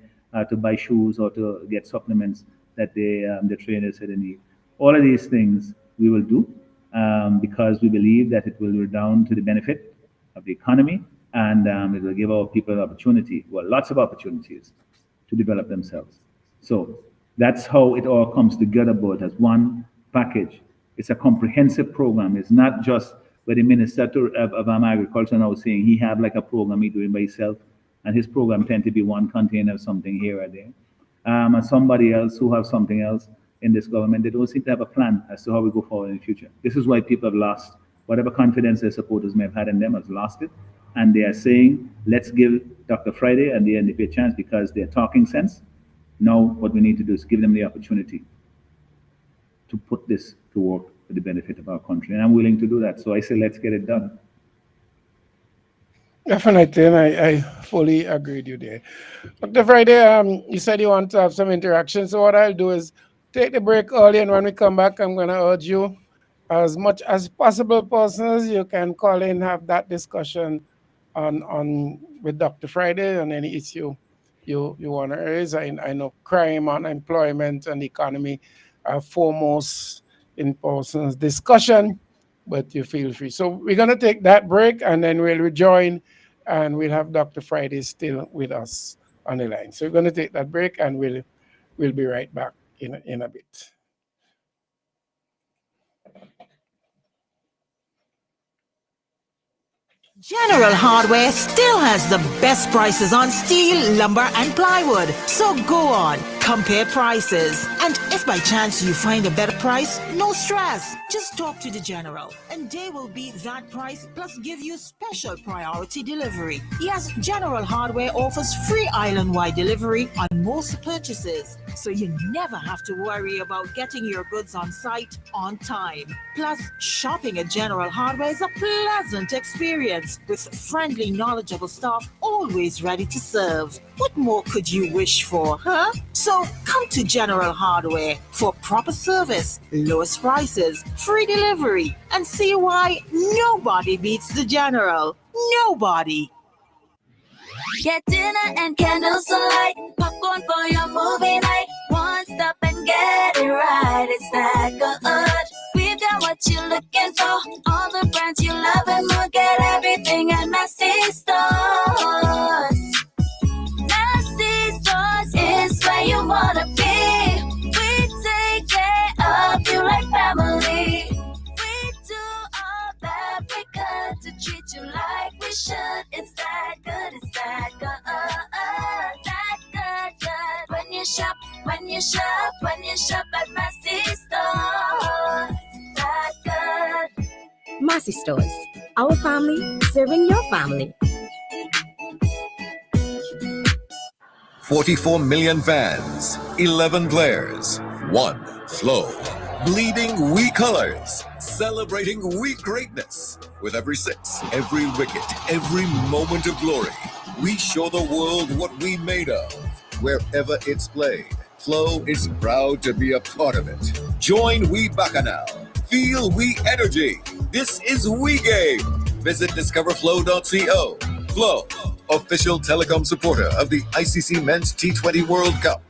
to buy shoes or to get supplements that the trainers said they need. All of these things we will do because we believe that it will redound to the benefit of the economy, and it will give our people opportunity, lots of opportunities to develop themselves. So that's how it all comes together, but as one package. It's a comprehensive program. It's not just where the Minister of Agriculture now saying he have like a program he doing by himself, and his program tend to be one container of something here or there. And somebody else who have something else in this government, they don't seem to have a plan as to how we go forward in the future. This is why people have lost whatever confidence their supporters may have had in them, has lost it. And they are saying, let's give Dr. Friday and the NDP a chance because they're talking sense. Now what we need to do is give them the opportunity to put this to work for the benefit of our country. And I'm willing to do that. So I say, let's get it done. Definitely, and I fully agree with you there. Dr. Friday, you said you want to have some interaction. So what I'll do is take the break early, and when we come back, I'm going to urge you, as much as possible, persons, you can call in, have that discussion on with Dr. Friday on any issue you want to raise. I know crime, unemployment, and economy are foremost in persons' discussion, but you feel free. So we're going to take that break, and then we'll rejoin, and we'll have Dr. Friday still with us on the line. So we're going to take that break, and we'll be right back in a bit. General Hardware still has the best prices on steel, lumber, and plywood. So go on, compare prices. And if by chance you find a better price, no stress. Just talk to the General and they will beat that price plus give you special priority delivery. Yes, General Hardware offers free island-wide delivery on most purchases, so you never have to worry about getting your goods on site on time. Plus, shopping at General Hardware is a pleasant experience with friendly, knowledgeable staff always ready to serve. What more could you wish for, huh? So come to General Hardware for proper service, lowest prices, free delivery, and see why nobody beats the General. Nobody. Get dinner and candles alight, popcorn for your movie night. One stop and get it right. It's that good. We've got what you're looking for. All the brands you love and more. Get everything at Massy Stores. Massy Stores is where you wanna be. We take care of you like family. We do all that we could to treat you like we should. It's that good, it's that good. That good. When you shop at Massy Stores. That good. Massy Stores, our family serving your family. 44 million fans, 11 players, 1 flow. Bleeding we colors, celebrating we greatness. With every 6, every wicket, every moment of glory, we show the world what we made of. Wherever it's played, Flow is proud to be a part of it. Join We Bacchanal. Feel We Energy. This is We Game. Visit discoverflow.co. Flow, official telecom supporter of the ICC Men's T20 World Cup.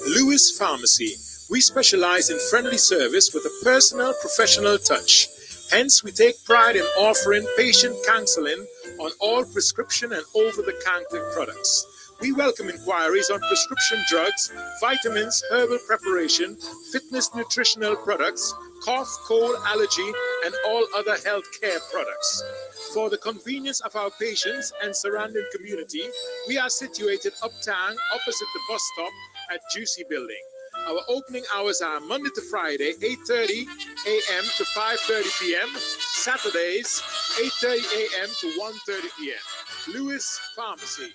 Lewis Pharmacy. We specialize in friendly service with a personal, professional touch. Hence, we take pride in offering patient counseling on all prescription and over-the-counter products. We welcome inquiries on prescription drugs, vitamins, herbal preparation, fitness nutritional products, cough, cold, allergy, and all other health care products. For the convenience of our patients and surrounding community, we are situated uptown opposite the bus stop at Juicy Building. Our opening hours are Monday to Friday, 8:30 a.m. to 5:30 p.m. Saturdays, 8:30 a.m. to 1:30 p.m. Lewis Pharmacy.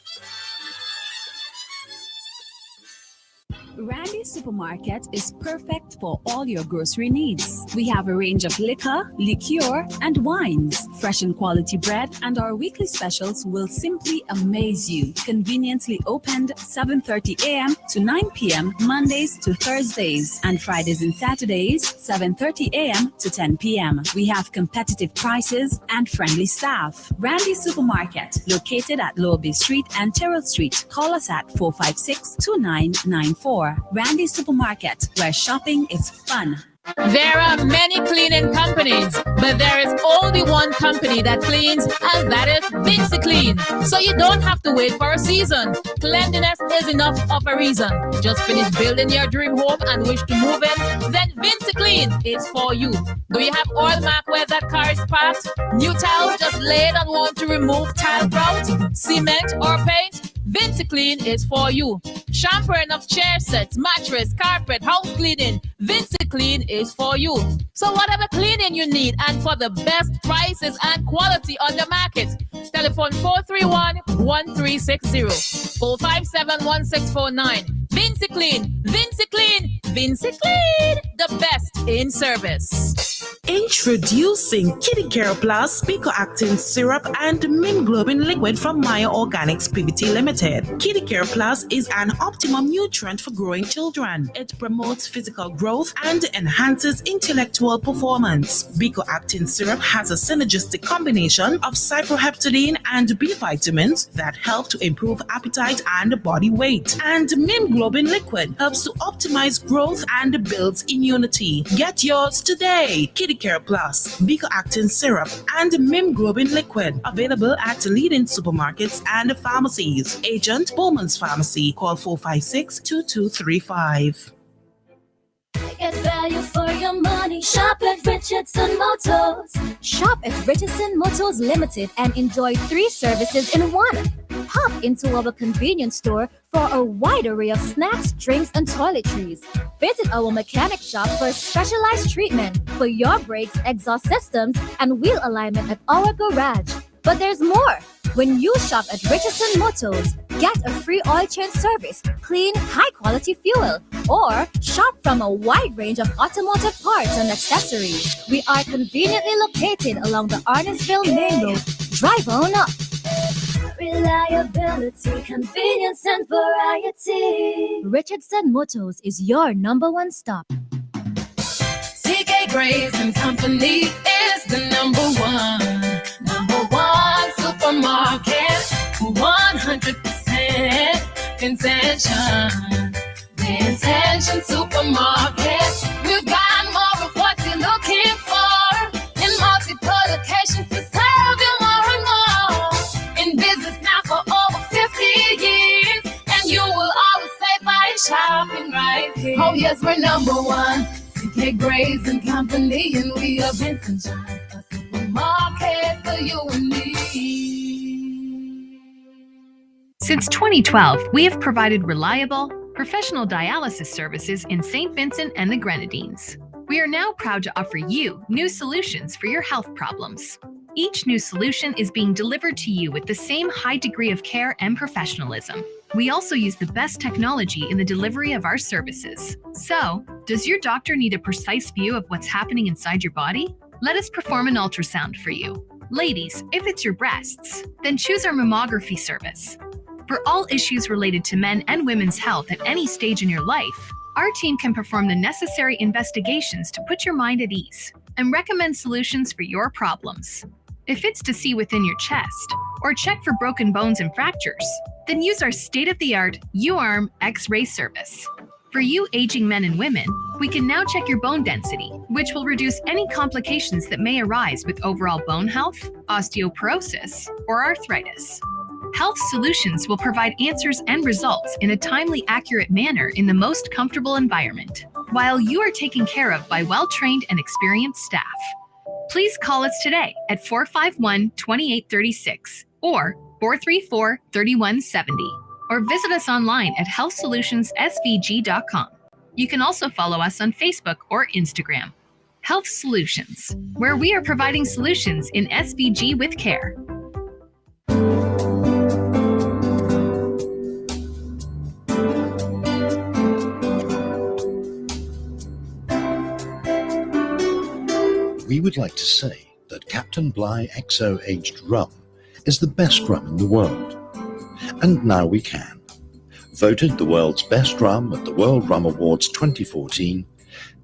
Randy's Supermarket is perfect for all your grocery needs. We have a range of liquor, liqueur, and wines. Fresh and quality bread and our weekly specials will simply amaze you. Conveniently opened 7:30 a.m. to 9 p.m. Mondays to Thursdays, and Fridays and Saturdays 7:30 a.m. to 10 p.m. We have competitive prices and friendly staff. Randy's Supermarket, located at Lower Bay Street and Terrell Street. Call us at 456-2994. Randy's Supermarket, where shopping is fun. There are many cleaning companies, but there is only one company that cleans, and that is Vinci Clean. So you don't have to wait for a season. Cleanliness is enough of a reason. Just finish building your dream home and wish to move in? Then Vinci Clean is for you. Do you have oil mark where that car is parked? New tiles just laid and want to remove tile grout? Cement or paint? Vinci Clean is for you. Shampooing of chair sets, mattress, carpet, house cleaning. Vinci Clean is for you. So whatever cleaning you need and for the best prices and quality on the market, telephone 431-1360, 457-1649. Vinci Clean, Vinci Clean, Vinci Clean, the best in service. Introducing Kitty Care Plus Pico Actin Syrup and Mimglobin Liquid from Maya Organics PBT Limited. Kitty Care Plus is an optimum nutrient for growing children. It promotes physical growth and enhances intellectual performance. Pico Actin Syrup has a synergistic combination of cyproheptadine and B vitamins that help to improve appetite and body weight. And Mimglobin Liquid helps to optimize growth and builds immunity. Get yours today. Kitty Care Plus, Pico Actin Syrup, and Mimglobin Liquid. Available at leading supermarkets and pharmacies. Agent Bowman's Pharmacy. Call 456-2235. Get value for your money. Shop at Richardson Motors. Shop at Richardson Motors Limited and enjoy 3 services in 1. Pop into our convenience store for a wide array of snacks, drinks, and toiletries. Visit our mechanic shop for specialized treatment for your brakes, exhaust systems, and wheel alignment at our garage. But there's more. When you shop at Richardson Motors, get a free oil change service, clean, high-quality fuel, or shop from a wide range of automotive parts and accessories. We are conveniently located along the Arnesville Main Road. Drive on up. Reliability, convenience, and variety. Richardson Motors is your number one stop. TK Graves and Company is the number one supermarket, 100% contention. The Intention Supermarket. We've got more of what you're looking for in multiple locations to serve you more and more. In business now for over 50 years, and you will always save by shopping right here. Oh yes, we're number one. TK Graves and Company, and we are Vincent John, a supermarket for you and me. Since 2012, we have provided reliable, professional dialysis services in St. Vincent and the Grenadines. We are now proud to offer you new solutions for your health problems. Each new solution is being delivered to you with the same high degree of care and professionalism. We also use the best technology in the delivery of our services. So, does your doctor need a precise view of what's happening inside your body? Let us perform an ultrasound for you. Ladies, if it's your breasts, then choose our mammography service. For all issues related to men and women's health at any stage in your life, our team can perform the necessary investigations to put your mind at ease and recommend solutions for your problems. If it's to see within your chest or check for broken bones and fractures, then use our state-of-the-art U-Arm X-ray service. For you aging men and women, we can now check your bone density, which will reduce any complications that may arise with overall bone health, osteoporosis, or arthritis. Health Solutions will provide answers and results in a timely, accurate manner in the most comfortable environment, while you are taken care of by well-trained and experienced staff. Please call us today at 451-2836 or 434-3170, or visit us online at healthsolutionsSVG.com. You can also follow us on Facebook or Instagram. Health Solutions, where we are providing solutions in SVG with care. We would like to say that Captain Bligh XO Aged Rum is the best rum in the world. And now we can. Voted the world's best rum at the World Rum Awards 2014,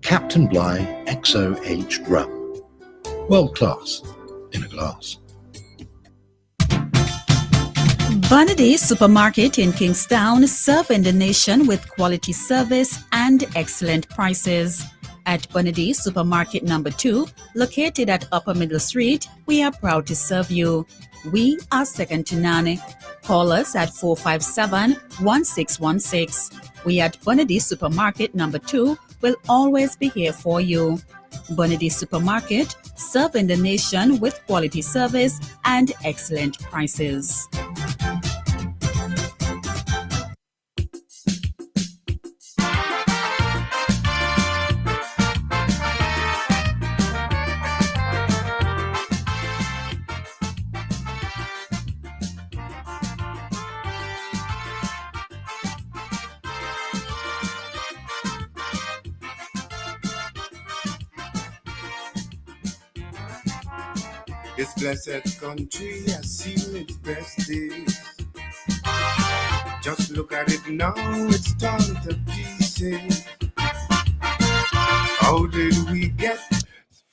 Captain Bligh XO Aged Rum. World class in a glass. Bonnedy Supermarket in Kingstown, serving the nation with quality service and excellent prices. At Bonnedy Supermarket number 2, located at Upper Middle Street, we are proud to serve you. We are second to none. Call us at 457-1616. We at Bonnedy Supermarket number 2 will always be here for you. Bonnedy Supermarket, serving the nation with quality service and excellent prices. This blessed country has seen its best days. Just look at it now, it's torn to pieces. How did we get?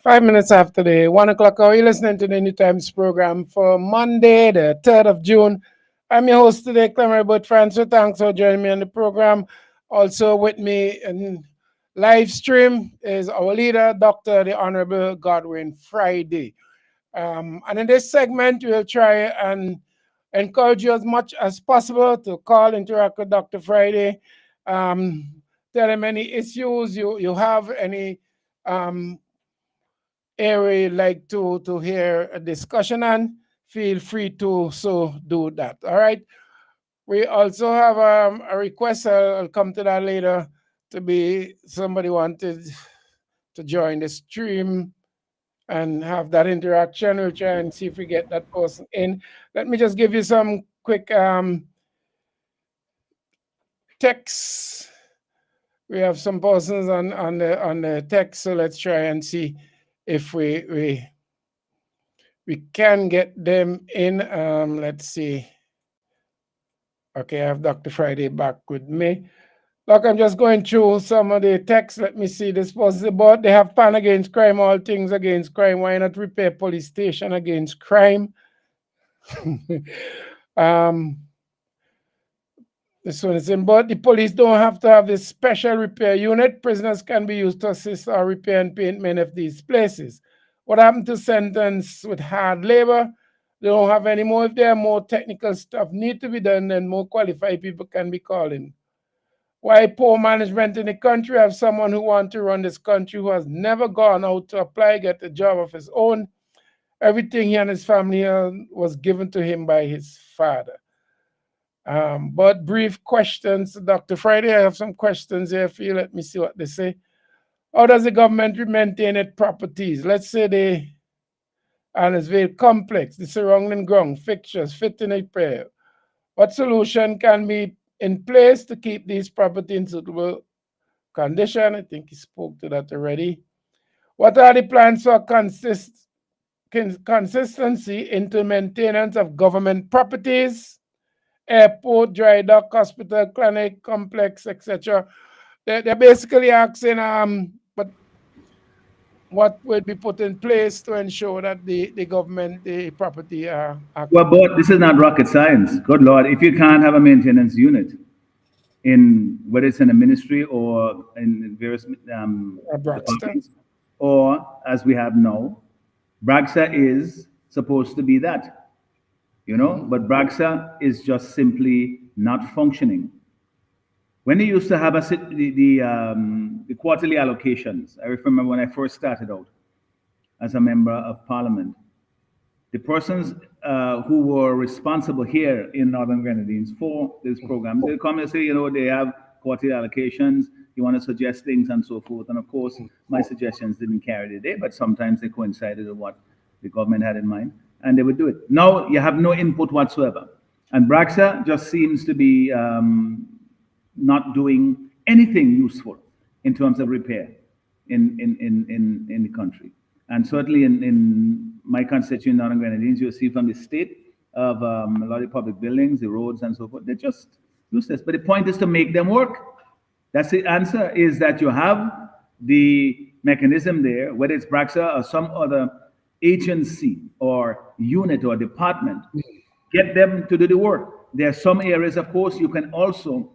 5 minutes after the 1 o'clock hour, you're listening to the Newtimes Program for Monday, the 3rd of June. I'm your host today, Clement But Francis. Thanks for joining me on the program. Also with me in live stream is our leader, Dr. the Honorable Godwin Friday. And in this segment, we'll try and encourage you as much as possible to call, interact with Dr. Friday, tell him any issues you have, any area you'd like to hear a discussion on. feel free to so do that. All right. We also have a request. I'll come to that later. To be somebody wanted to join the stream and have that interaction. We'll try and see if we get that person in. Let me just give you some quick text. We have some persons on the text, so let's try and see if we can get them in. Let's see. Okay, I have Dr. Friday back with me. Look, I'm just going through some of the text. Let me see this was about they have pan against crime, all things against crime. Why not repair police station against crime? This one is in, but the police don't have to have this special repair unit. Prisoners can be used to assist or repair and paint many of these places. What happened to sentence with hard labor? They don't have any more. If there are more technical stuff need to be done, then more qualified people can be called in. Why poor management in the country? Have someone who wants to run this country who has never gone out to apply, get a job of his own. Everything he and his family was given to him by his father. But brief questions, Dr. Friday. I have some questions here for you. Let me see what they say. How does the government maintain its properties? Let's say the Annisville complex, the surrounding ground, fixtures, fit in repair. What solution can be in place to keep these properties in suitable condition? I think he spoke to that already. What are the plans for consistency into maintenance of government properties, airport, dry dock, hospital, clinic, complex, etc.? They're basically asking but what will be put in place to ensure that the government, the property are Well, but this is not rocket science. Good Lord, if you can't have a maintenance unit in whether it's in a ministry or in various departments, or as we have now, Bragsa is supposed to be that, but Bragsa is just simply not functioning. When they used to have the quarterly allocations, I remember when I first started out as a member of parliament, the persons who were responsible here in Northern Grenadines for this program, they come and say, they have quarterly allocations, you want to suggest things and so forth. And of course, my suggestions didn't carry the day, but sometimes they coincided with what the government had in mind, and they would do it. Now you have no input whatsoever. And Braxa just seems to be not doing anything useful in terms of repair in the country. And certainly in my constituent, Northern Grenadines, you'll see from the state of a lot of public buildings, the roads and so forth, they're just useless. But the point is to make them work. That's the answer, is that you have the mechanism there, whether it's Braxa or some other agency or unit or department, get them to do the work. There are some areas, of course, you can also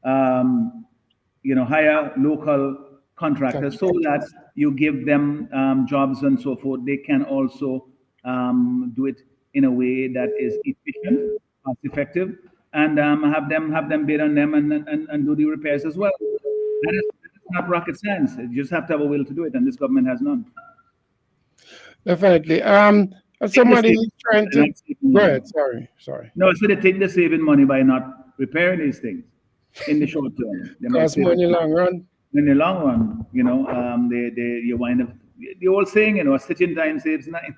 hire local contractors so that you give them jobs and so forth. They can also do it in a way that is efficient, cost effective, and have them bid on them and do the repairs as well. That is not rocket science. You just have to have a will to do it, and this government has none. Definitely. Somebody trying to go ahead. Sorry. No, so they take the saving money by not repairing these things in the short term. Cost more in the long run. In the long run, you wind up the old saying, a stitch in time saves nine.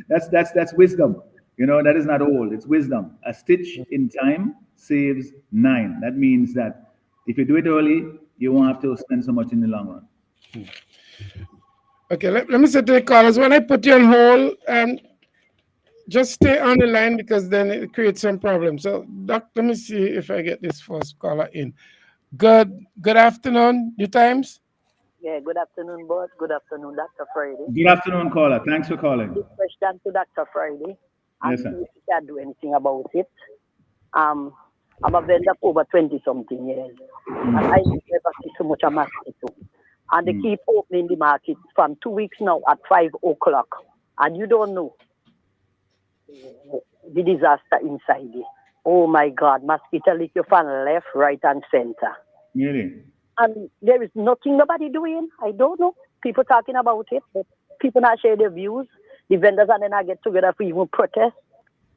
That's wisdom. That is not old. It's wisdom. A stitch in time saves nine. That means that if you do it early, you won't have to spend so much in the long run. Okay, let me say to the callers, when I put you on hold, just stay on the line because then it creates some problems. So, Doc, let me see if I get this first caller in. Good afternoon, Newtimes. Yeah, good afternoon, boss. Good afternoon, Dr. Friday. Good afternoon, caller. Thanks for calling. Big question to Dr. Friday. Yes, sir. If you can't do anything about it. I'm a vendor for over 20-something years. And I never see so much a mosquito. And they keep opening the market from 2 weeks now at 5 o'clock. And you don't know the disaster inside it. Oh my God, mosquito lick you from left, right, and center. Really? And there is nothing nobody doing. I don't know. People talking about it, but people not share their views. the vendors and then I get together for even protest.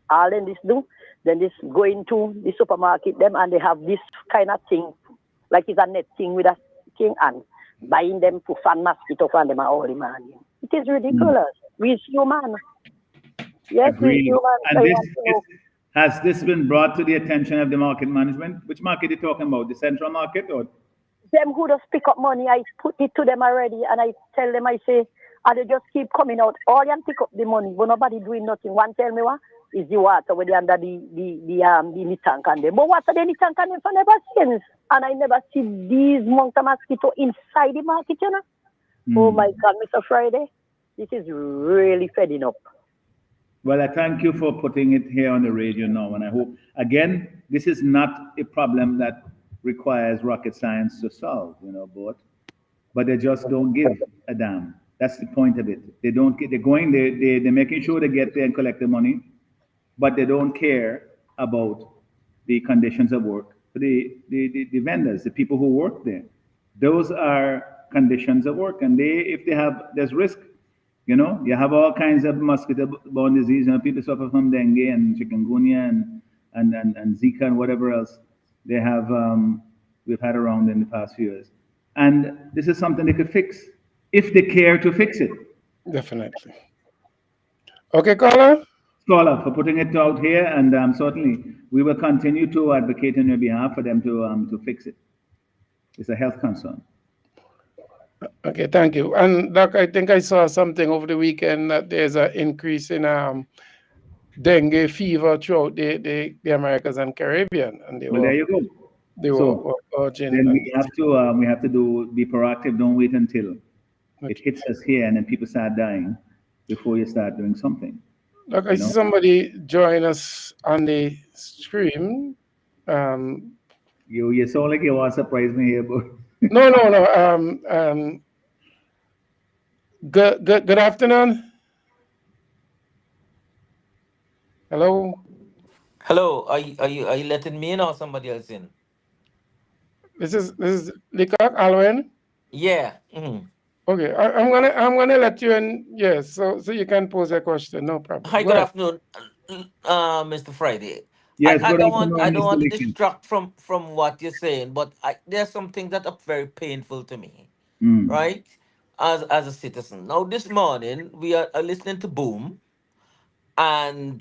All then this do, then this go into the supermarket them and they have this kind of thing, like it's a net thing with a thing and buying them to fan mosquito for them all the man. It is ridiculous. We human. Yes, we Agreed. human. And So you this, have this to has this been brought to the attention of the market management? Which market are you talking about? The central market or? them who just pick up money, I put it to them already and I tell them, I say, and they just keep coming out. All them pick up the money, but nobody doing nothing. One tell me what is the water where they under the tank and them. But water they the tank and them for never since. And I never see these mountain mosquito inside the market, you know. Oh my God, Mr. Friday, this is really feding up. Well, I thank you for putting it here on the radio now. And I hope, again, this is not a problem that requires rocket science to solve, but they just don't give a damn. That's the point of it. They don't get, they're making sure they get there and collect the money, but they don't care about the conditions of work for the vendors, the people who work there. Those are conditions of work. And there's risk. You have all kinds of mosquito-borne disease. People suffer from dengue and chikungunya and Zika and whatever else we've had around in the past few years. And this is something they could fix if they care to fix it. Definitely. Okay, caller. Scholar, for putting it out here, and certainly we will continue to advocate on your behalf for them to fix it. It's a health concern. Okay, thank you. And Doc, I think I saw something over the weekend that there's an increase in dengue fever throughout the Americas and Caribbean, and There you go. They were urging. Then we have to be proactive. Don't wait until it hits us here, and then people start dying before you start doing something. Look, I see somebody join us on the stream. You sound like you want to surprise me here, but no. Good afternoon. Hello. Hello. Are you letting me in or somebody else in? This is Likak Alwen. Yeah. Mm-hmm. Okay, I'm gonna let you in. Yes, so you can pose a question. No problem. Hi. Good afternoon, Mr. Friday. Yes, I good don't want afternoon, Mr. to Lincoln. distract from what you're saying, but there's some things that are very painful to me, right? As a citizen. Now this morning we are listening to Boom, and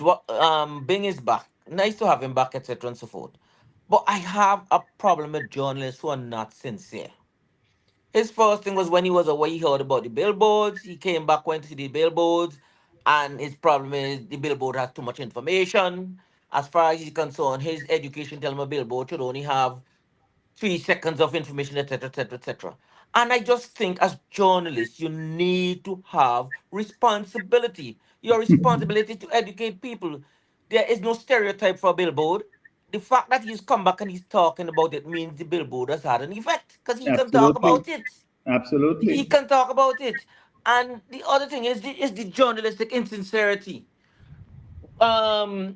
Bing is back. Nice to have him back, etc. and so forth. But I have a problem with journalists who are not sincere. His first thing was when he was away, he heard about the billboards. He came back, went to see the billboards, and his problem is the billboard has too much information. As far as he's concerned, his education tell him a billboard should only have 3 seconds of information, etc., etc., etc. And I just think as journalists, you need to have responsibility. Your responsibility to educate people. There is no stereotype for a billboard. The fact that he's come back and he's talking about it means the billboard has had an effect because he can talk Absolutely. about it. Absolutely. He can talk about it. And the other thing is the journalistic insincerity. Um,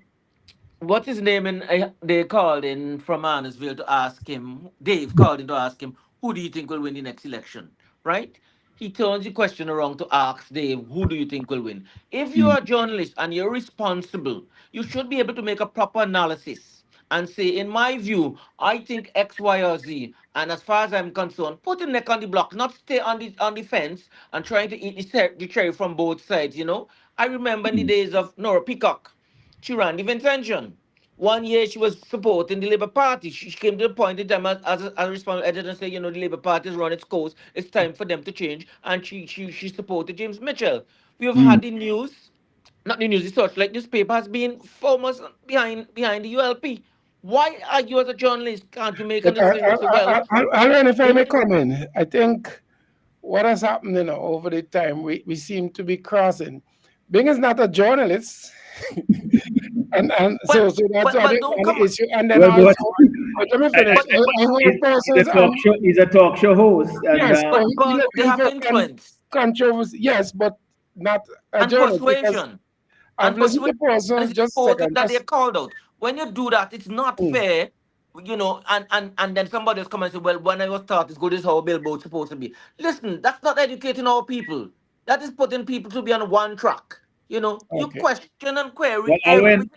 what's his name? And they called in from Annisville to ask him. Dave called in to ask him, who do you think will win the next election? Right? He turns the question around to ask Dave, who do you think will win? If you're a journalist and you're responsible, you should be able to make a proper analysis and say, in my view, I think X, Y, or Z. And as far as I'm concerned, put your neck on the block, not stay on the fence and trying to eat the cherry from both sides. I remember in the days of Nora Peacock. She ran the Vincention. One year she was supporting the Labour Party. She came to the point in time as a responsible editor and said, the Labour Party has run its course. It's time for them to change. And she supported James Mitchell. We have had the news, not the news, the Searchlight newspaper has been foremost behind the ULP. Why are you as a journalist? Can't you make an decision so well? Alan, if I may come in, I think what has happened over the time, we seem to be crossing. Bing is not a journalist. and so that's the issue. And then also, let me finish. He's a talk show host. Yes, but they have influence. Controversy, yes, but not a and journalist. Persuasion. I've listened to persons, just a second. That they're called out. When you do that, it's not fair, and then somebody else come and say, well, when I was taught, it's good, this is how a billboard's supposed to be. Listen, that's not educating our people. That is putting people to be on one track. You Okay. question and query Well, every. Alwyn,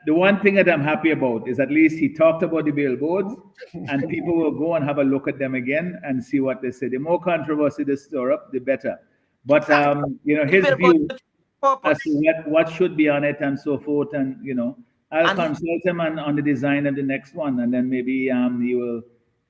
the one thing that I'm happy about is at least he talked about the billboards, and people will go and have a look at them again and see what they say. The more controversy they stir up, the better. But The his billboard view as to purpose. what should be on it and so forth, and I'll And he consult him on the design of the next one, and then maybe he will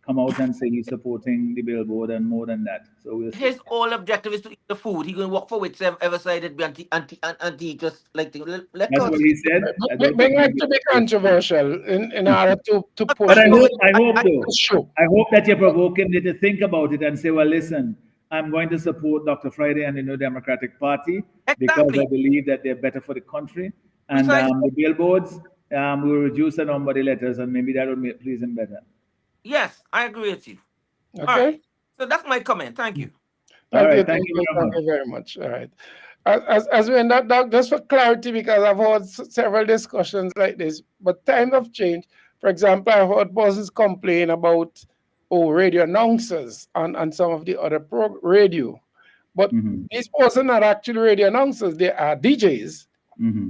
come out and say he's supporting the billboard and more than that. So we'll see. his whole objective is to eat the food. He gonna work for whichever side it be anti just like let That's us. what he said. I don't They think like to be controversial in order to But push I this hope, I hope though, issue. I hope that you're provoking me to think about it and say, well, listen, I'm going to support Dr. Friday and the New Democratic Party because I Exactly. believe that they're better for the country. And Precisely. the billboards will reduce the number of the letters, and maybe that will please him better. Yes, I agree with you. All right. Okay. So that's my comment. Thank you. All Thank you, right, thank you very thank much. you very much. All right. As we end up, just for clarity, because I've heard several discussions like this, but times have changed. For example, I heard bosses complain about radio announcers on some of the other radio, but Mm-hmm. these persons are not actually radio announcers; they are DJs. Mm-hmm.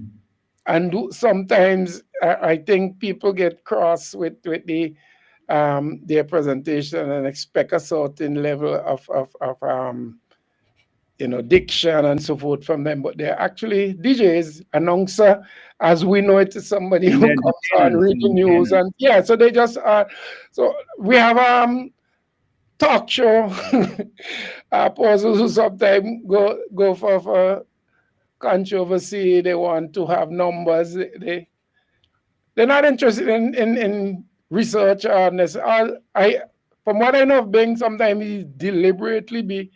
And sometimes I think people get cross with their presentation and expect a certain level of diction and so forth from them, but they're actually DJs, announcer, as we know it is somebody And who they're comes on reading news, entertainers. and yeah, so they just so we have talk show persons who sometimes go for controversy. They want to have numbers. They're not interested in research or I from what I know of Bing, sometimes he deliberately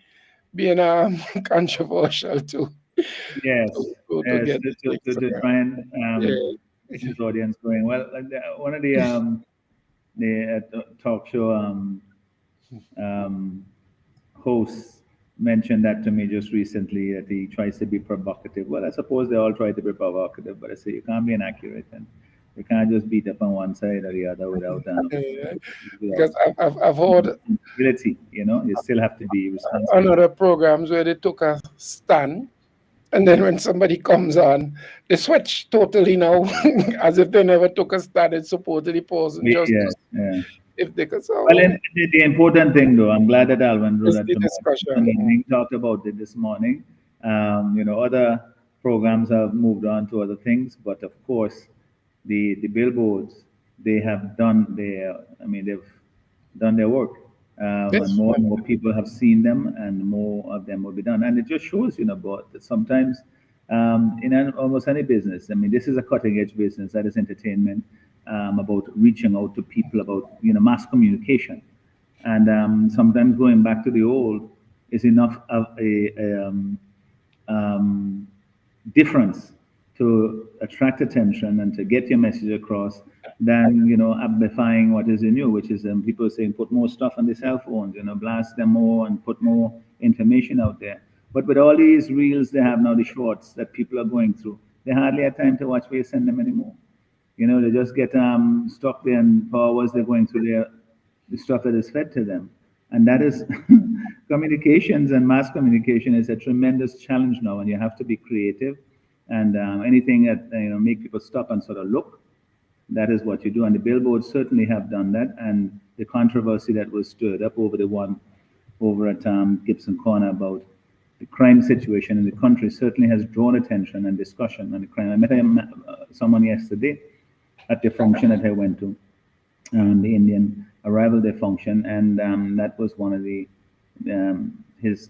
being controversial to Yes, to yes, get to, clicks. to, to try and Yeah. get his audience going. Well, one of the talk show um, hosts mentioned that to me just recently, that he tries to be provocative. Well, I suppose they all try to be provocative, but I say you can't be inaccurate, and you can't just beat up on one side or the other without Yeah. without Because I've heard responsibility. You still have to be on responsible. other programs where they took a stand, and then when somebody comes on, they switch totally now, as if they never took a stand and supported the person just Yeah, yeah. if they could. Well, So and the important thing, though, I'm glad that Alvin wrote it's that the to me. I discussion. mean, we talked about it this morning. Other programs have moved on to other things, but of course, the billboards, they have done their, I mean, they've done their work. And Yes. more people have seen them, and more of them will be done. And it just shows, but that sometimes almost any business, I mean, this is a cutting edge business, that is entertainment, about reaching out to people, about, mass communication. And sometimes going back to the old is enough of a difference to attract attention and to get your message across than amplifying what is new, which is people saying put more stuff on the cell phones, blast them more and put more information out there. But with all these reels they have now, the shorts that people are going through, they hardly have time to watch where you send them anymore. They just get stuck there, and for hours they're going through the stuff that is fed to them. And that is communications, and mass communication is a tremendous challenge now, and you have to be creative. And anything that make people stop and sort of look, that is what you do. And the billboards certainly have done that. And the controversy that was stirred up over the one over at Gibson Corner about the crime situation in the country certainly has drawn attention and discussion on the crime. I met someone yesterday at the function that I went to, the Indian Arrival Day function, and that was one of the his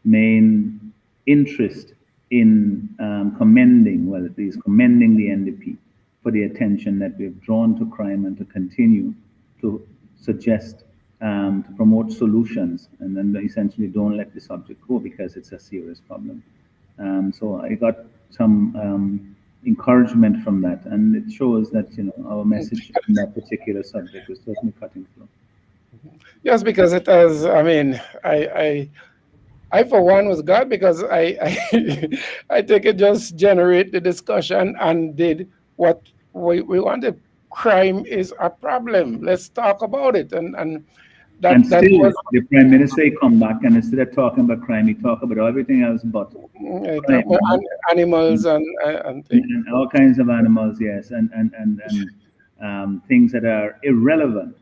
main interest in commending, well, at least commending the NDP for the attention that we've drawn to crime and to continue to suggest, to promote solutions, and then essentially don't let the subject go because it's a serious problem. So I got some encouragement from that, and it shows that our message on that particular subject is certainly cutting through. Yes, because it has. I mean, I for one was glad because I think it just generate the discussion and did what we wanted. Crime is a problem. Let's talk about it. And And that still, was the prime minister he come back and instead of talking about crime, he talk about everything else but talk crime. about animals and things. And all kinds of animals, yes, and things that are irrelevant.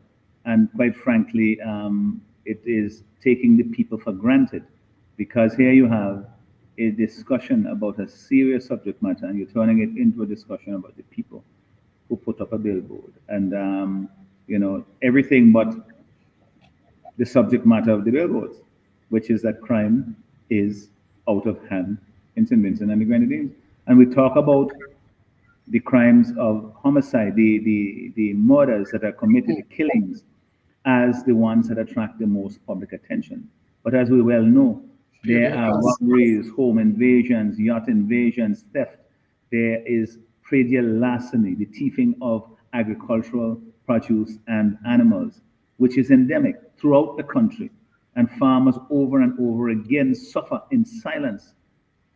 And quite frankly, it is taking the people for granted because here you have a discussion about a serious subject matter and you're turning it into a discussion about the people who put up a billboard. And, everything but the subject matter of the billboards, which is that crime is out of hand in St. Vincent and the Grenadines. And we talk about the crimes of homicide, the murders that are committed, the killings, as the ones that attract the most public attention. But as we well know, there are robberies, home invasions, yacht invasions, theft. There is predial larceny, the thieving of agricultural produce and animals, which is endemic throughout the country. And farmers over and over again suffer in silence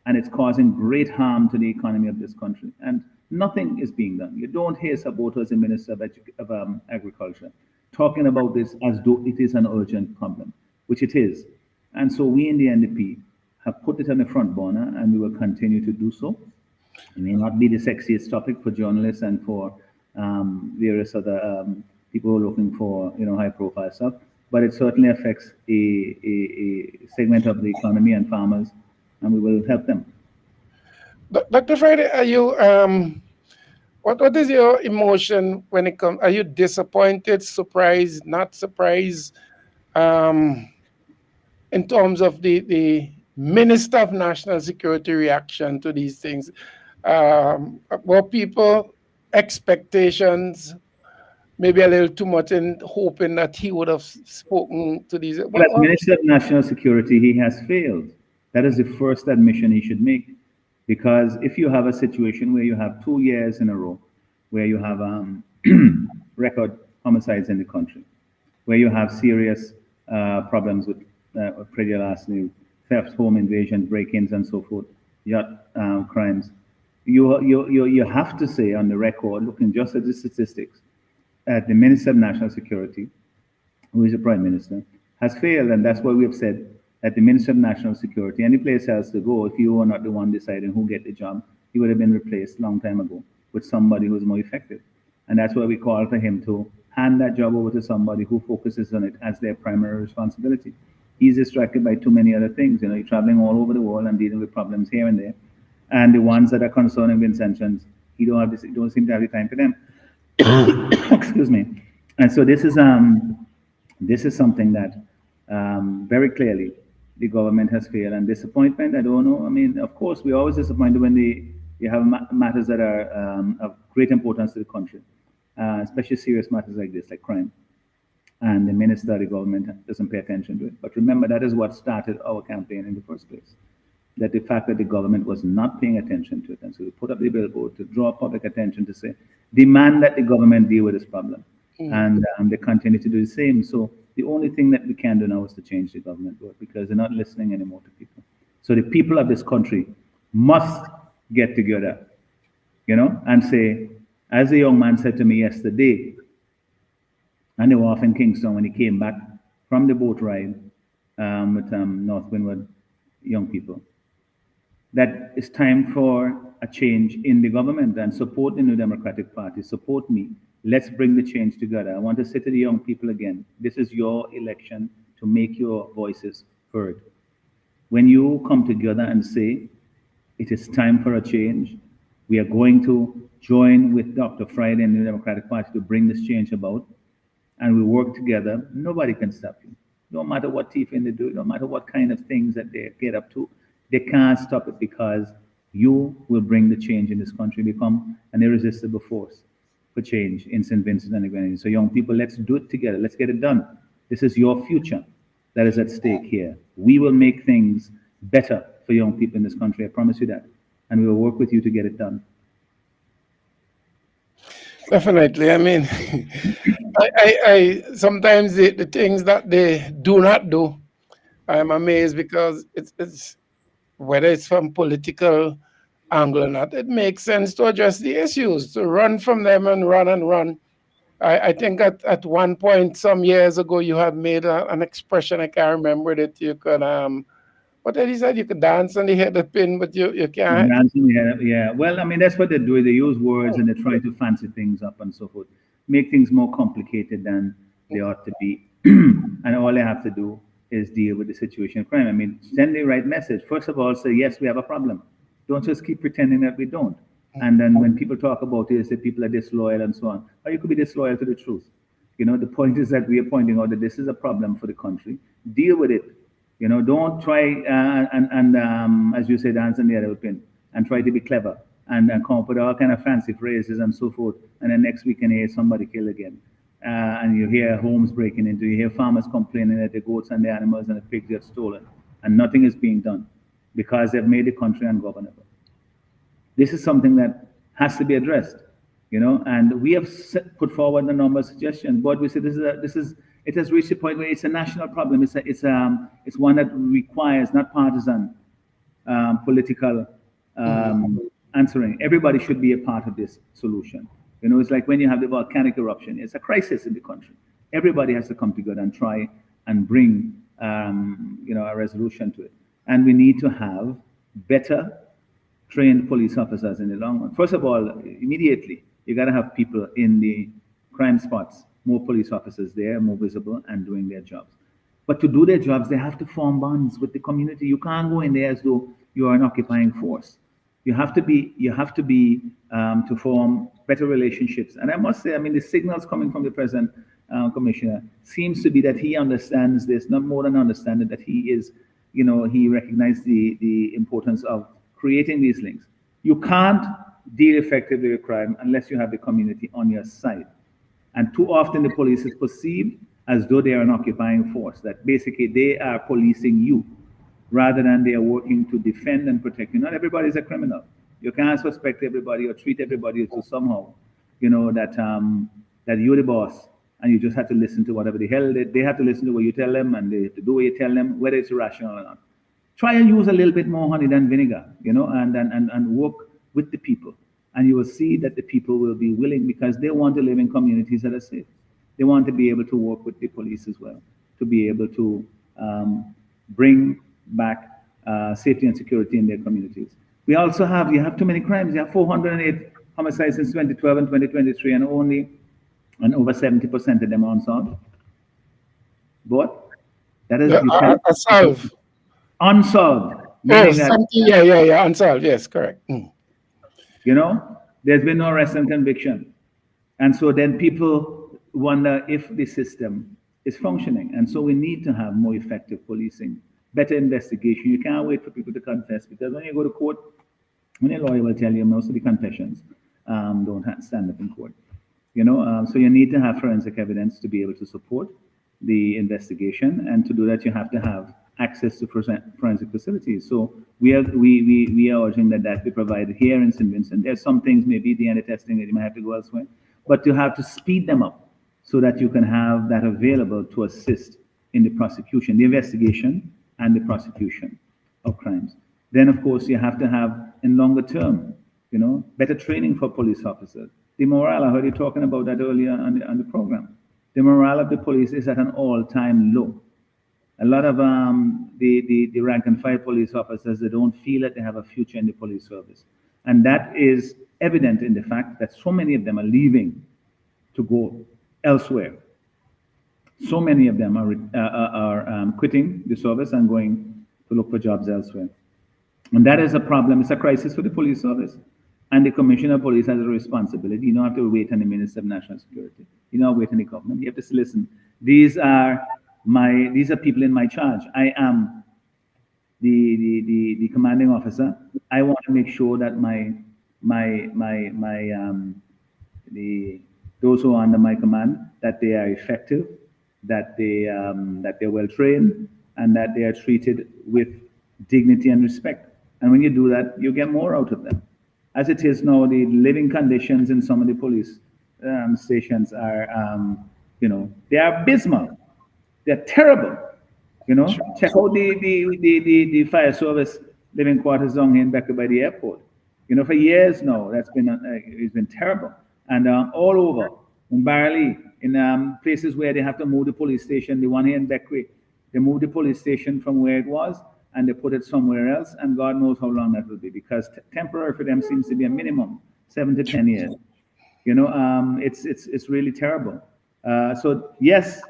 and it's causing great harm to the economy of this country. And nothing is being done. You don't hear Sabota as a Minister of Agriculture talking about this as though it is an urgent problem, which it is. And so we in the NDP have put it on the front burner and we will continue to do so. It may not be the sexiest topic for journalists and for various other people who are looking for high profile stuff, but it certainly affects a segment of the economy and farmers, and we will help them. Dr. Friday, are you what is your emotion when it comes? Are you disappointed, surprised, not surprised? In terms of the Minister of National Security reaction to these things, were people expectations maybe a little too much in hoping that he would have spoken to these? Well, as Minister of National Security, he has failed. That is the first admission he should make. Because if you have a situation where you have 2 years in a row, where you have record homicides in the country, where you have serious problems with predial larceny, theft, home invasion, break-ins, and so forth, yacht crimes, you have to say on the record, looking just at the statistics, the Minister of National Security, who is the Prime Minister, has failed, and that's why we have said that the Minister of National Security, any place else to go, if you were not the one deciding who get the job, he would have been replaced long time ago with somebody who's more effective. And that's why we call for him to hand that job over to somebody who focuses on it as their primary responsibility. He's distracted by too many other things. You're traveling all over the world and dealing with problems here and there. And the ones that are concerning Vincentians, he don't seem to have the time for them. Excuse me. And so this is something that very clearly the government has failed. And disappointment, I don't know. I mean, of course, we're always disappointed when you have matters that are of great importance to the country, especially serious matters like this, like crime. And the minister, the government doesn't pay attention to it. But remember, that is what started our campaign in the first place. That the fact that the government was not paying attention to it. And so we put up the billboard to draw public attention to say, demand that the government deal with this problem. And they continue to do the same. So the only thing that we can do now is to change the government because they're not listening anymore to people. So the people of this country must get together, and say, as a young man said to me yesterday, and they were off in Kingston when he came back from the boat ride with North Windward young people, that it's time for a change in the government and support the New Democratic Party, support me. Let's bring the change together. I want to say to the young people again, this is your election to make your voices heard. When you come together and say, it is time for a change, we are going to join with Dr. Friday and the New Democratic Party to bring this change about, and we work together, nobody can stop you. No matter what thieving they do, no matter what kind of things that they get up to, they can't stop it because you will bring the change in this country, become an irresistible force for change in St. Vincent and the Grenadines. So young people, let's do it together. Let's get it done. This is your future that is at stake here. We will make things better for young people in this country. I promise you that. And we will work with you to get it done. Definitely. I mean, I sometimes the things that they do not do, I'm amazed because it's whether it's from political angle or not, it makes sense to address the issues, to run from them and run. I think at one point some years ago you had made an expression, I can't remember, that you could what did he said, you could dance on the head of pin, but you can't. Dancing, yeah. Well, I mean, that's what they do. They use words and they try to fancy things up and so forth, make things more complicated than they ought to be. And all they have to do is deal with the situation of crime. I mean, send the right message. First of all, say, yes, we have a problem. Don't just keep pretending that we don't. And then when people talk about it, they say people are disloyal and so on. Or you could be disloyal to the truth. You know, the point is that we are pointing out that this is a problem for the country. Deal with it. You know, don't try as you say, dance in the other pin and try to be clever and come up with all kind of fancy phrases and so forth. And then next week you hear somebody killed again. And you hear homes breaking into, you hear farmers complaining that the goats and the animals and the pigs get stolen. And nothing is being done because they've made the country ungovernable. This is something that has to be addressed, you know, and we have put forward a number of suggestions, but we say it has reached a point where it's a national problem. It's one that requires not partisan, political answering. Everybody should be a part of this solution. You know, it's like when you have the volcanic eruption. It's a crisis in the country. Everybody has to come together and try and bring, a resolution to it. And we need to have better trained police officers in the long run. First of all, immediately, you got to have people in the crime spots, more police officers there, more visible and doing their jobs. But to do their jobs, they have to form bonds with the community. You can't go in there as though you are an occupying force. You have to to form better relationships. And I must say, I mean, the signals coming from the present commissioner seems to be that he understands this, not more than understanding that he is, he recognized the importance of creating these links. You can't deal effectively with crime unless you have the community on your side. And too often the police is perceived as though they are an occupying force, that basically they are policing you rather than they are working to defend and protect you. Not everybody is a criminal. You can't suspect everybody or treat everybody as though somehow, that you're the boss and you just have to listen to whatever the hell they have to listen to what you tell them and they have to do what you tell them, whether it's rational or not. Try and use a little bit more honey than vinegar, and work with the people. And you will see that the people will be willing because they want to live in communities that are safe. They want to be able to work with the police as well, to be able to bring back safety and security in their communities. We also you have too many crimes. You have 408 homicides since 2012 and 2023, and over 70% of them are unsolved. But that is unsolved. Unsolved. Unsolved. Yes, correct. There's been no arrest and conviction. And so then people wonder if the system is functioning. And so we need to have more effective policing, better investigation. You can't wait for people to confess because when you go to court, when a lawyer will tell you most of the confessions don't stand up in court. So you need to have forensic evidence to be able to support the investigation. And to do that, you have to have access to forensic facilities. So we are urging that be provided here in St. Vincent. There's some things, maybe DNA testing, that you might have to go elsewhere, but you have to speed them up so that you can have that available to assist in the prosecution, the investigation and the prosecution of crimes. Then, of course, you have to have, in longer term, better training for police officers. The morale, I heard you talking about that earlier on the program. The morale of the police is at an all-time low. A lot of the rank and file police officers, they don't feel that they have a future in the police service. And that is evident in the fact that so many of them are leaving to go elsewhere. So many of them are quitting the service and going to look for jobs elsewhere. And that is a problem. It's a crisis for the police service. And the Commissioner of Police has a responsibility. You don't have to wait on the Minister of National Security. You don't wait on the government. You have to say, listen, these are people in my charge. I am the commanding officer. I want to make sure that those who are under my command, that they are effective, that they're well trained, and that they are treated with dignity and respect. And when you do that, you get more out of them. As it is now, the living conditions in some of the police stations are, they are abysmal. They're terrible. Check out the fire service living quarters down here in Becker by the airport. For years now, it's been terrible. And all over, Barely in places where they have to move the police station, the one here in Beckwith, they moved the police station from where it was and they put it somewhere else, and God knows how long that will be, because temporary for them seems to be a minimum 7 to 10 years. It's really terrible. So yes,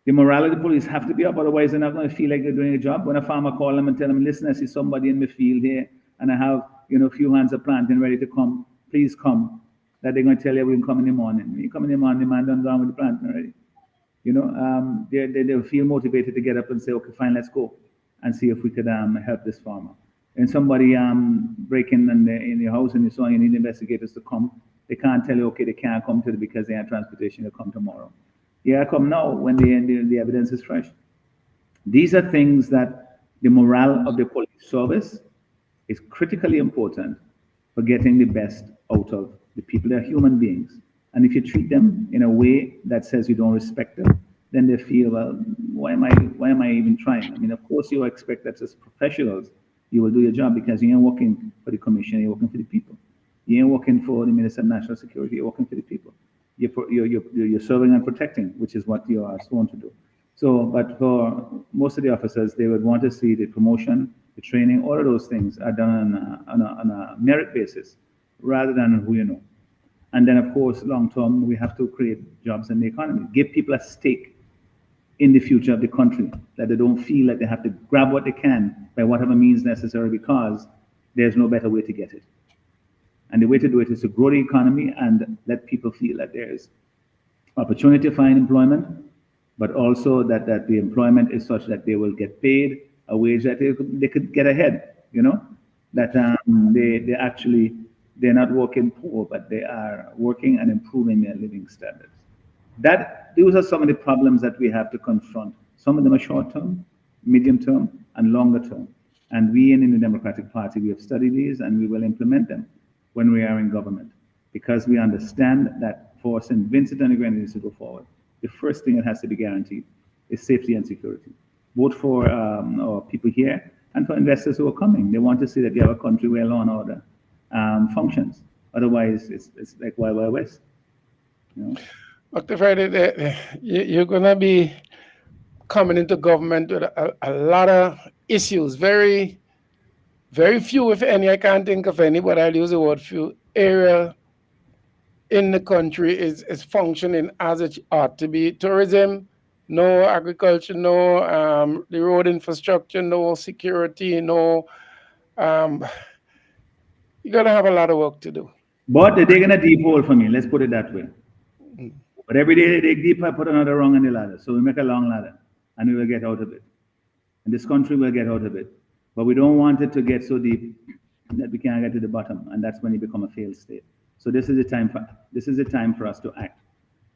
the morale of the police have to be up, otherwise they're not going to feel like they're doing a job. When a farmer call them and tell them, listen, I see somebody in the field here, and I have a few hands of planting ready to come, please come. That they're going to tell you we can come in the morning. When you come in the morning, the man done gone with the planting already. They feel motivated to get up and say, okay, fine, let's go and see if we could help this farmer. And somebody break in your house and you saw you need investigators to come. They can't tell you, okay, they can't come today because they have transportation, they'll come tomorrow. Yeah, come now when the evidence is fresh. These are things that the morale of the police service is critically important for getting the best out of the people. They're human beings. And if you treat them in a way that says you don't respect them, then they feel, well, why am I even trying? I mean, of course you expect that as professionals, you will do your job, because you ain't working for the commission, you're working for the people. You ain't working for the Minister of National Security, you're working for the people. You're serving and protecting, which is what you are sworn to do. So, but for most of the officers, they would want to see the promotion, the training, all of those things are done on a merit basis rather than who you know. And then, of course, long term, we have to create jobs in the economy, give people a stake in the future of the country, that they don't feel that they have to grab what they can by whatever means necessary, because there's no better way to get it. And the way to do it is to grow the economy and let people feel that there's opportunity to find employment, but also that the employment is such that they will get paid a wage that they could get ahead, that they're not working poor, but they are working and improving their living standards. Those are some of the problems that we have to confront. Some of them are short term, medium term, and longer term. And we in the Democratic Party, we have studied these and we will implement them when we are in government, because we understand that for St. Vincent and the Grenadines to go forward, the first thing that has to be guaranteed is safety and security, both for our people here and for investors who are coming. They want to see that you have a country where law and order functions. Otherwise, it's like Wild Wild West. Dr. Friday, you're going to be coming into government with a lot of issues. Very, very few, if any, I can't think of any, but I'll use the word few, area in the country is functioning as it ought to be. Tourism, no agriculture, no the road infrastructure, no security, no. You're going to have a lot of work to do. But they're digging a deep hole for me, let's put it that way. But every day they dig deep, I put another rung on the ladder. So we make a long ladder and we will get out of it. And this country will get out of it. But we don't want it to get so deep that we can't get to the bottom, and that's when you become a failed state. So this is the time for us to act.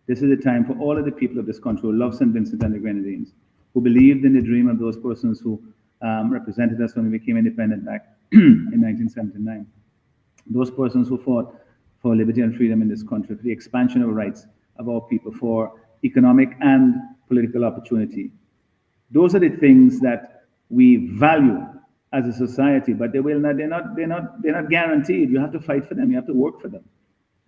This is the time for all of the people of this country who love St. Vincent and the Grenadines, who believed in the dream of those persons who represented us when we became independent back in 1979. Those persons who fought for liberty and freedom in this country, for the expansion of rights of our people, for economic and political opportunity. Those are the things that we value as a society, but they're not guaranteed. You have to fight for them. You have to work for them.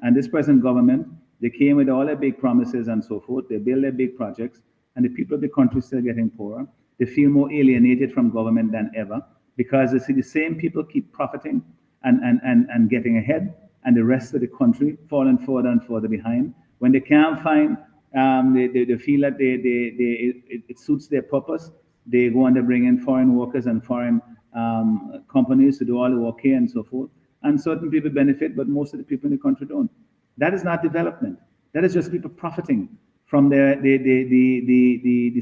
And this present government, they came with all their big promises and so forth. They build their big projects, and the people of the country are still getting poorer. They feel more alienated from government than ever, because they see the same people keep profiting and getting ahead, and the rest of the country falling further and further behind. When they can't find, they feel that it suits their purpose, they go and they bring in foreign workers and foreign companies to do all the work here and so forth. And certain people benefit, but most of the people in the country don't. That is not development. That is just people profiting from the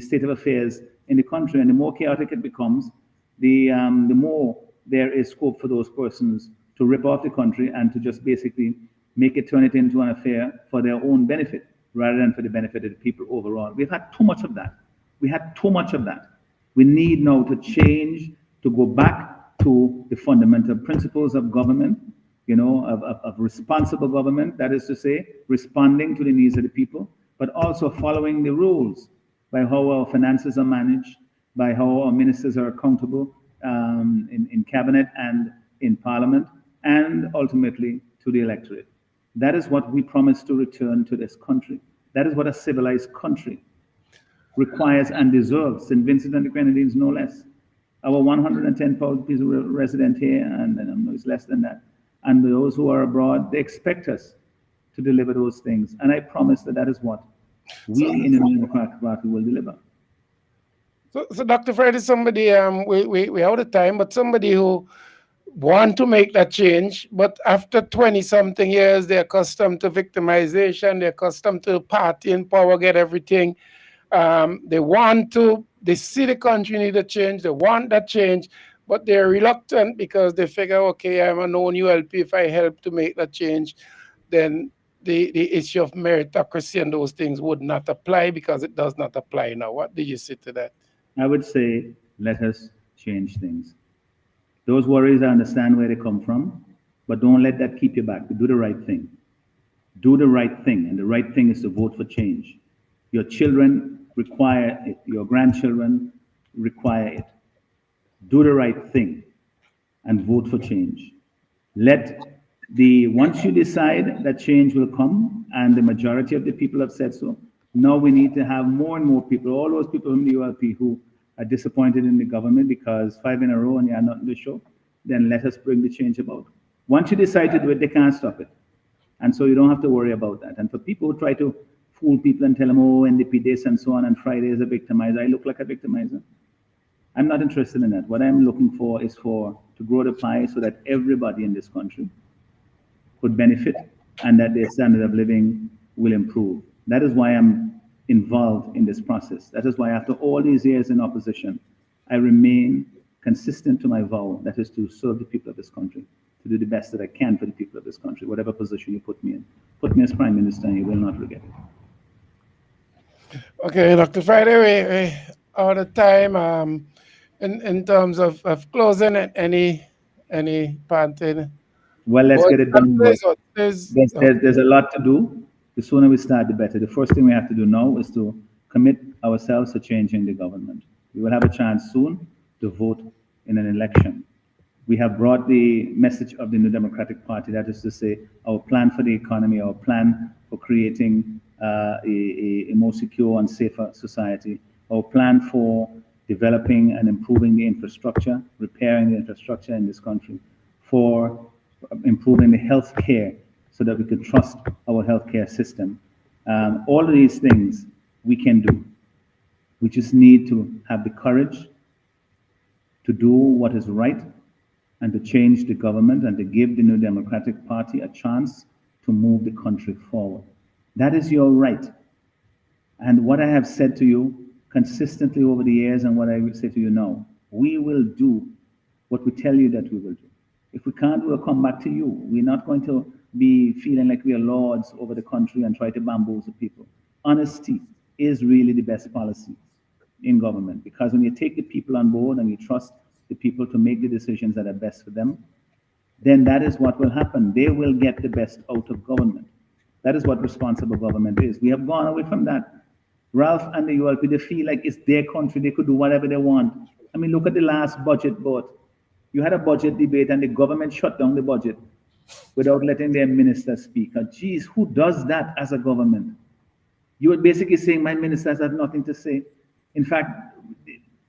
state of affairs in the country. And the more chaotic it becomes, the more there is scope for those persons to rip off the country and to just basically turn it into an affair for their own benefit rather than for the benefit of the people overall. We've had too much of that. We need now to change, to go back to the fundamental principles of government, of responsible government, that is to say, responding to the needs of the people, but also following the rules by how our finances are managed, by how our ministers are accountable in cabinet and in parliament, and ultimately to the electorate. That is what we promise to return to this country. That is what a civilized country requires and deserves. St. Vincent and the Grenadines, no less. Our 110,000 people resident here, and it's less than that. And those who are abroad, they expect us to deliver those things. And I promise that that is what we in the Democratic Party will deliver. So Dr. Fred is somebody, we out of time, but somebody who want to make that change, but after 20-something years, they're accustomed to victimization, they're accustomed to party and power, get everything. They see the country need a change, they want that change, but they're reluctant because they figure, okay, I'm a known ULP, if I help to make that change, then the issue of meritocracy and those things would not apply because it does not apply now. What do you say to that? I would say, let us change things. Those worries, I understand where they come from, but don't let that keep you back. Do the right thing. Do the right thing, and the right thing is to vote for change. Your children require it. Your grandchildren require it. Do the right thing and vote for change. Once you decide that change will come, and the majority of the people have said so, now we need to have more and more people, all those people from the ULP who are disappointed in the government because 5 in a row and you are not in the show, then let us bring the change about. Once you decide to do it, they can't stop it. And so you don't have to worry about that. And for people who try to fool people and tell them, oh, NDP this and so on, and Friday is a victimizer, I look like a victimizer. I'm not interested in that. What I'm looking for is to grow the pie so that everybody in this country could benefit and that their standard of living will improve. That is why I'm involved in this process. That is why after all these years in opposition, I remain consistent to my vow, that is to serve the people of this country, to do the best that I can for the people of this country, whatever position you put me in. Put me as Prime Minister and you will not regret it. Okay, Dr. Friday, we out of time. In terms of closing, any parting? Well, let's get it done. There's a lot to do. The sooner we start, the better. The first thing we have to do now is to commit ourselves to changing the government. We will have a chance soon to vote in an election. We have brought the message of the New Democratic Party, that is to say, our plan for the economy, our plan for creating a more secure and safer society, our plan for developing and improving the infrastructure, repairing the infrastructure in this country, for improving the health care so that we could trust our healthcare system. All of these things we can do. We just need to have the courage to do what is right and to change the government and to give the New Democratic Party a chance to move the country forward. That is your right. And what I have said to you consistently over the years and what I will say to you now, we will do what we tell you that we will do. If we can't, we'll come back to you. We're not going to be feeling like we are lords over the country and try to bamboozle people. Honesty is really the best policy in government, because when you take the people on board and you trust the people to make the decisions that are best for them, then that is what will happen. They will get the best out of government. That is what responsible government is. We have gone away from that. Ralph and the ULP, they feel like it's their country, they could do whatever they want. I mean, look at the last budget vote. You had a budget debate and the government shut down the budget without letting their minister speak. Geez, who does that as a government? You are basically saying my ministers have nothing to say. In fact,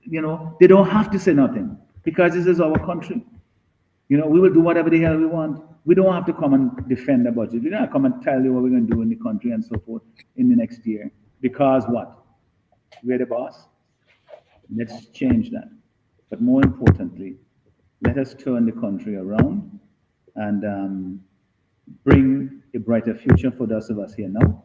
they don't have to say nothing because this is our country. We will do whatever the hell we want. We don't have to come and defend the budget. We don't have to come and tell you what we're going to do in the country and so forth in the next year. Because what? We're the boss. Let's change that. But more importantly, let us turn the country around and bring a brighter future for those of us here now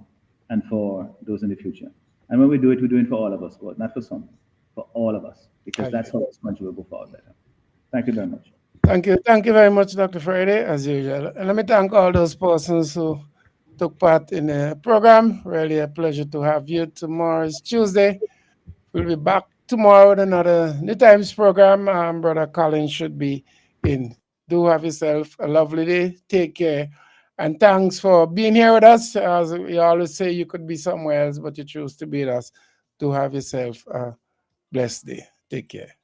and for those in the future. And when we do it, we're doing it for all of us, but not for some, for all of us, because that's how this country will go forward better. Thank you very much. Thank you very much, Dr. Friday, as usual. And let me thank all those persons who took part in the program. Really a pleasure to have you. Tomorrow is Tuesday. We'll be back tomorrow with another Newtimes program. Brother Colin should be in. Do have yourself a lovely day. Take care. And thanks for being here with us. As we always say, you could be somewhere else, but you choose to be with us. Do have yourself a blessed day. Take care.